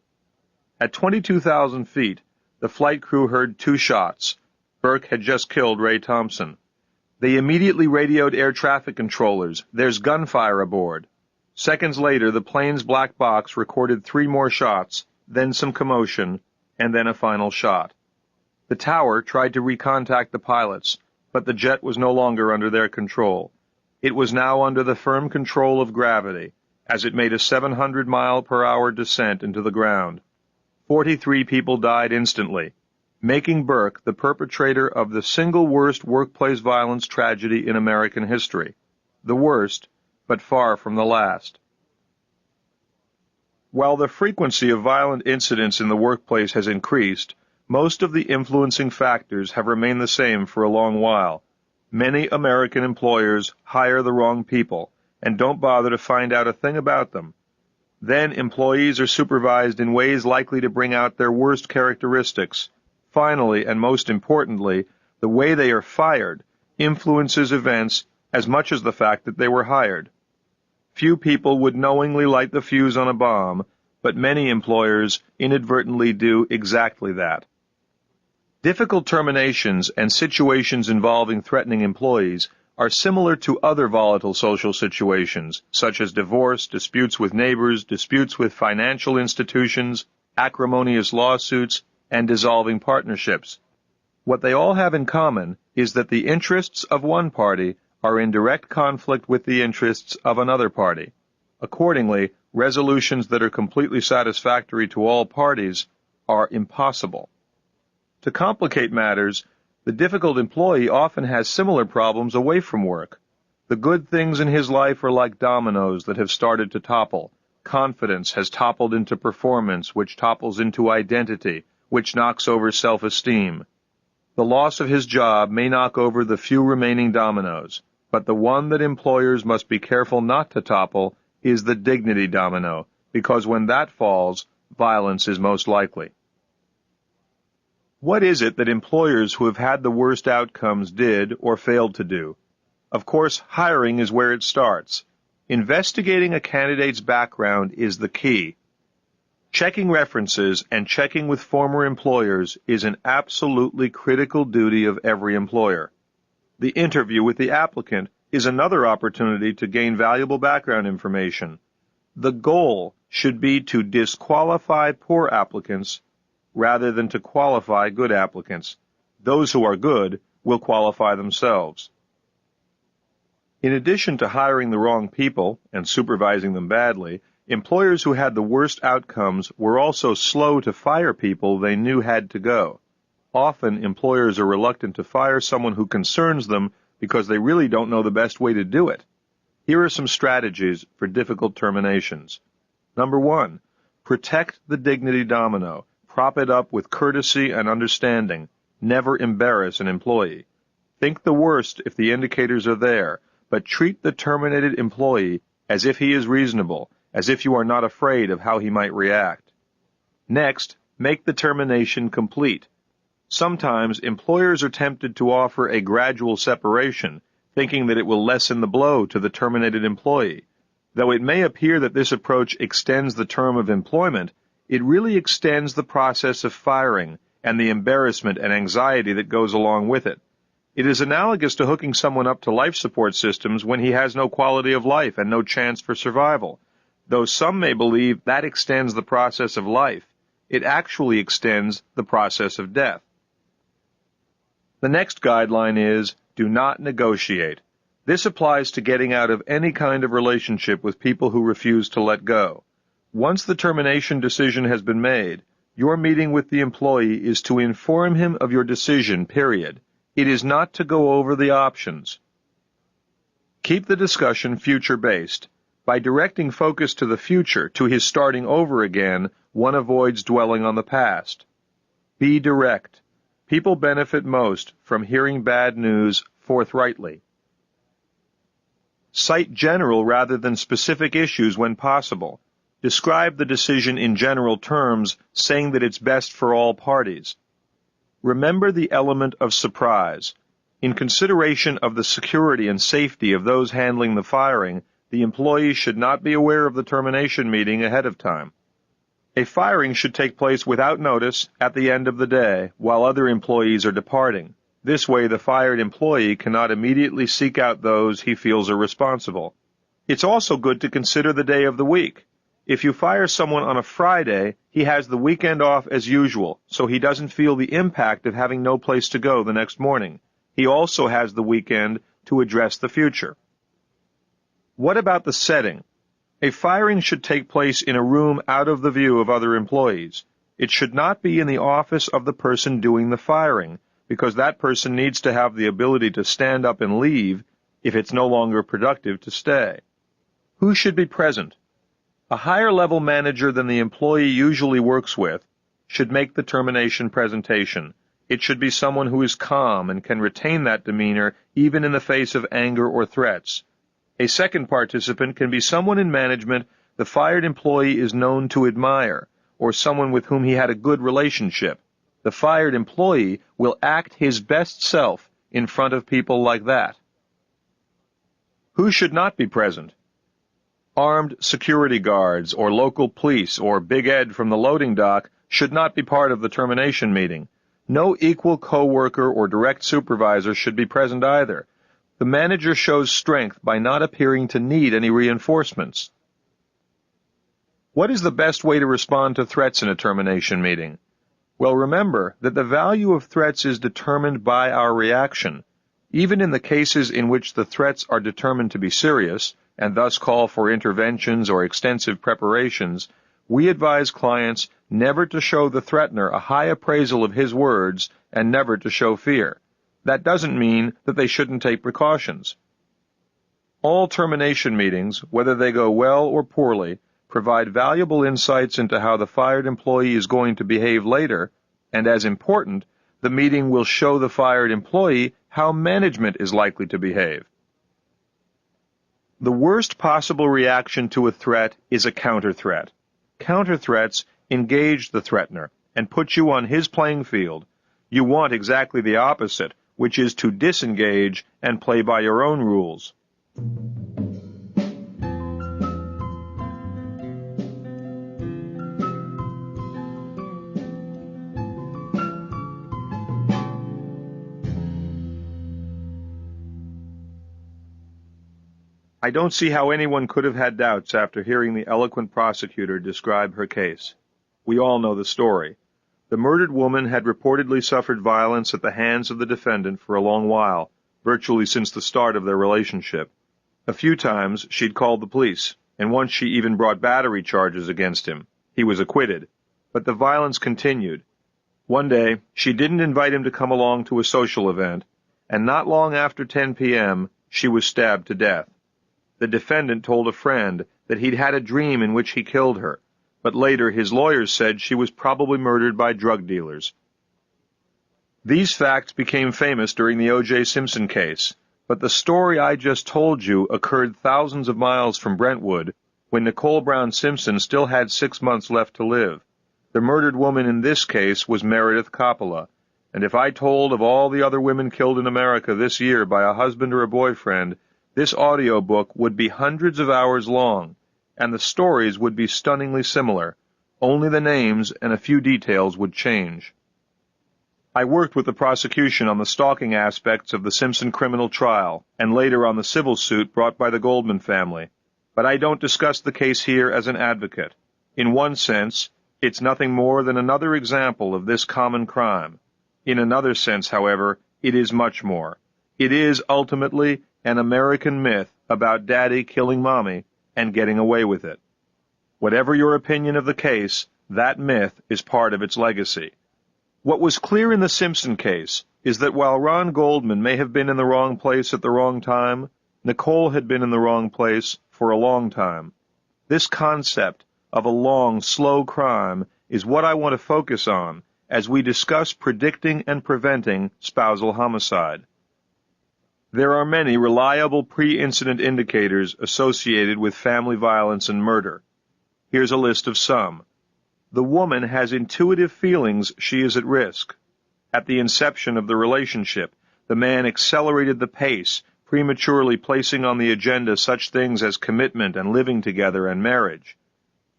At 22,000 feet, the flight crew heard 2 shots. Burke had just killed Ray Thompson. They immediately radioed air traffic controllers, "There's gunfire aboard." Seconds later, the plane's black box recorded 3 more shots, then some commotion, and then a final shot. The tower tried to recontact the pilots, but the jet was no longer under their control. It was now under the firm control of gravity, as it made a 700-mile-per-hour descent into the ground. 43 people died instantly, making Burke the perpetrator of the single worst workplace violence tragedy in American history. The worst, but far from the last. While the frequency of violent incidents in the workplace has increased, most of the influencing factors have remained the same for a long while. Many American employers hire the wrong people and don't bother to find out a thing about them. Then employees are supervised in ways likely to bring out their worst characteristics. Finally, and most importantly, the way they are fired influences events as much as the fact that they were hired. Few people would knowingly light the fuse on a bomb, but many employers inadvertently do exactly that. Difficult terminations and situations involving threatening employees are similar to other volatile social situations, such as divorce, disputes with neighbors, disputes with financial institutions, acrimonious lawsuits, and dissolving partnerships. What they all have in common is that the interests of one party are in direct conflict with the interests of another party. Accordingly, resolutions that are completely satisfactory to all parties are impossible. To complicate matters, the difficult employee often has similar problems away from work. The good things in his life are like dominoes that have started to topple. Confidence has toppled into performance, which topples into identity, which knocks over self-esteem. The loss of his job may knock over the few remaining dominoes, but the one that employers must be careful not to topple is the dignity domino, because when that falls, violence is most likely. What is it that employers who have had the worst outcomes did or failed to do? Of course, hiring is where it starts. Investigating a candidate's background is the key. Checking references and checking with former employers is an absolutely critical duty of every employer. The interview with the applicant is another opportunity to gain valuable background information. The goal should be to disqualify poor applicants rather than to qualify good applicants. Those who are good will qualify themselves. In addition to hiring the wrong people and supervising them badly, employers who had the worst outcomes were also slow to fire people they knew had to go. Often, employers are reluctant to fire someone who concerns them because they really don't know the best way to do it. Here are some strategies for difficult terminations. Number 1, protect the dignity domino. Prop it up with courtesy and understanding. Never embarrass an employee. Think the worst if the indicators are there, but treat the terminated employee as if he is reasonable, as if you are not afraid of how he might react. Next, make the termination complete. Sometimes employers are tempted to offer a gradual separation, thinking that it will lessen the blow to the terminated employee. Though it may appear that this approach extends the term of employment, it really extends the process of firing and the embarrassment and anxiety that goes along with it. It is analogous to hooking someone up to life support systems when he has no quality of life and no chance for survival. Though some may believe that extends the process of life, it actually extends the process of death. The next guideline is, do not negotiate. This applies to getting out of any kind of relationship with people who refuse to let go. Once the termination decision has been made, your meeting with the employee is to inform him of your decision, period. It is not to go over the options. Keep the discussion future-based. By directing focus to the future, to his starting over again, one avoids dwelling on the past. Be direct. People benefit most from hearing bad news forthrightly. Cite general rather than specific issues when possible. Describe the decision in general terms, saying that it's best for all parties. Remember the element of surprise. In consideration of the security and safety of those handling the firing, the employee should not be aware of the termination meeting ahead of time. A firing should take place without notice at the end of the day while other employees are departing. This way, the fired employee cannot immediately seek out those he feels are responsible. It's also good to consider the day of the week. If you fire someone on a Friday, he has the weekend off as usual, so he doesn't feel the impact of having no place to go the next morning. He also has the weekend to address the future. What about the setting? A firing should take place in a room out of the view of other employees. It should not be in the office of the person doing the firing, because that person needs to have the ability to stand up and leave if it's no longer productive to stay. Who should be present? A higher-level manager than the employee usually works with should make the termination presentation. It should be someone who is calm and can retain that demeanor even in the face of anger or threats. A second participant can be someone in management the fired employee is known to admire, or someone with whom he had a good relationship. The fired employee will act his best self in front of people like that. Who should not be present? Armed security guards or local police or Big Ed from the loading dock should not be part of the termination meeting. No equal co-worker or direct supervisor should be present either. The manager shows strength by not appearing to need any reinforcements. What is the best way to respond to threats in a termination meeting? Well, remember that the value of threats is determined by our reaction. Even in the cases in which the threats are determined to be serious, and thus call for interventions or extensive preparations, we advise clients never to show the threatener a high appraisal of his words and never to show fear. That doesn't mean that they shouldn't take precautions. All termination meetings, whether they go well or poorly, provide valuable insights into how the fired employee is going to behave later, and as important, the meeting will show the fired employee how management is likely to behave. The worst possible reaction to a threat is a counter-threat. Counter-threats engage the threatener and put you on his playing field. You want exactly the opposite, which is to disengage and play by your own rules. I don't see how anyone could have had doubts after hearing the eloquent prosecutor describe her case. We all know the story. The murdered woman had reportedly suffered violence at the hands of the defendant for a long while, virtually since the start of their relationship. A few times she'd called the police, and once she even brought battery charges against him. He was acquitted. But the violence continued. One day, she didn't invite him to come along to a social event, and not long after 10 p.m., she was stabbed to death. The defendant told a friend that he'd had a dream in which he killed her, but later his lawyers said she was probably murdered by drug dealers. These facts became famous during the O.J. Simpson case, but the story I just told you occurred thousands of miles from Brentwood, when Nicole Brown Simpson still had 6 months left to live. The murdered woman in this case was Meredith Coppola, and if I told of all the other women killed in America this year by a husband or a boyfriend, this audiobook would be hundreds of hours long, and the stories would be stunningly similar. Only the names and a few details would change. I worked with the prosecution on the stalking aspects of the Simpson criminal trial, and later on the civil suit brought by the Goldman family. But I don't discuss the case here as an advocate. In one sense, it's nothing more than another example of this common crime. In another sense, however, it is much more. It is, ultimately, an American myth about Daddy killing Mommy and getting away with it. Whatever your opinion of the case, that myth is part of its legacy. What was clear in the Simpson case is that while Ron Goldman may have been in the wrong place at the wrong time, Nicole had been in the wrong place for a long time. This concept of a long, slow crime is what I want to focus on as we discuss predicting and preventing spousal homicide. There are many reliable pre-incident indicators associated with family violence and murder. Here's a list of some. The woman has intuitive feelings she is at risk. At the inception of the relationship, the man accelerated the pace, prematurely placing on the agenda such things as commitment and living together and marriage.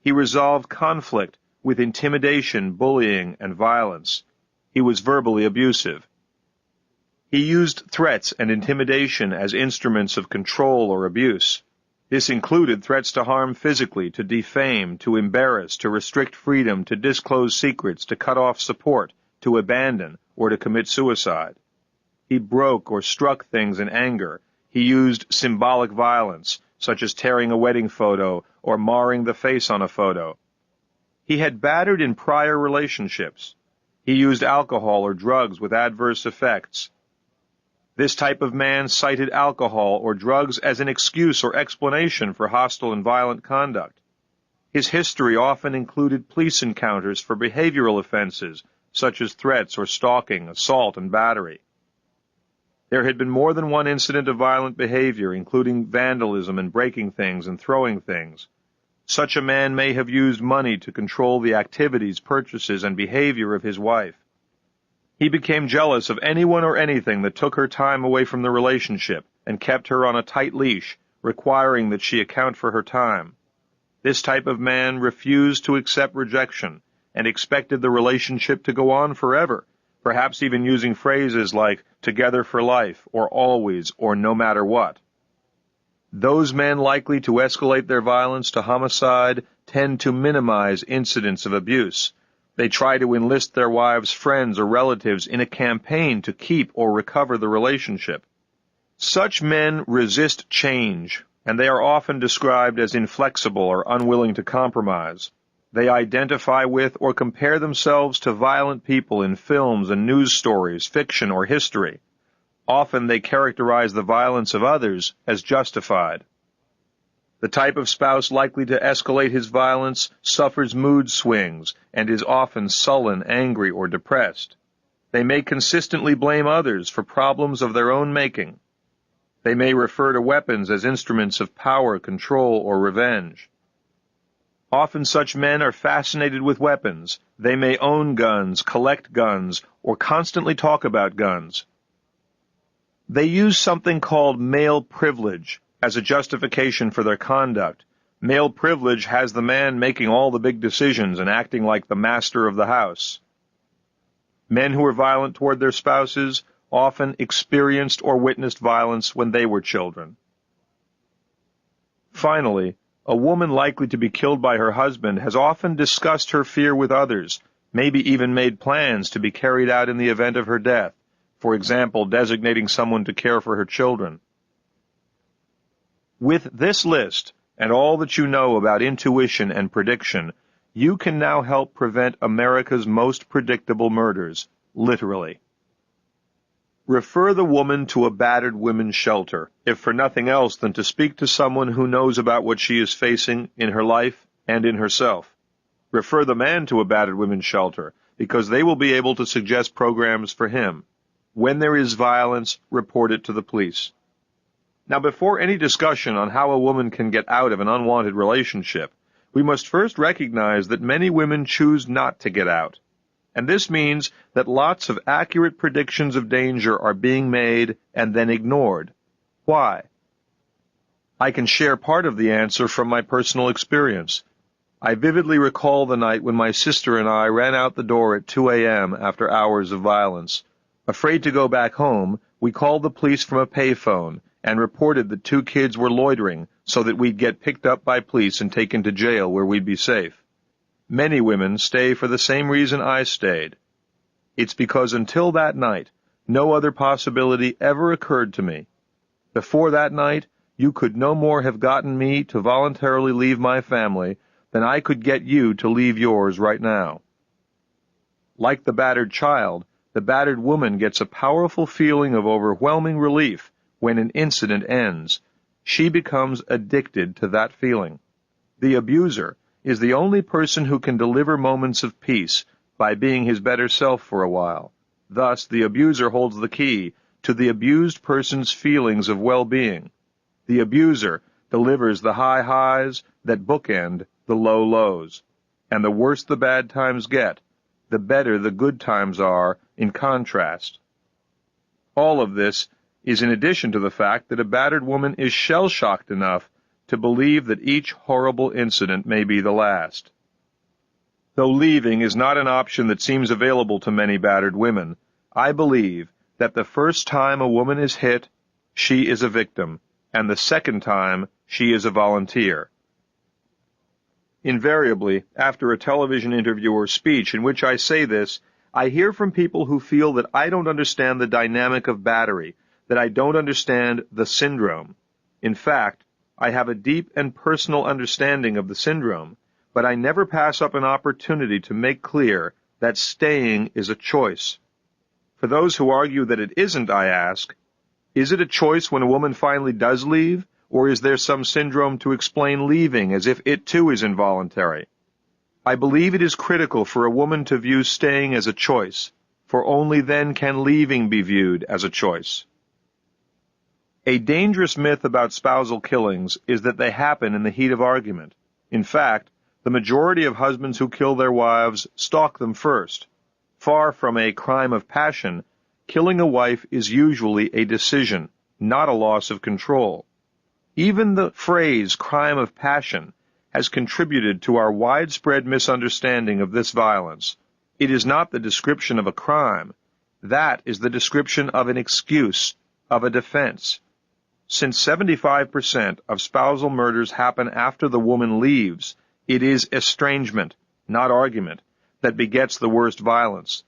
He resolved conflict with intimidation, bullying, and violence. He was verbally abusive. He used threats and intimidation as instruments of control or abuse. This included threats to harm physically, to defame, to embarrass, to restrict freedom, to disclose secrets, to cut off support, to abandon, or to commit suicide. He broke or struck things in anger. He used symbolic violence, such as tearing a wedding photo or marring the face on a photo. He had battered in prior relationships. He used alcohol or drugs with adverse effects. This type of man cited alcohol or drugs as an excuse or explanation for hostile and violent conduct. His history often included police encounters for behavioral offenses, such as threats or stalking, assault, and battery. There had been more than one incident of violent behavior, including vandalism and breaking things and throwing things. Such a man may have used money to control the activities, purchases, and behavior of his wife. He became jealous of anyone or anything that took her time away from the relationship and kept her on a tight leash, requiring that she account for her time. This type of man refused to accept rejection and expected the relationship to go on forever, perhaps even using phrases like together for life or always or no matter what. Those men likely to escalate their violence to homicide tend to minimize incidents of abuse. They try to enlist their wives' friends or relatives in a campaign to keep or recover the relationship. Such men resist change, and they are often described as inflexible or unwilling to compromise. They identify with or compare themselves to violent people in films and news stories, fiction, or history. Often they characterize the violence of others as justified. The type of spouse likely to escalate his violence suffers mood swings and is often sullen, angry, or depressed. They may consistently blame others for problems of their own making. They may refer to weapons as instruments of power, control, or revenge. Often such men are fascinated with weapons. They may own guns, collect guns, or constantly talk about guns. They use something called male privilege as a justification for their conduct. Male privilege has the man making all the big decisions and acting like the master of the house. Men who are violent toward their spouses often experienced or witnessed violence when they were children. Finally, a woman likely to be killed by her husband has often discussed her fear with others, maybe even made plans to be carried out in the event of her death, for example, designating someone to care for her children. With this list, and all that you know about intuition and prediction, you can now help prevent America's most predictable murders, literally. Refer the woman to a battered women's shelter, if for nothing else than to speak to someone who knows about what she is facing in her life and in herself. Refer the man to a battered women's shelter, because they will be able to suggest programs for him. When there is violence, report it to the police. Now, before any discussion on how a woman can get out of an unwanted relationship, we must first recognize that many women choose not to get out. And this means that lots of accurate predictions of danger are being made and then ignored. Why? I can share part of the answer from my personal experience. I vividly recall the night when my sister and I ran out the door at 2 a.m. after hours of violence. Afraid to go back home, we called the police from a payphone and reported that 2 kids were loitering so that we'd get picked up by police and taken to jail where we'd be safe. Many women stay for the same reason I stayed. It's because until that night, no other possibility ever occurred to me. Before that night, you could no more have gotten me to voluntarily leave my family than I could get you to leave yours right now. Like the battered child, the battered woman gets a powerful feeling of overwhelming relief when an incident ends. She becomes addicted to that feeling. The abuser is the only person who can deliver moments of peace by being his better self for a while. Thus, the abuser holds the key to the abused person's feelings of well-being. The abuser delivers the high highs that bookend the low lows. And the worse the bad times get, the better the good times are in contrast. All of this is in addition to the fact that a battered woman is shell-shocked enough to believe that each horrible incident may be the last. Though leaving is not an option that seems available to many battered women, I believe that the first time a woman is hit, she is a victim, and the second time, she is a volunteer. Invariably, after a television interview or speech in which I say this, I hear from people who feel that I don't understand the dynamic of battery, that I don't understand the syndrome. In fact, I have a deep and personal understanding of the syndrome, but I never pass up an opportunity to make clear that staying is a choice. For those who argue that it isn't, I ask, is it a choice when a woman finally does leave, or is there some syndrome to explain leaving as if it too is involuntary? I believe it is critical for a woman to view staying as a choice, for only then can leaving be viewed as a choice. A dangerous myth about spousal killings is that they happen in the heat of argument. In fact, the majority of husbands who kill their wives stalk them first. Far from a crime of passion, killing a wife is usually a decision, not a loss of control. Even the phrase crime of passion has contributed to our widespread misunderstanding of this violence. It is not the description of a crime. That is the description of an excuse, of a defense. Since 75% of spousal murders happen after the woman leaves, it is estrangement, not argument, that begets the worst violence.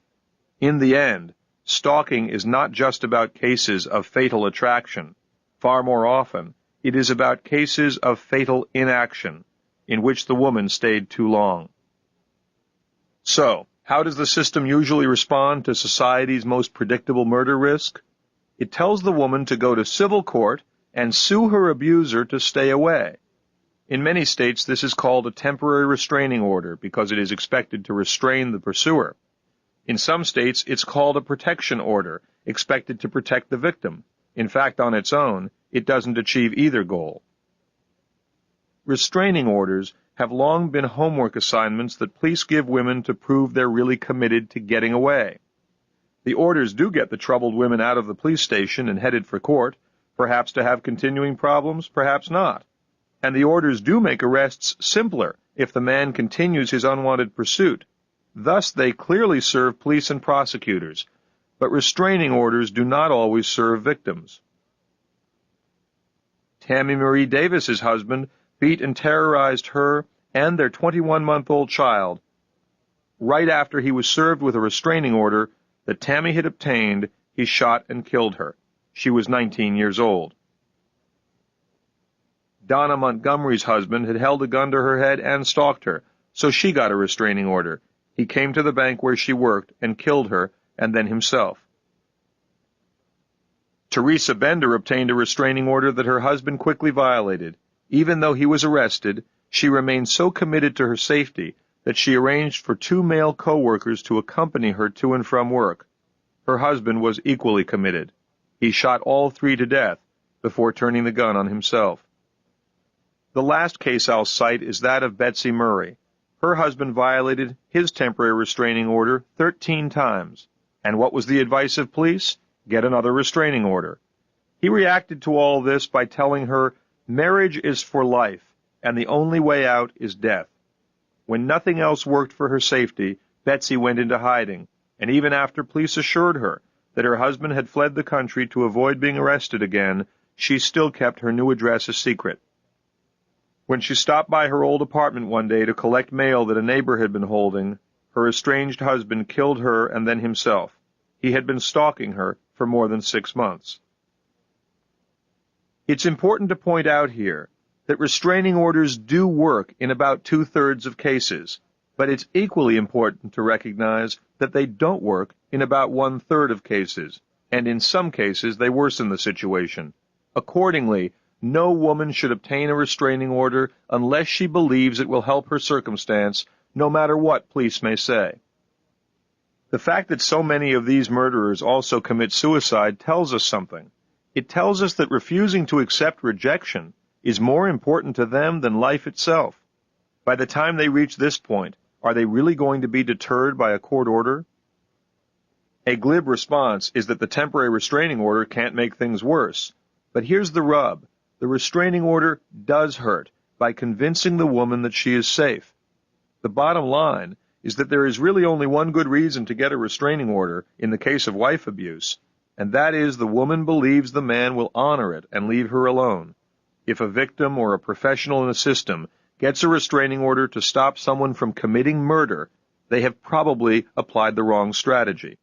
In the end, stalking is not just about cases of fatal attraction. Far more often, it is about cases of fatal inaction, in which the woman stayed too long. So, how does the system usually respond to society's most predictable murder risk? It tells the woman to go to civil court and sue her abuser to stay away. In many states, this is called a temporary restraining order because it is expected to restrain the pursuer. In some states, it's called a protection order, expected to protect the victim. In fact, on its own, it doesn't achieve either goal. Restraining orders have long been homework assignments that police give women to prove they're really committed to getting away. The orders do get the troubled women out of the police station and headed for court, perhaps to have continuing problems, perhaps not. And the orders do make arrests simpler if the man continues his unwanted pursuit. Thus, they clearly serve police and prosecutors, but restraining orders do not always serve victims. Tammy Marie Davis's husband beat and terrorized her and their 21-month-old child. Right after he was served with a restraining order that Tammy had obtained, he shot and killed her. She was 19 years old. Donna Montgomery's husband had held a gun to her head and stalked her, so she got a restraining order. He came to the bank where she worked and killed her, and then himself. Teresa Bender obtained a restraining order that her husband quickly violated. Even though he was arrested, she remained so committed to her safety that she arranged for 2 male co-workers to accompany her to and from work. Her husband was equally committed. He shot all 3 to death before turning the gun on himself. The last case I'll cite is that of Betsy Murray. Her husband violated his temporary restraining order 13 times. And what was the advice of police? Get another restraining order. He reacted to all this by telling her, marriage is for life, and the only way out is death. When nothing else worked for her safety, Betsy went into hiding, and even after police assured her that her husband had fled the country to avoid being arrested again, she still kept her new address a secret. When she stopped by her old apartment one day to collect mail that a neighbor had been holding, her estranged husband killed her and then himself. He had been stalking her for more than 6 months. It's important to point out here that restraining orders do work in about 2/3 of cases, but it's equally important to recognize that they don't work in about 1/3 of cases, and in some cases they worsen the situation. Accordingly, no woman should obtain a restraining order unless she believes it will help her circumstance, no matter what police may say. The fact that so many of these murderers also commit suicide tells us something. It tells us that refusing to accept rejection is more important to them than life itself. By the time they reach this point, are they really going to be deterred by a court order? A glib response is that the temporary restraining order can't make things worse. But here's the rub. The restraining order does hurt by convincing the woman that she is safe. The bottom line is that there is really only one good reason to get a restraining order in the case of wife abuse, and that is the woman believes the man will honor it and leave her alone. If a victim or a professional in the system gets a restraining order to stop someone from committing murder, they have probably applied the wrong strategy.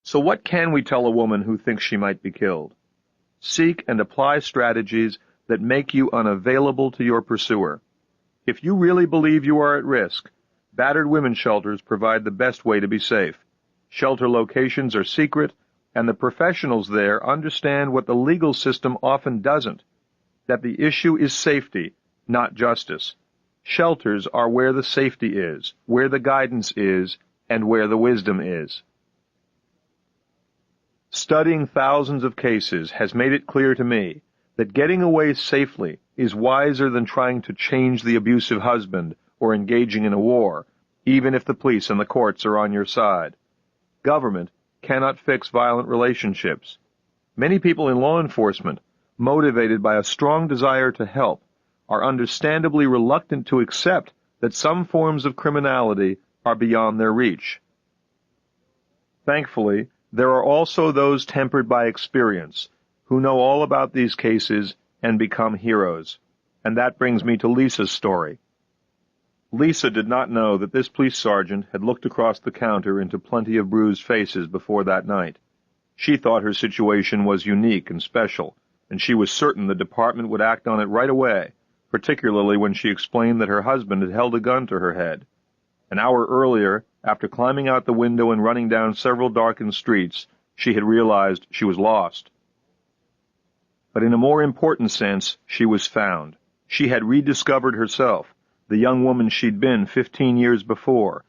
So what can we tell a woman who thinks she might be killed? Seek and apply strategies that make you unavailable to your pursuer. If you really believe you are at risk, battered women's shelters provide the best way to be safe. Shelter locations are secret, and the professionals there understand what the legal system often doesn't, that the issue is safety, not justice. Shelters are where the safety is, where the guidance is, and where the wisdom is. Studying thousands of cases has made it clear to me that getting away safely is wiser than trying to change the abusive husband or engaging in a war, even if the police and the courts are on your side. Government cannot fix violent relationships. Many people in law enforcement, motivated by a strong desire to help, are understandably reluctant to accept that some forms of criminality are beyond their reach. Thankfully, there are also those tempered by experience, who know all about these cases and become heroes. And that brings me to Lisa's story. Lisa did not know that this police sergeant had looked across the counter into plenty of bruised faces before that night. She thought her situation was unique and special, and she was certain the department would act on it right away, particularly when she explained that her husband had held a gun to her head. An hour earlier, after climbing out the window and running down several darkened streets, she had realized she was lost. But in a more important sense, she was found. She had rediscovered herself, the young woman she'd been 15 years before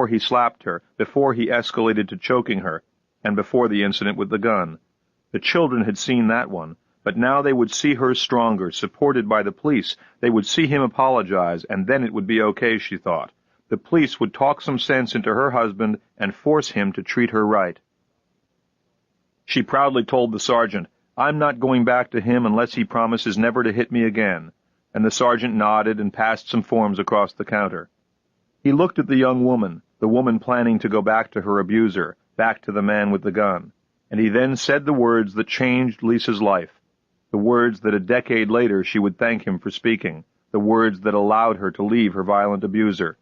he slapped her, before he escalated to choking her, and before the incident with the gun. The children had seen that one, but now they would see her stronger, supported by the police. They would see him apologize, and then it would be okay, she thought. The police would talk some sense into her husband and force him to treat her right. She proudly told the sergeant, "I'm not going back to him unless he promises never to hit me again," and the sergeant nodded and passed some forms across the counter. He looked at the young woman, the woman planning to go back to her abuser, back to the man with the gun, And he then said the words that changed Lisa's life, the words that a decade later she would thank him for speaking, the words that allowed her to leave her violent abuser.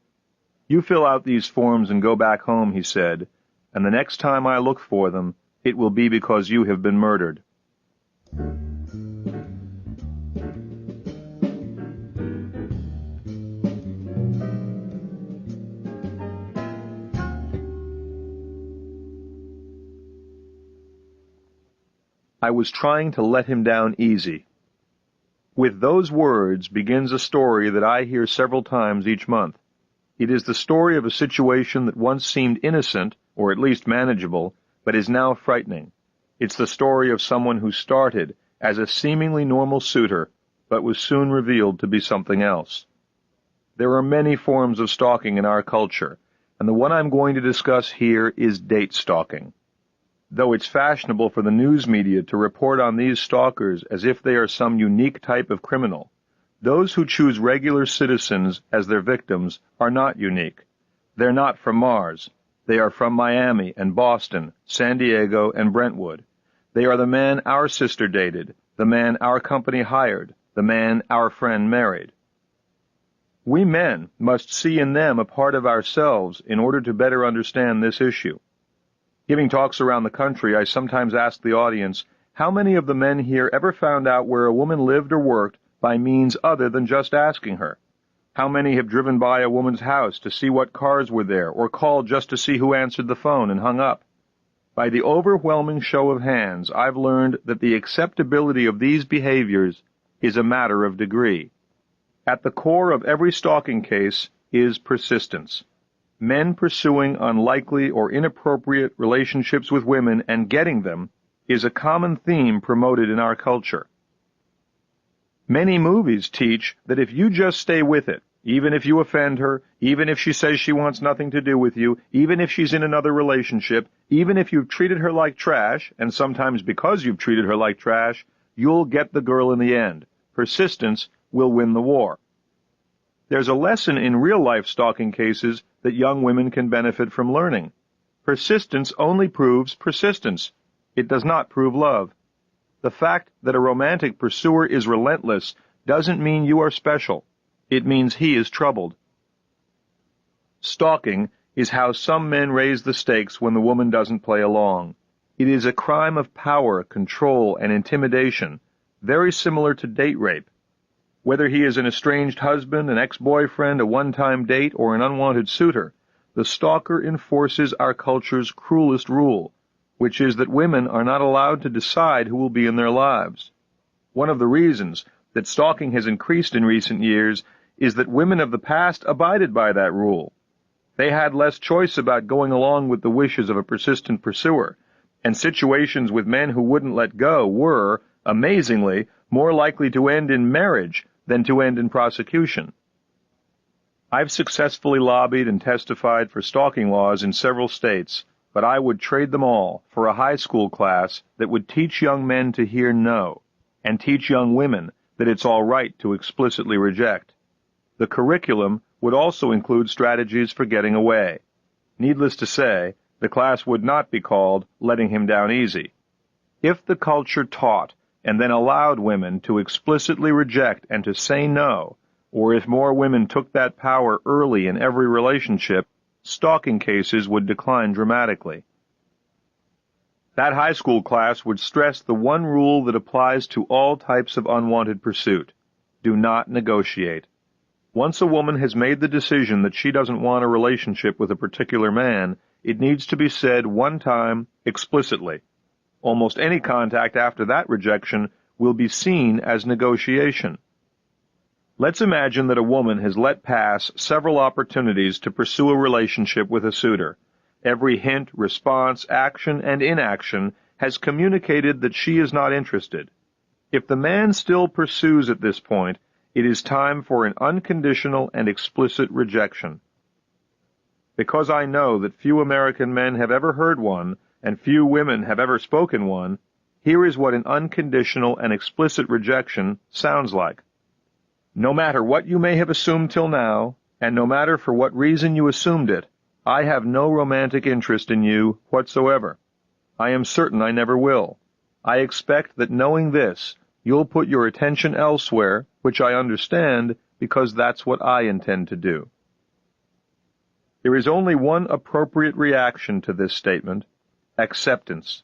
"You fill out these forms and go back home," he said, "and the next time I look for them, it will be because you have been murdered." I was trying to let him down easy. With those words begins a story that I hear several times each month. It is the story of a situation that once seemed innocent, or at least manageable, but is now frightening. It's the story of someone who started as a seemingly normal suitor, but was soon revealed to be something else. There are many forms of stalking in our culture, and the one I'm going to discuss here is date stalking. Though it's fashionable for the news media to report on these stalkers as if they are some unique type of criminal, those who choose regular citizens as their victims are not unique. They're not from Mars. They are from Miami and Boston, San Diego and Brentwood. They are the man our sister dated, the man our company hired, the man our friend married. We men must see in them a part of ourselves in order to better understand this issue. Giving talks around the country, I sometimes ask the audience, how many of the men here ever found out where a woman lived or worked by means other than just asking her? How many have driven by a woman's house to see what cars were there, or called just to see who answered the phone and hung up? By the overwhelming show of hands, I've learned that the acceptability of these behaviors is a matter of degree. At the core of every stalking case is persistence. Men pursuing unlikely or inappropriate relationships with women and getting them is a common theme promoted in our culture. Many movies teach that if you just stay with it, even if you offend her, even if she says she wants nothing to do with you, even if she's in another relationship, even if you've treated her like trash, and sometimes because you've treated her like trash, you'll get the girl in the end. Persistence will win the war. There's a lesson in real-life stalking cases that young women can benefit from learning. Persistence only proves persistence. It does not prove love. The fact that a romantic pursuer is relentless doesn't mean you are special. It means he is troubled. Stalking is how some men raise the stakes when the woman doesn't play along. It is a crime of power, control, and intimidation, very similar to date rape. Whether he is an estranged husband, an ex-boyfriend, a one-time date, or an unwanted suitor, the stalker enforces our culture's cruelest rule, which is that women are not allowed to decide who will be in their lives. One of the reasons that stalking has increased in recent years is that women of the past abided by that rule. They had less choice about going along with the wishes of a persistent pursuer, and situations with men who wouldn't let go were, amazingly, more likely to end in marriage than to end in prosecution. I've successfully lobbied and testified for stalking laws in several states, but I would trade them all for a high school class that would teach young men to hear no, and teach young women that it's all right to explicitly reject. The curriculum would also include strategies for getting away. Needless to say, the class would not be called Letting Him Down Easy. If the culture taught and then allowed women to explicitly reject and to say no, or if more women took that power early in every relationship, stalking cases would decline dramatically. That high school class would stress the one rule that applies to all types of unwanted pursuit: do not negotiate. Once a woman has made the decision that she doesn't want a relationship with a particular man, it needs to be said one time explicitly. Almost any contact after that rejection will be seen as negotiation. Let's imagine that a woman has let pass several opportunities to pursue a relationship with a suitor. Every hint, response, action, and inaction has communicated that she is not interested. If the man still pursues at this point, it is time for an unconditional and explicit rejection. Because I know that few American men have ever heard one, and few women have ever spoken one, here is what an unconditional and explicit rejection sounds like. No matter what you may have assumed till now, and no matter for what reason you assumed it, I have no romantic interest in you whatsoever. I am certain I never will. I expect that knowing this, you'll put your attention elsewhere, which I understand, because that's what I intend to do. There is only one appropriate reaction to this statement: acceptance.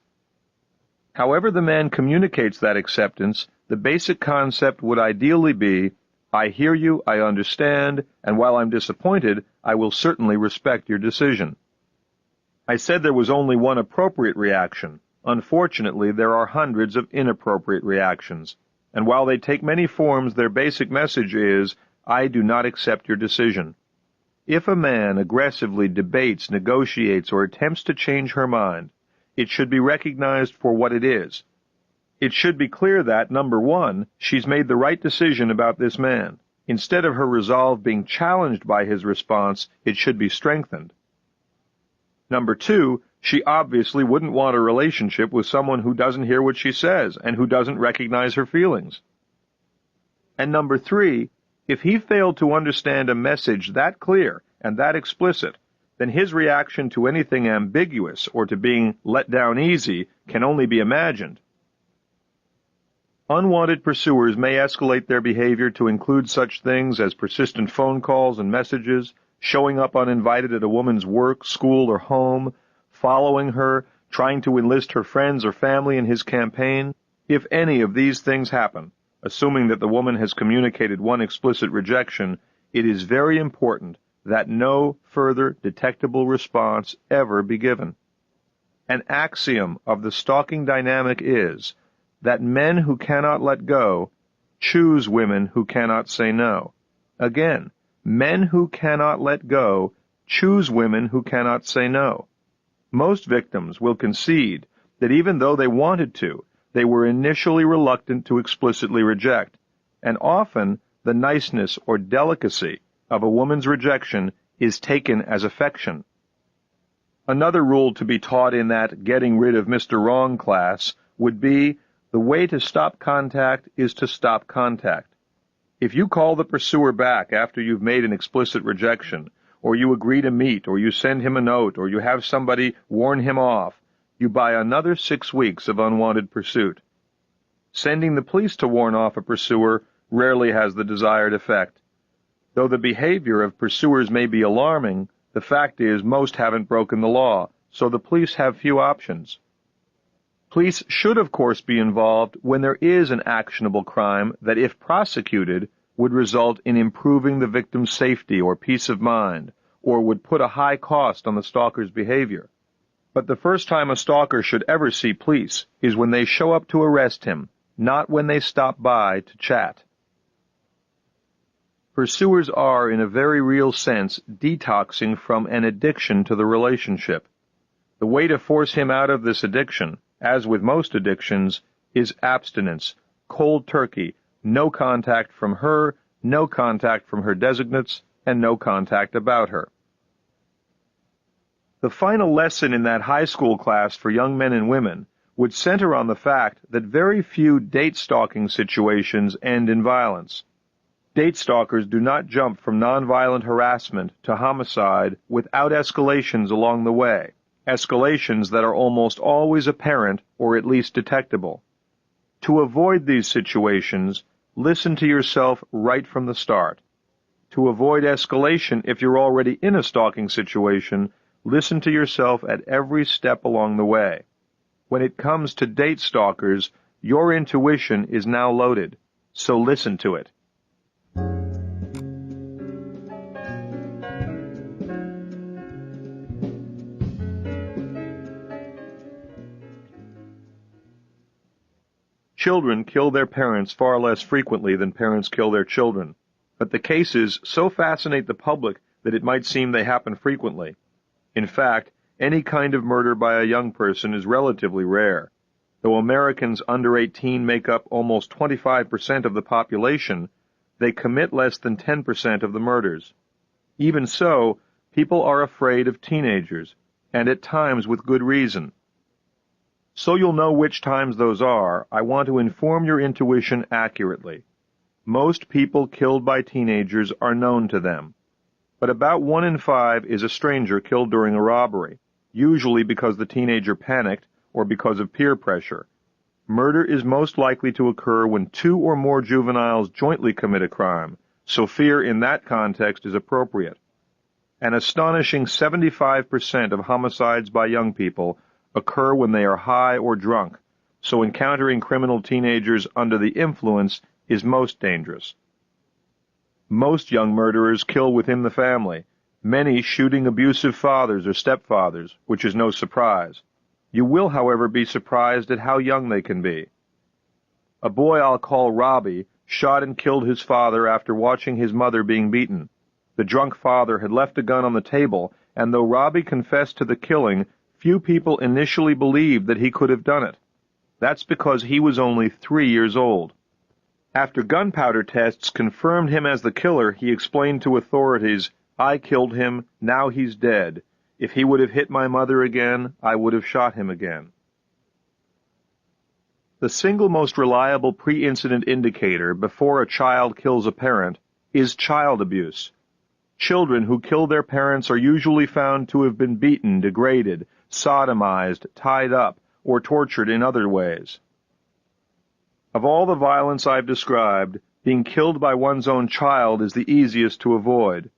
However the man communicates that acceptance, the basic concept would ideally be, I hear you, I understand, and while I'm disappointed, I will certainly respect your decision. I said there was only one appropriate reaction. Unfortunately, there are hundreds of inappropriate reactions, and while they take many forms, their basic message is, I do not accept your decision. If a man aggressively debates, negotiates, or attempts to change her mind, it should be recognized for what it is. It should be clear that, number one, she's made the right decision about this man. Instead of her resolve being challenged by his response, it should be strengthened. Number two, she obviously wouldn't want a relationship with someone who doesn't hear what she says and who doesn't recognize her feelings. And number three, if he failed to understand a message that clear and that explicit, then his reaction to anything ambiguous or to being let down easy can only be imagined. Unwanted pursuers may escalate their behavior to include such things as persistent phone calls and messages, showing up uninvited at a woman's work, school, or home, following her, trying to enlist her friends or family in his campaign. If any of these things happen, assuming that the woman has communicated one explicit rejection, it is very important that no further detectable response ever be given. An axiom of the stalking dynamic is that men who cannot let go choose women who cannot say no. Again, men who cannot let go choose women who cannot say no. Most victims will concede that even though they wanted to, they were initially reluctant to explicitly reject, and often the niceness or delicacy of a woman's rejection is taken as affection. Another rule to be taught in that Getting Rid of Mr. Wrong class would be the way to stop contact is to stop contact. If you call the pursuer back after you've made an explicit rejection, or you agree to meet, or you send him a note, or you have somebody warn him off, you buy another 6 weeks of unwanted pursuit. Sending the police to warn off a pursuer rarely has the desired effect. Though the behavior of pursuers may be alarming, the fact is most haven't broken the law, so the police have few options. Police should, of course, be involved when there is an actionable crime that, if prosecuted, would result in improving the victim's safety or peace of mind, or would put a high cost on the stalker's behavior. But the first time a stalker should ever see police is when they show up to arrest him, not when they stop by to chat. Pursuers are, in a very real sense, detoxing from an addiction to the relationship. The way to force him out of this addiction, as with most addictions, is abstinence, cold turkey, no contact from her, no contact from her designates, and no contact about her. The final lesson in that high school class for young men and women would center on the fact that very few date-stalking situations end in violence. Date stalkers do not jump from nonviolent harassment to homicide without escalations along the way, escalations that are almost always apparent or at least detectable. To avoid these situations, listen to yourself right from the start. To avoid escalation if you're already in a stalking situation, listen to yourself at every step along the way. When it comes to date stalkers, your intuition is now loaded, so listen to it. Children kill their parents far less frequently than parents kill their children, but the cases so fascinate the public that it might seem they happen frequently. In fact, any kind of murder by a young person is relatively rare. Though Americans under 18 make up almost 25% of the population, they commit less than 10% of the murders. Even so, people are afraid of teenagers, and at times with good reason. So you'll know which times those are, I want to inform your intuition accurately. Most people killed by teenagers are known to them, but about 1 in 5 is a stranger killed during a robbery, usually because the teenager panicked or because of peer pressure. Murder is most likely to occur when two or more juveniles jointly commit a crime, so fear in that context is appropriate. An astonishing 75% of homicides by young people occur when they are high or drunk, so encountering criminal teenagers under the influence is most dangerous. Most young murderers kill within the family, many shooting abusive fathers or stepfathers, which is no surprise. You will, however, be surprised at how young they can be. A boy I'll call Robbie shot and killed his father after watching his mother being beaten. The drunk father had left a gun on the table, and though Robbie confessed to the killing, few people initially believed that he could have done it. That's because he was only 3 years old. After gunpowder tests confirmed him as the killer, he explained to authorities, "I killed him, now he's dead. If he would have hit my mother again, I would have shot him again." The single most reliable pre-incident indicator before a child kills a parent is child abuse. Children who kill their parents are usually found to have been beaten, degraded, sodomized, tied up, or tortured in other ways. Of all the violence I've described, being killed by one's own child is the easiest to avoid.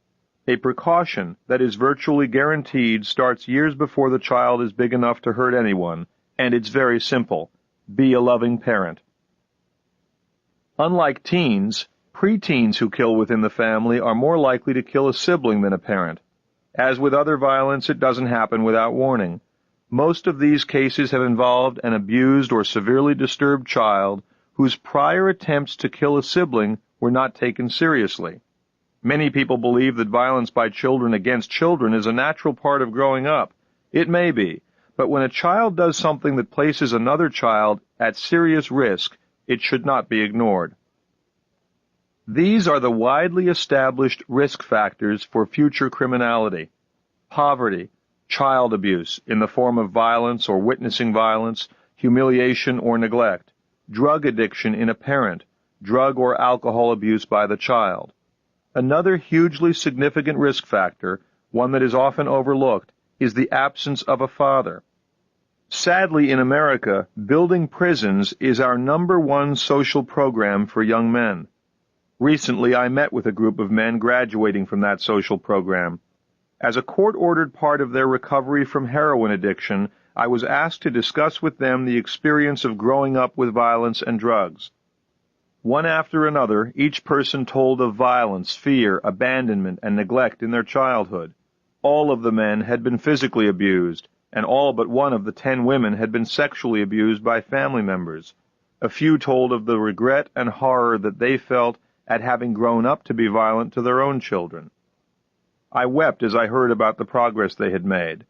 A precaution that is virtually guaranteed starts years before the child is big enough to hurt anyone, and it's very simple. Be a loving parent. Unlike teens, preteens who kill within the family are more likely to kill a sibling than a parent. As with other violence, it doesn't happen without warning. Most of these cases have involved an abused or severely disturbed child whose prior attempts to kill a sibling were not taken seriously. Many people believe that violence by children against children is a natural part of growing up. It may be, but when a child does something that places another child at serious risk, it should not be ignored. These are the widely established risk factors for future criminality: poverty, child abuse in the form of violence or witnessing violence, humiliation or neglect, drug addiction in a parent, drug or alcohol abuse by the child. Another hugely significant risk factor, one that is often overlooked, is the absence of a father. Sadly, in America, building prisons is our #1 social program for young men. Recently, I met with a group of men graduating from that social program. As a court-ordered part of their recovery from heroin addiction, I was asked to discuss with them the experience of growing up with violence and drugs. One after another, each person told of violence, fear, abandonment, and neglect in their childhood. All of the men had been physically abused, and all but one of the 10 women had been sexually abused by family members. A few told of the regret and horror that they felt at having grown up to be violent to their own children. I wept as I heard about the progress they had made,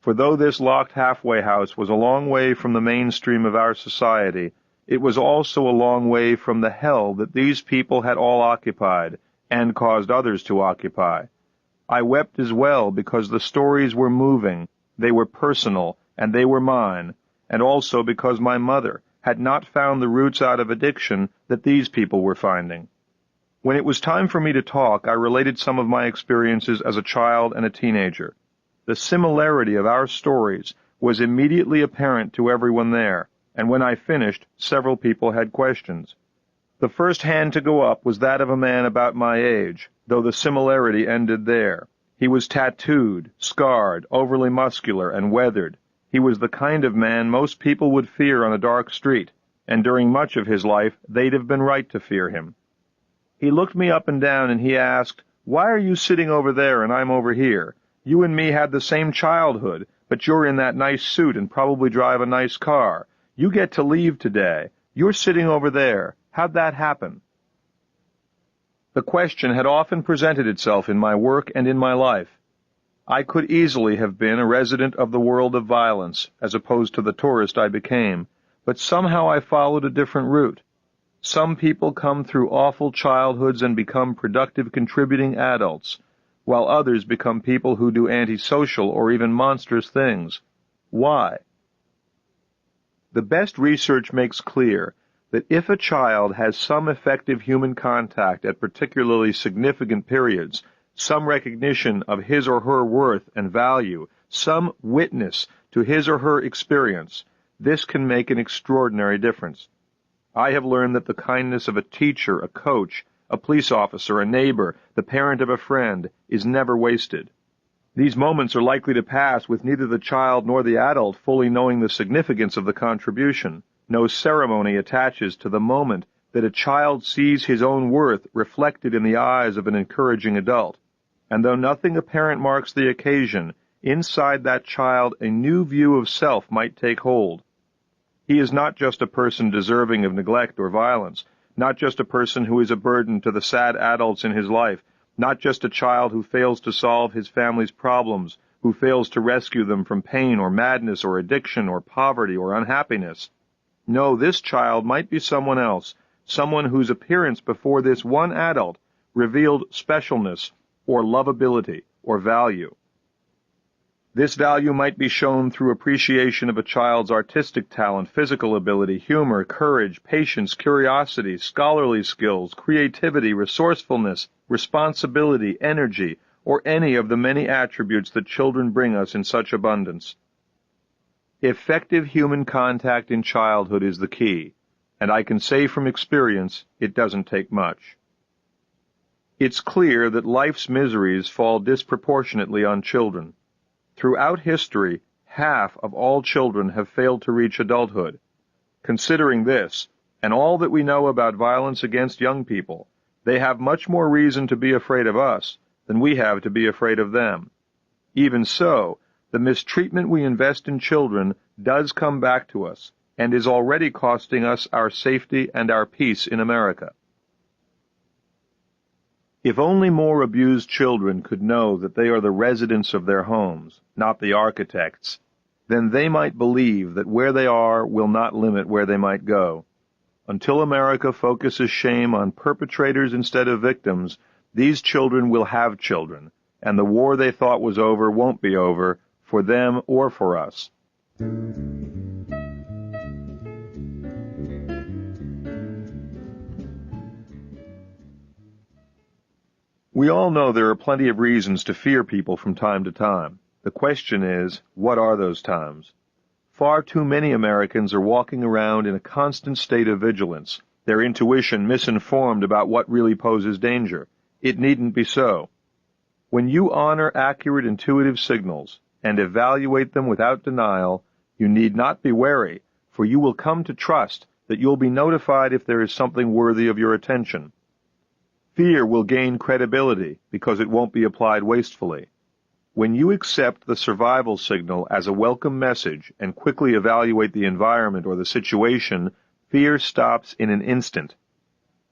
for though this locked halfway house was a long way from the mainstream of our society, it was also a long way from the hell that these people had all occupied and caused others to occupy. I wept as well because the stories were moving, they were personal, and they were mine, and also because my mother had not found the roots out of addiction that these people were finding. When it was time for me to talk, I related some of my experiences as a child and a teenager. The similarity of our stories was immediately apparent to everyone there, and when I finished, several people had questions. The first hand to go up was that of a man about my age, though the similarity ended there. He was tattooed, scarred, overly muscular, and weathered. He was the kind of man most people would fear on a dark street, and during much of his life they'd have been right to fear him. He looked me up and down and he asked, "Why are you sitting over there and I'm over here? You and me had the same childhood, but you're in that nice suit and probably drive a nice car. You get to leave today. You're sitting over there. How'd that happen?" The question had often presented itself in my work and in my life. I could easily have been a resident of the world of violence, as opposed to the tourist I became, but somehow I followed a different route. Some people come through awful childhoods and become productive contributing adults, while others become people who do antisocial or even monstrous things. Why? The best research makes clear that if a child has some effective human contact at particularly significant periods, some recognition of his or her worth and value, some witness to his or her experience, This can make an extraordinary difference. I have learned that the kindness of a teacher, a coach, a police officer, a neighbor, the parent of a friend, is never wasted. These moments are likely to pass with neither the child nor the adult fully knowing the significance of the contribution. No ceremony attaches to the moment that a child sees his own worth reflected in the eyes of an encouraging adult. And though nothing apparent marks the occasion, inside that child a new view of self might take hold. He is not just a person deserving of neglect or violence, not just a person who is a burden to the sad adults in his life, not just a child who fails to solve his family's problems, who fails to rescue them from pain or madness or addiction or poverty or unhappiness. No, this child might be someone else, someone whose appearance before this one adult revealed specialness or lovability or value. This value might be shown through appreciation of a child's artistic talent, physical ability, humor, courage, patience, curiosity, scholarly skills, creativity, resourcefulness, responsibility, energy, or any of the many attributes that children bring us in such abundance. Effective human contact in childhood is the key, and I can say from experience it doesn't take much. It's clear that life's miseries fall disproportionately on children. Throughout history, half of all children have failed to reach adulthood. Considering this, and all that we know about violence against young people, they have much more reason to be afraid of us than we have to be afraid of them. Even so, the mistreatment we invest in children does come back to us, and is already costing us our safety and our peace in America. If only more abused children could know that they are the residents of their homes, not the architects, then they might believe that where they are will not limit where they might go. Until America focuses shame on perpetrators instead of victims, these children will have children, and the war they thought was over won't be over, for them or for us. We all know there are plenty of reasons to fear people from time to time. The question is, what are those times? Far too many Americans are walking around in a constant state of vigilance, their intuition misinformed about what really poses danger. It needn't be so. When you honor accurate intuitive signals and evaluate them without denial, you need not be wary, for you will come to trust that you'll be notified if there is something worthy of your attention. Fear will gain credibility because it won't be applied wastefully. When you accept the survival signal as a welcome message and quickly evaluate the environment or the situation, fear stops in an instant.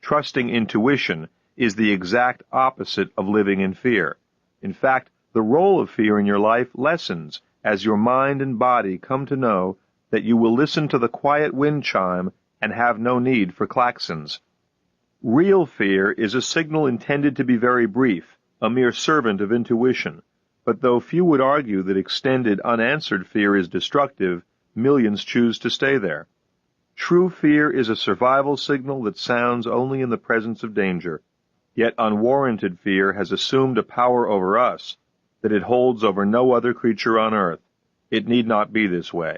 Trusting intuition is the exact opposite of living in fear. In fact, the role of fear in your life lessens as your mind and body come to know that you will listen to the quiet wind chime and have no need for klaxons. Real fear is a signal intended to be very brief, a mere servant of intuition. But though few would argue that extended, unanswered fear is destructive, millions choose to stay there. True fear is a survival signal that sounds only in the presence of danger. Yet unwarranted fear has assumed a power over us that it holds over no other creature on earth. It need not be this way.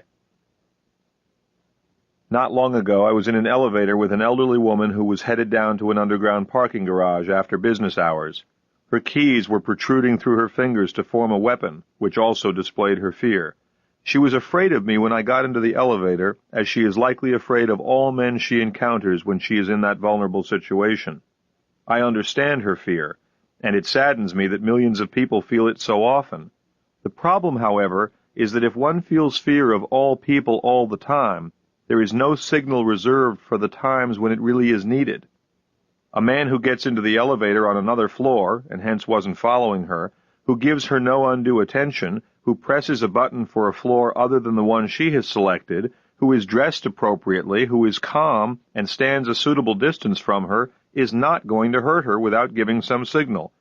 Not long ago, I was in an elevator with an elderly woman who was headed down to an underground parking garage after business hours. Her keys were protruding through her fingers to form a weapon, which also displayed her fear. She was afraid of me when I got into the elevator, as she is likely afraid of all men she encounters when she is in that vulnerable situation. I understand her fear, and it saddens me that millions of people feel it so often. The problem, however, is that if one feels fear of all people all the time, there is no signal reserved for the times when it really is needed. A man who gets into the elevator on another floor, and hence wasn't following her, who gives her no undue attention, who presses a button for a floor other than the one she has selected, who is dressed appropriately, who is calm and stands a suitable distance from her, is not going to hurt her without giving some signal.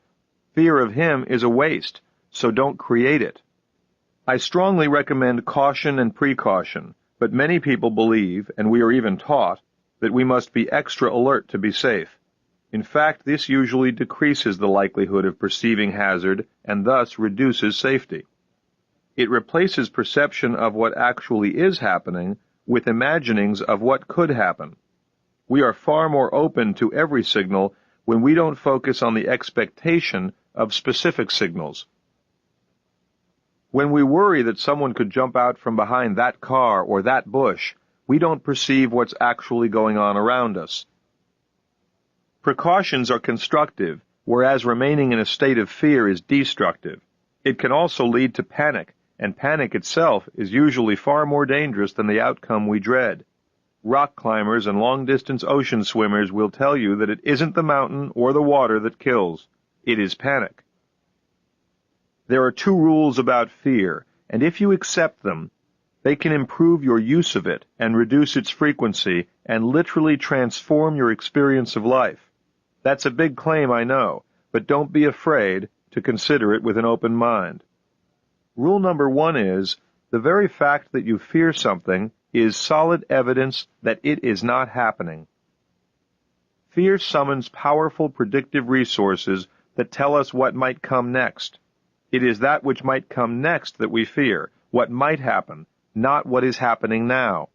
Fear of him is a waste, so don't create it. I strongly recommend caution and precaution, but many people believe, and we are even taught, that we must be extra alert to be safe. In fact, this usually decreases the likelihood of perceiving hazard and thus reduces safety. It replaces perception of what actually is happening with imaginings of what could happen. We are far more open to every signal when we don't focus on the expectation of specific signals. When we worry that someone could jump out from behind that car or that bush, we don't perceive what's actually going on around us. Precautions are constructive, whereas remaining in a state of fear is destructive. It can also lead to panic, and panic itself is usually far more dangerous than the outcome we dread. Rock climbers and long-distance ocean swimmers will tell you that it isn't the mountain or the water that kills. It is panic. There are two rules about fear, and if you accept them, they can improve your use of it and reduce its frequency and literally transform your experience of life. That's a big claim, I know, but don't be afraid to consider it with an open mind. Rule number 1 is, the very fact that you fear something is solid evidence that it is not happening. Fear summons powerful predictive resources that tell us what might come next. It is that which might come next that we fear, what might happen, not what is happening now.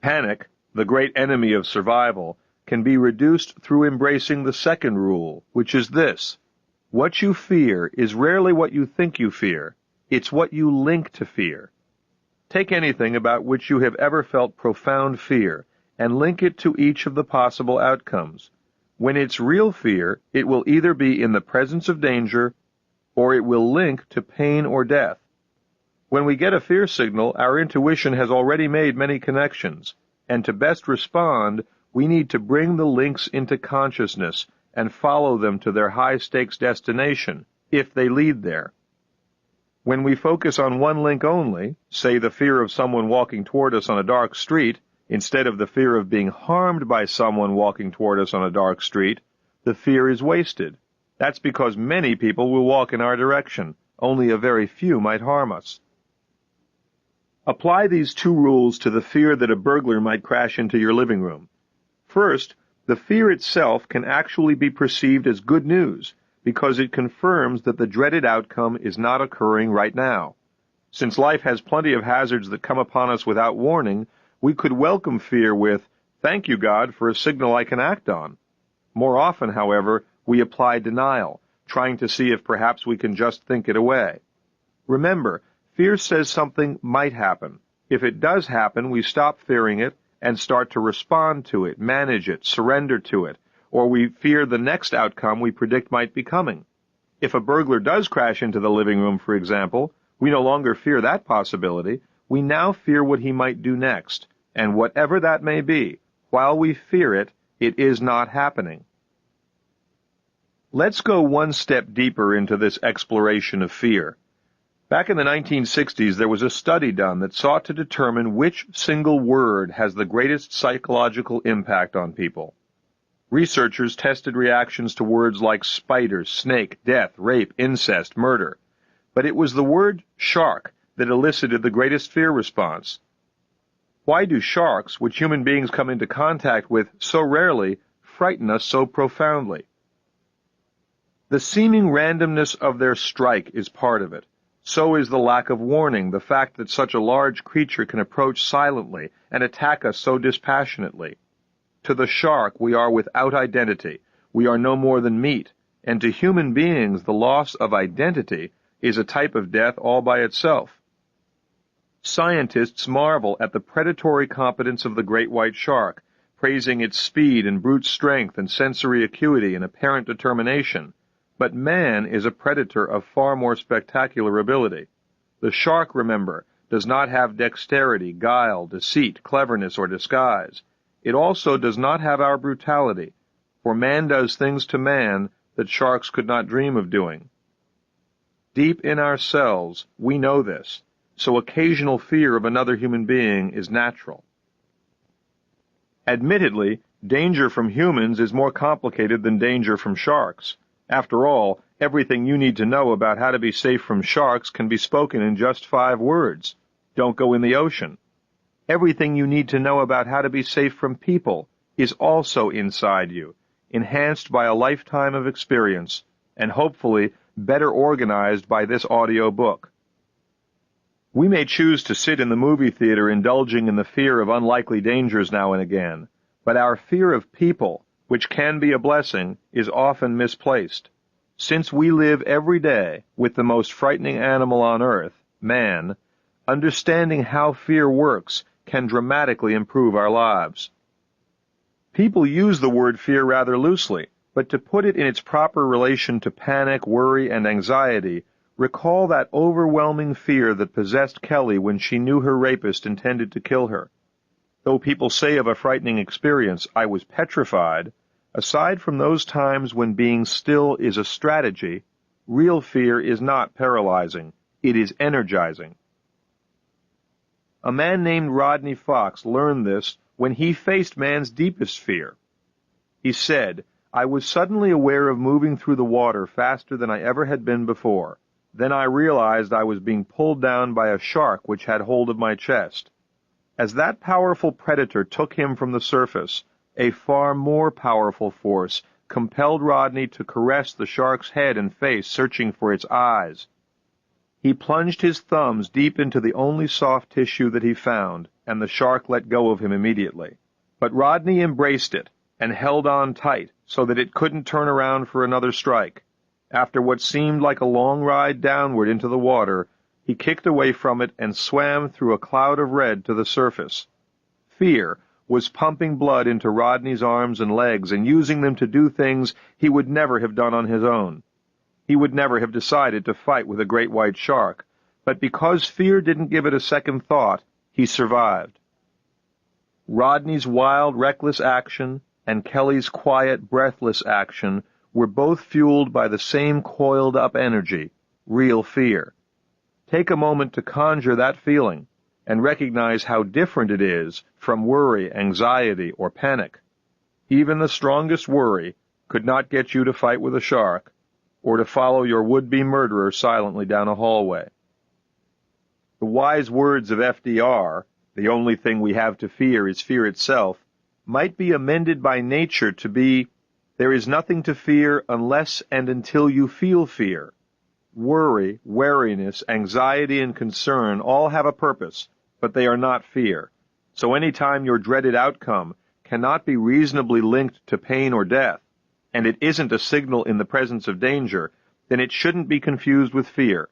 Panic, the great enemy of survival, can be reduced through embracing the second rule, which is this: what you fear is rarely what you think you fear, it's what you link to fear. Take anything about which you have ever felt profound fear, and link it to each of the possible outcomes. When it's real fear, it will either be in the presence of danger, or it will link to pain or death. When we get a fear signal, our intuition has already made many connections, and to best respond, we need to bring the links into consciousness and follow them to their high-stakes destination, if they lead there. When we focus on one link only, say the fear of someone walking toward us on a dark street, instead of the fear of being harmed by someone walking toward us on a dark street, the fear is wasted. That's because many people will walk in our direction. Only a very few might harm us. Apply these two rules to the fear that a burglar might crash into your living room. First, the fear itself can actually be perceived as good news because it confirms that the dreaded outcome is not occurring right now. Since life has plenty of hazards that come upon us without warning, we could welcome fear with, "Thank you, God, for a signal I can act on." More often, however, we apply denial, trying to see if perhaps we can just think it away. Remember, fear says something might happen. If it does happen, we stop fearing it and start to respond to it, manage it, surrender to it, or we fear the next outcome we predict might be coming. If a burglar does crash into the living room, for example, we no longer fear that possibility. We now fear what he might do next, and whatever that may be, while we fear it, it is not happening. Let's go one step deeper into this exploration of fear. Back in the 1960s, there was a study done that sought to determine which single word has the greatest psychological impact on people. Researchers tested reactions to words like spider, snake, death, rape, incest, murder. But it was the word shark that elicited the greatest fear response. Why do sharks, which human beings come into contact with so rarely, frighten us so profoundly? The seeming randomness of their strike is part of it. So is the lack of warning, the fact that such a large creature can approach silently and attack us so dispassionately. To the shark, we are without identity. We are no more than meat. And to human beings, the loss of identity is a type of death all by itself. Scientists marvel at the predatory competence of the great white shark, praising its speed and brute strength and sensory acuity and apparent determination. But man is a predator of far more spectacular ability. The shark, remember, does not have dexterity, guile, deceit, cleverness, or disguise. It also does not have our brutality, for man does things to man that sharks could not dream of doing. Deep in ourselves, we know this, so occasional fear of another human being is natural. Admittedly, danger from humans is more complicated than danger from sharks. After all, everything you need to know about how to be safe from sharks can be spoken in just 5 words. Don't go in the ocean. Everything you need to know about how to be safe from people is also inside you, enhanced by a lifetime of experience, and hopefully better organized by this audio book. We may choose to sit in the movie theater indulging in the fear of unlikely dangers now and again, but our fear of people, which can be a blessing, is often misplaced. Since we live every day with the most frightening animal on earth, man, understanding how fear works can dramatically improve our lives. People use the word fear rather loosely, but to put it in its proper relation to panic, worry, and anxiety, recall that overwhelming fear that possessed Kelly when she knew her rapist intended to kill her. Though people say of a frightening experience, "I was petrified," aside from those times when being still is a strategy, real fear is not paralyzing. It is energizing. A man named Rodney Fox learned this when he faced man's deepest fear. He said, "I was suddenly aware of moving through the water faster than I ever had been before. Then I realized I was being pulled down by a shark which had hold of my chest." As that powerful predator took him from the surface, a far more powerful force compelled Rodney to caress the shark's head and face, searching for its eyes. He plunged his thumbs deep into the only soft tissue that he found, and the shark let go of him immediately. But Rodney embraced it and held on tight so that it couldn't turn around for another strike. After what seemed like a long ride downward into the water, he kicked away from it and swam through a cloud of red to the surface. Fear was pumping blood into Rodney's arms and legs and using them to do things he would never have done on his own. He would never have decided to fight with a great white shark, but because fear didn't give it a second thought, he survived. Rodney's wild, reckless action and Kelly's quiet, breathless action were both fueled by the same coiled-up energy, real fear. Take a moment to conjure that feeling and recognize how different it is from worry, anxiety, or panic. Even the strongest worry could not get you to fight with a shark or to follow your would-be murderer silently down a hallway. The wise words of FDR, "The only thing we have to fear is fear itself," might be amended by nature to be, "There is nothing to fear unless and until you feel fear." Worry, wariness, anxiety, and concern all have a purpose, but they are not fear. So any time your dreaded outcome cannot be reasonably linked to pain or death, and it isn't a signal in the presence of danger, then it shouldn't be confused with fear.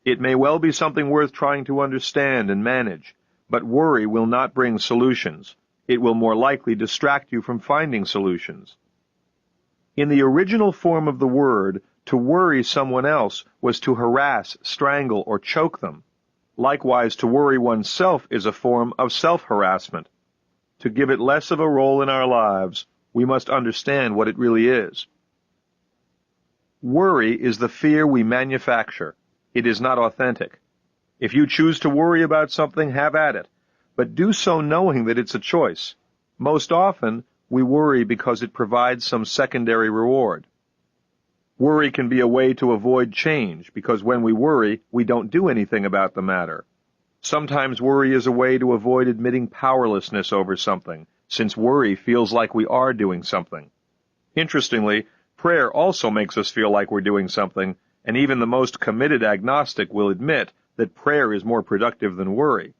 It may well be something worth trying to understand and manage, but worry will not bring solutions. It will more likely distract you from finding solutions. In the original form of the word, to worry someone else was to harass, strangle, or choke them. Likewise, to worry oneself is a form of self-harassment. To give it less of a role in our lives, we must understand what it really is. Worry is the fear we manufacture. It is not authentic. If you choose to worry about something, have at it, but do so knowing that it's a choice. Most often, we worry because it provides some secondary reward. Worry can be a way to avoid change, because when we worry, we don't do anything about the matter. Sometimes worry is a way to avoid admitting powerlessness over something, since worry feels like we are doing something. Interestingly, prayer also makes us feel like we're doing something, and even the most committed agnostic will admit that prayer is more productive than worry.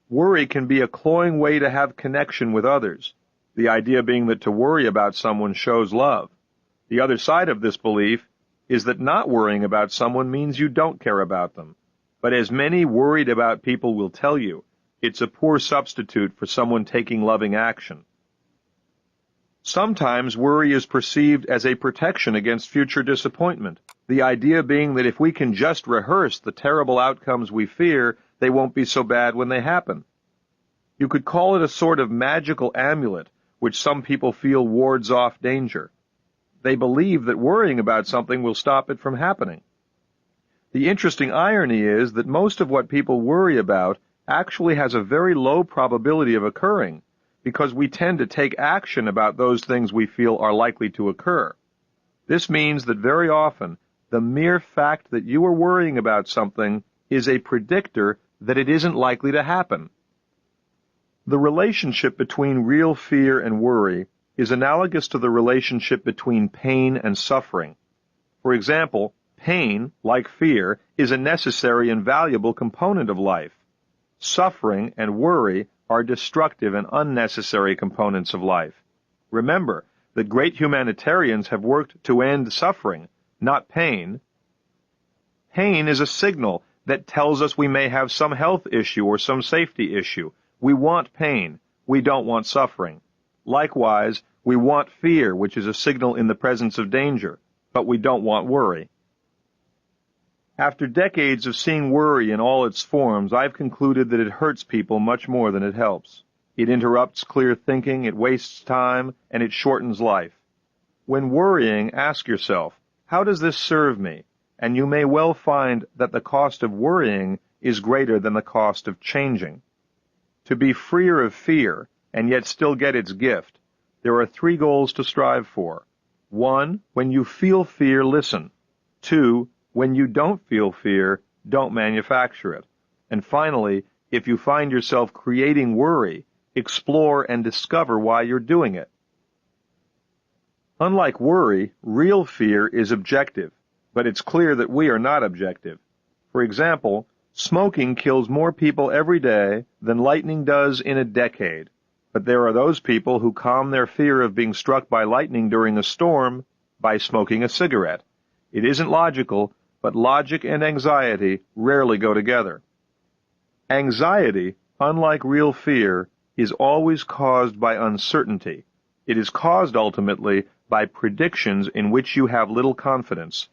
Worry can be a cloying way to have connection with others, the idea being that to worry about someone shows love. The other side of this belief is that not worrying about someone means you don't care about them. But as many worried about people will tell you, it's a poor substitute for someone taking loving action. Sometimes worry is perceived as a protection against future disappointment, the idea being that if we can just rehearse the terrible outcomes we fear, they won't be so bad when they happen. You could call it a sort of magical amulet, which some people feel wards off danger. They believe that worrying about something will stop it from happening. The interesting irony is that most of what people worry about actually has a very low probability of occurring, because we tend to take action about those things we feel are likely to occur. This means that very often, the mere fact that you are worrying about something is a predictor that it isn't likely to happen. The relationship between real fear and worry is analogous to the relationship between pain and suffering. For example, Pain, like fear, is a necessary and valuable component of life. Suffering and worry are destructive and unnecessary components of life. Remember that great humanitarians have worked to end suffering, not pain. Pain is a signal that tells us we may have some health issue or some safety issue. We want pain. We don't want suffering. Likewise, we want fear, which is a signal in the presence of danger, but we don't want worry. After decades of seeing worry in all its forms, I've concluded that it hurts people much more than it helps. It interrupts clear thinking, it wastes time, and it shortens life. When worrying, ask yourself, how does this serve me? And you may well find that the cost of worrying is greater than the cost of changing. To be freer of fear, and yet still get its gift, there are 3 goals to strive for. 1, when you feel fear, listen. 2, when you don't feel fear, don't manufacture it. And finally, if you find yourself creating worry, explore and discover why you're doing it. Unlike worry, real fear is objective, but it's clear that we are not objective. For example, smoking kills more people every day than lightning does in a decade. But there are those people who calm their fear of being struck by lightning during a storm by smoking a cigarette. It isn't logical, but logic and anxiety rarely go together. Anxiety, unlike real fear, is always caused by uncertainty. It is caused ultimately by predictions in which you have little confidence.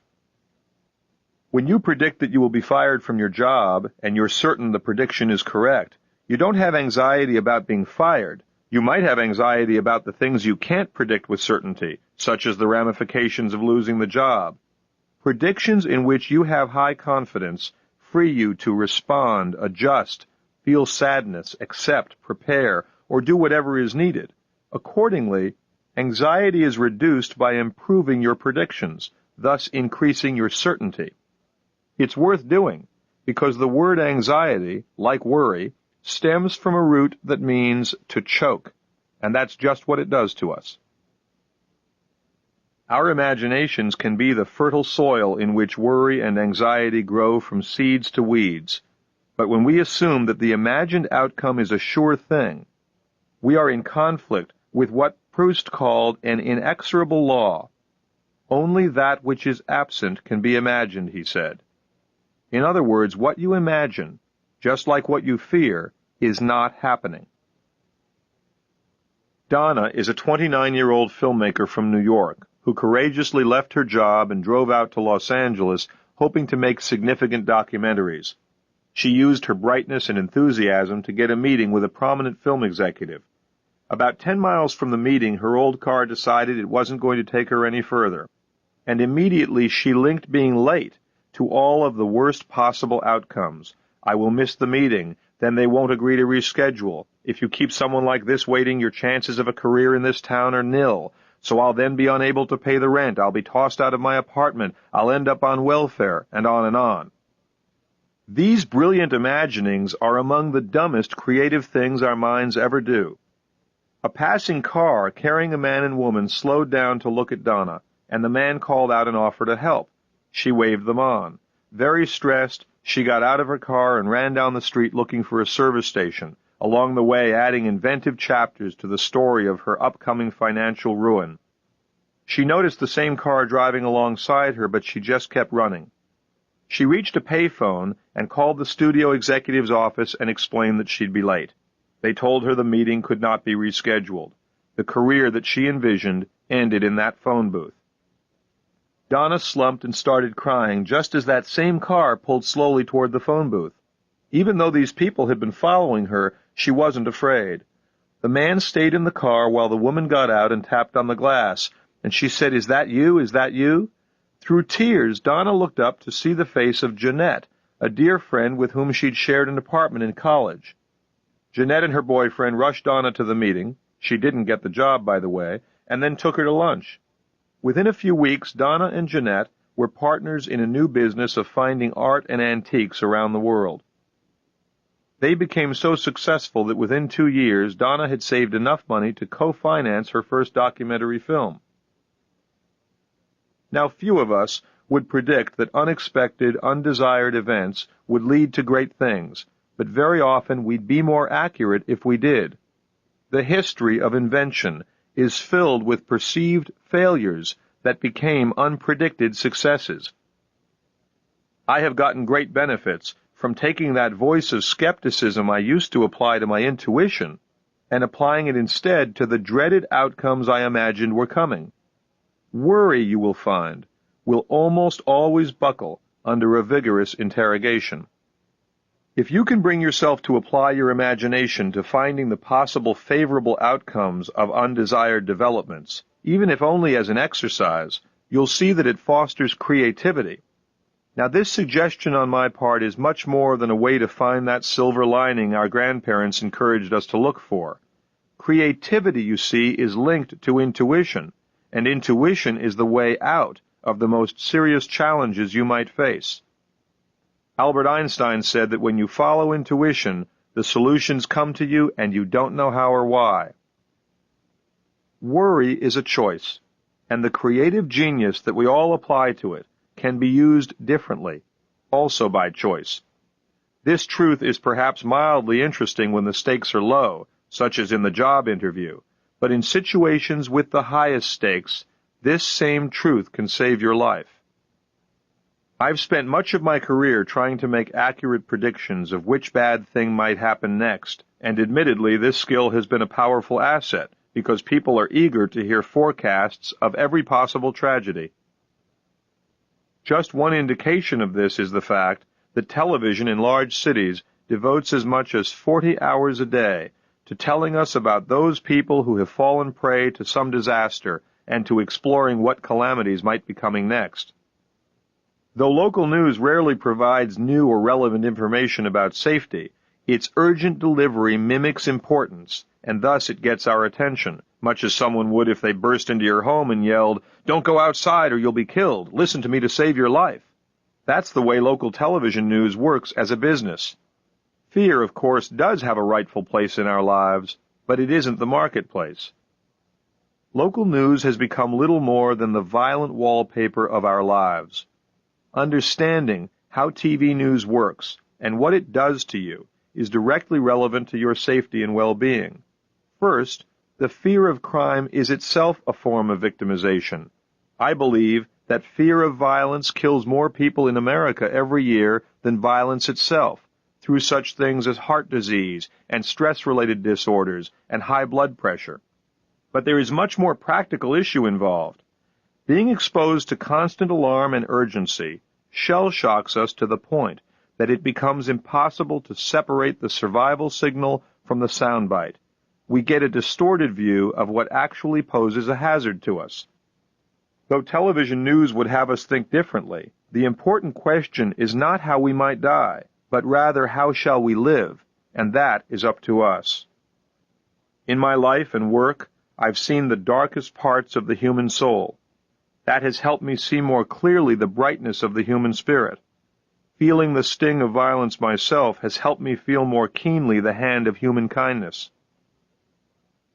When you predict that you will be fired from your job and you're certain the prediction is correct, you don't have anxiety about being fired. You might have anxiety about the things you can't predict with certainty, such as the ramifications of losing the job. Predictions in which you have high confidence free you to respond, adjust, feel sadness, accept, prepare, or do whatever is needed. Accordingly, anxiety is reduced by improving your predictions, thus increasing your certainty. It's worth doing, because the word anxiety, like worry, stems from a root that means to choke, and that's just what it does to us. Our imaginations can be the fertile soil in which worry and anxiety grow from seeds to weeds. But when we assume that the imagined outcome is a sure thing, we are in conflict with what Proust called an inexorable law. Only that which is absent can be imagined, he said. In other words, what you imagine, just like what you fear, is not happening. Donna is a 29-year-old filmmaker from New York who courageously left her job and drove out to Los Angeles hoping to make significant documentaries. She used her brightness and enthusiasm to get a meeting with a prominent film executive. About 10 miles from the meeting, her old car decided it wasn't going to take her any further, and immediately she linked being late to all of the worst possible outcomes. I will miss the meeting, then they won't agree to reschedule. If you keep someone like this waiting, your chances of a career in this town are nil. So I'll then be unable to pay the rent, I'll be tossed out of my apartment, I'll end up on welfare, and on and on. These brilliant imaginings are among the dumbest creative things our minds ever do. A passing car carrying a man and woman slowed down to look at Donna, and the man called out an offer to help. She waved them on. Very stressed, she got out of her car and ran down the street looking for a service station, along the way adding inventive chapters to the story of her upcoming financial ruin. She noticed the same car driving alongside her, but she just kept running. She reached a payphone and called the studio executive's office and explained that she'd be late. They told her the meeting could not be rescheduled. The career that she envisioned ended in that phone booth. Donna slumped and started crying just as that same car pulled slowly toward the phone booth. Even though these people had been following her, she wasn't afraid. The man stayed in the car while the woman got out and tapped on the glass, and she said, "Is that you? Is that you?" Through tears, Donna looked up to see the face of Jeanette, a dear friend with whom she'd shared an apartment in college. Jeanette and her boyfriend rushed Donna to the meeting. She didn't get the job, by the way, and then took her to lunch. Within a few weeks, Donna and Jeanette were partners in a new business of finding art and antiques around the world. They became so successful that within 2 years, Donna had saved enough money to co-finance her first documentary film. Now, few of us would predict that unexpected, undesired events would lead to great things, but very often we'd be more accurate if we did. The history of invention is filled with perceived failures that became unpredicted successes. I have gotten great benefits from taking that voice of skepticism I used to apply to my intuition and applying it instead to the dreaded outcomes I imagined were coming. Worry, you will find, will almost always buckle under a vigorous interrogation. If you can bring yourself to apply your imagination to finding the possible favorable outcomes of undesired developments, even if only as an exercise, you'll see that it fosters creativity. Now, this suggestion on my part is much more than a way to find that silver lining our grandparents encouraged us to look for. Creativity, you see, is linked to intuition, and intuition is the way out of the most serious challenges you might face. Albert Einstein said that when you follow intuition, the solutions come to you and you don't know how or why. Worry is a choice, and the creative genius that we all apply to it can be used differently, also by choice. This truth is perhaps mildly interesting when the stakes are low, such as in the job interview, but in situations with the highest stakes, this same truth can save your life. I've spent much of my career trying to make accurate predictions of which bad thing might happen next, and admittedly this skill has been a powerful asset because people are eager to hear forecasts of every possible tragedy. Just one indication of this is the fact that television in large cities devotes as much as 40 hours a day to telling us about those people who have fallen prey to some disaster and to exploring what calamities might be coming next. Though local news rarely provides new or relevant information about safety, its urgent delivery mimics importance, and thus it gets our attention, much as someone would if they burst into your home and yelled, "Don't go outside or you'll be killed. Listen to me to save your life." That's the way local television news works as a business. Fear, of course, does have a rightful place in our lives, but it isn't the marketplace. Local news has become little more than the violent wallpaper of our lives. Understanding how TV news works and what it does to you is directly relevant to your safety and well-being. First, the fear of crime is itself a form of victimization. I believe that fear of violence kills more people in America every year than violence itself, through such things as heart disease and stress-related disorders and high blood pressure. But there is much more practical issue involved. Being exposed to constant alarm and urgency shell-shocks us to the point that it becomes impossible to separate the survival signal from the soundbite. We get a distorted view of what actually poses a hazard to us. Though television news would have us think differently, the important question is not how we might die, but rather how shall we live, and that is up to us. In my life and work, I've seen the darkest parts of the human soul. That has helped me see more clearly the brightness of the human spirit. Feeling the sting of violence myself has helped me feel more keenly the hand of human kindness.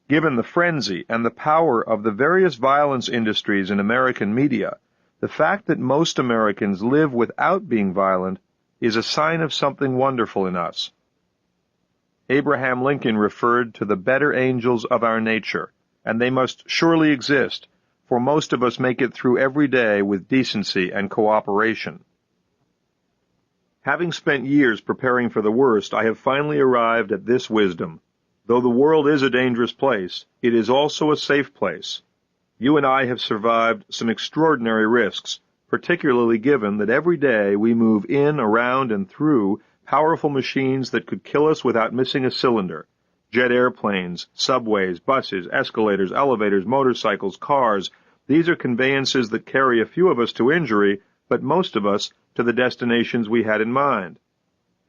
Given the frenzy and the power of the various violence industries in American media, the fact that most Americans live without being violent is a sign of something wonderful in us. Abraham Lincoln referred to the better angels of our nature, and they must surely exist, for most of us make it through every day with decency and cooperation. Having spent years preparing for the worst, I have finally arrived at this wisdom. Though the world is a dangerous place, it is also a safe place. You and I have survived some extraordinary risks, particularly given that every day we move in, around, and through powerful machines that could kill us without missing a cylinder. Jet airplanes, subways, buses, escalators, elevators, motorcycles, cars. These are conveyances that carry a few of us to injury, but most of us to the destinations we had in mind.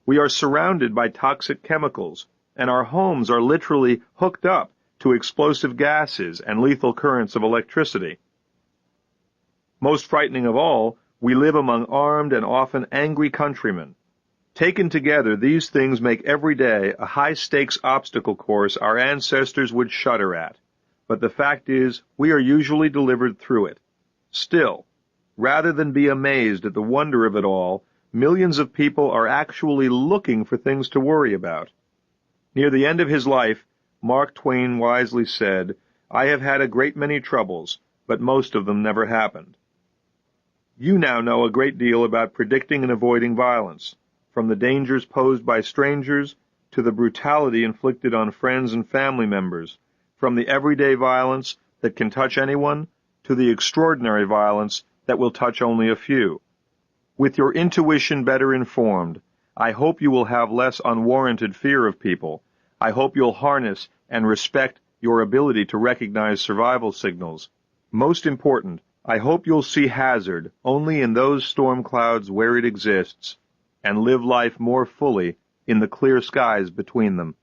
We are surrounded by toxic chemicals, and our homes are literally hooked up to explosive gases and lethal currents of electricity. Most frightening of all, we live among armed and often angry countrymen. Taken together, these things make every day a high-stakes obstacle course our ancestors would shudder at. But the fact is, we are usually delivered through it. Still, Rather than be amazed at the wonder of it all, millions of people are actually looking for things to worry about. Near the end of his life, Mark Twain wisely said, "I have had a great many troubles, but most of them never happened." You now know a great deal about predicting and avoiding violence, from the dangers posed by strangers to the brutality inflicted on friends and family members, from the everyday violence that can touch anyone to the extraordinary violence that will touch only a few. With your intuition better informed, I hope you will have less unwarranted fear of people. I hope you'll harness and respect your ability to recognize survival signals. Most important, I hope you'll see hazard only in those storm clouds where it exists, and live life more fully in the clear skies between them.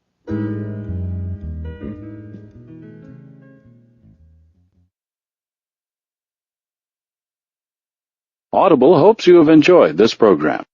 Audible hopes you have enjoyed this program.